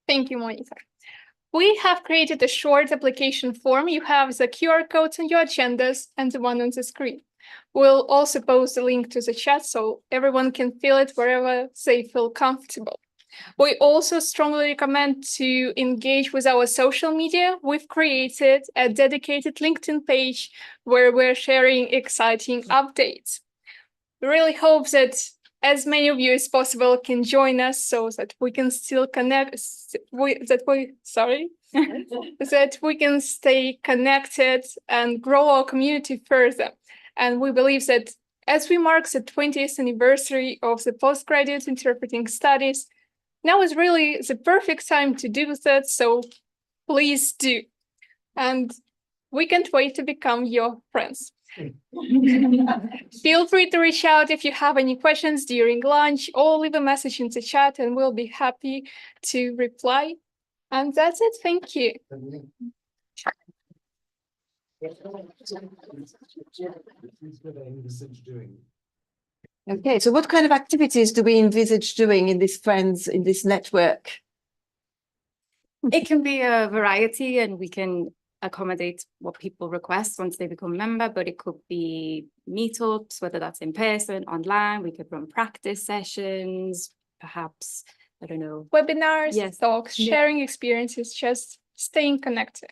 Thank you, Monica. We have created a short application form. You have the QR codes on your agendas and the one on the screen. We'll also post a link to the chat so everyone can fill it wherever they feel comfortable. We also strongly recommend to engage with our social media. We've created a dedicated LinkedIn page where we're sharing exciting updates. We really hope that as many of you as possible can join us so that we can still connect, that we can stay connected and grow our community further. And we believe that as we mark the 20th anniversary of the postgraduate interpreting studies, now is really the perfect time to do that, so please do. And we can't wait to become your friends. Feel free to reach out if you have any questions during lunch or leave a message in the chat and we'll be happy to reply. And that's it. Thank you. Okay, so what kind of activities do we envisage doing in this Friends, in this network? It can be a variety, and we can accommodate what people request once they become a member, but it could be meetups, whether that's in person, online. We could run practice sessions, perhaps, I don't know. Webinars, Yes. talks, sharing experiences, just staying connected.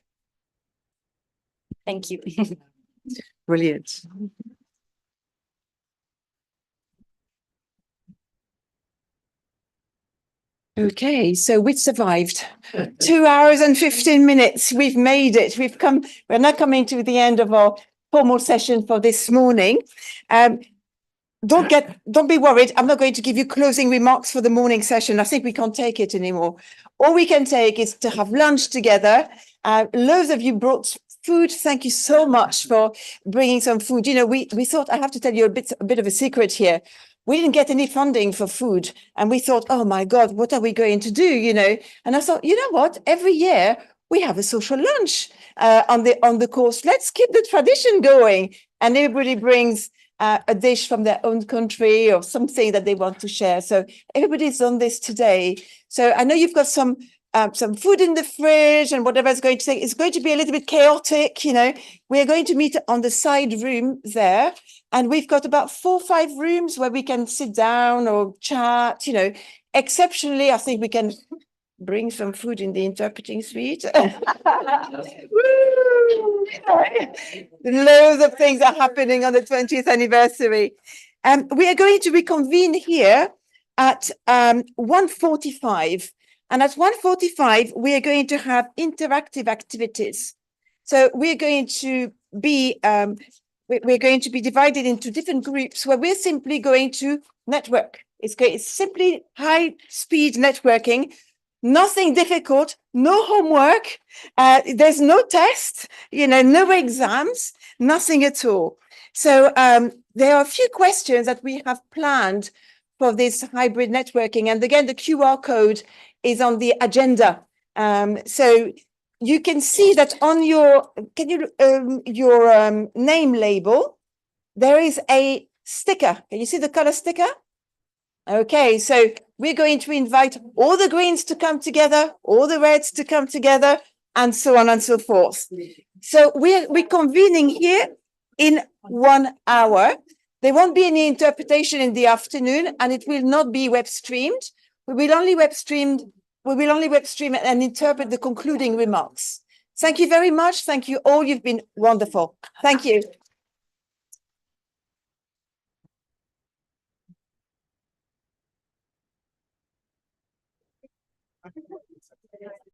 Thank you. Brilliant. Okay, so we survived 2 hours and 15 minutes. We've made it. We're now coming to the end of our formal session for this morning. Don't be worried. I'm not going to give you closing remarks for the morning session. I think we can't take it anymore. All we can take is to have lunch together. Loads of you brought food. Thank you so much for bringing some food. You know, we thought, I have to tell you a bit of a secret here. We didn't get any funding for food. And we thought, oh my God, what are we going to do? You know, and I thought, you know what? Every year we have a social lunch on the course. Let's keep the tradition going. And everybody brings a dish from their own country or something that they want to share. So everybody's done this today. So I know you've got some food in the fridge and whatever is going to take. It's going to be a little bit chaotic, you know. We are going to meet on the side room there. And we've got about 4 or 5 rooms where we can sit down or chat, you know. Exceptionally, I think we can bring some food in the interpreting suite. Loads of things are happening on the 20th anniversary. We are going to reconvene here at 1:45. And at 1:45, we are going to have interactive activities. So we're going to be divided into different groups where we're simply going to network. It's simply high-speed networking. Nothing difficult, no homework, there's no test, you know, no exams, nothing at all. So there are a few questions that we have planned for this hybrid networking. And again, the QR code is on the agenda. So you can see that on your name label, there is a sticker. Can you see the color sticker? Okay, so we're going to invite all the greens to come together, all the reds to come together, and so on and so forth. So we're convening here in 1 hour. There won't be any interpretation in the afternoon, and it will not be web streamed. We will only web stream and interpret the concluding remarks. Thank you very much. Thank you all. You've been wonderful. Thank you.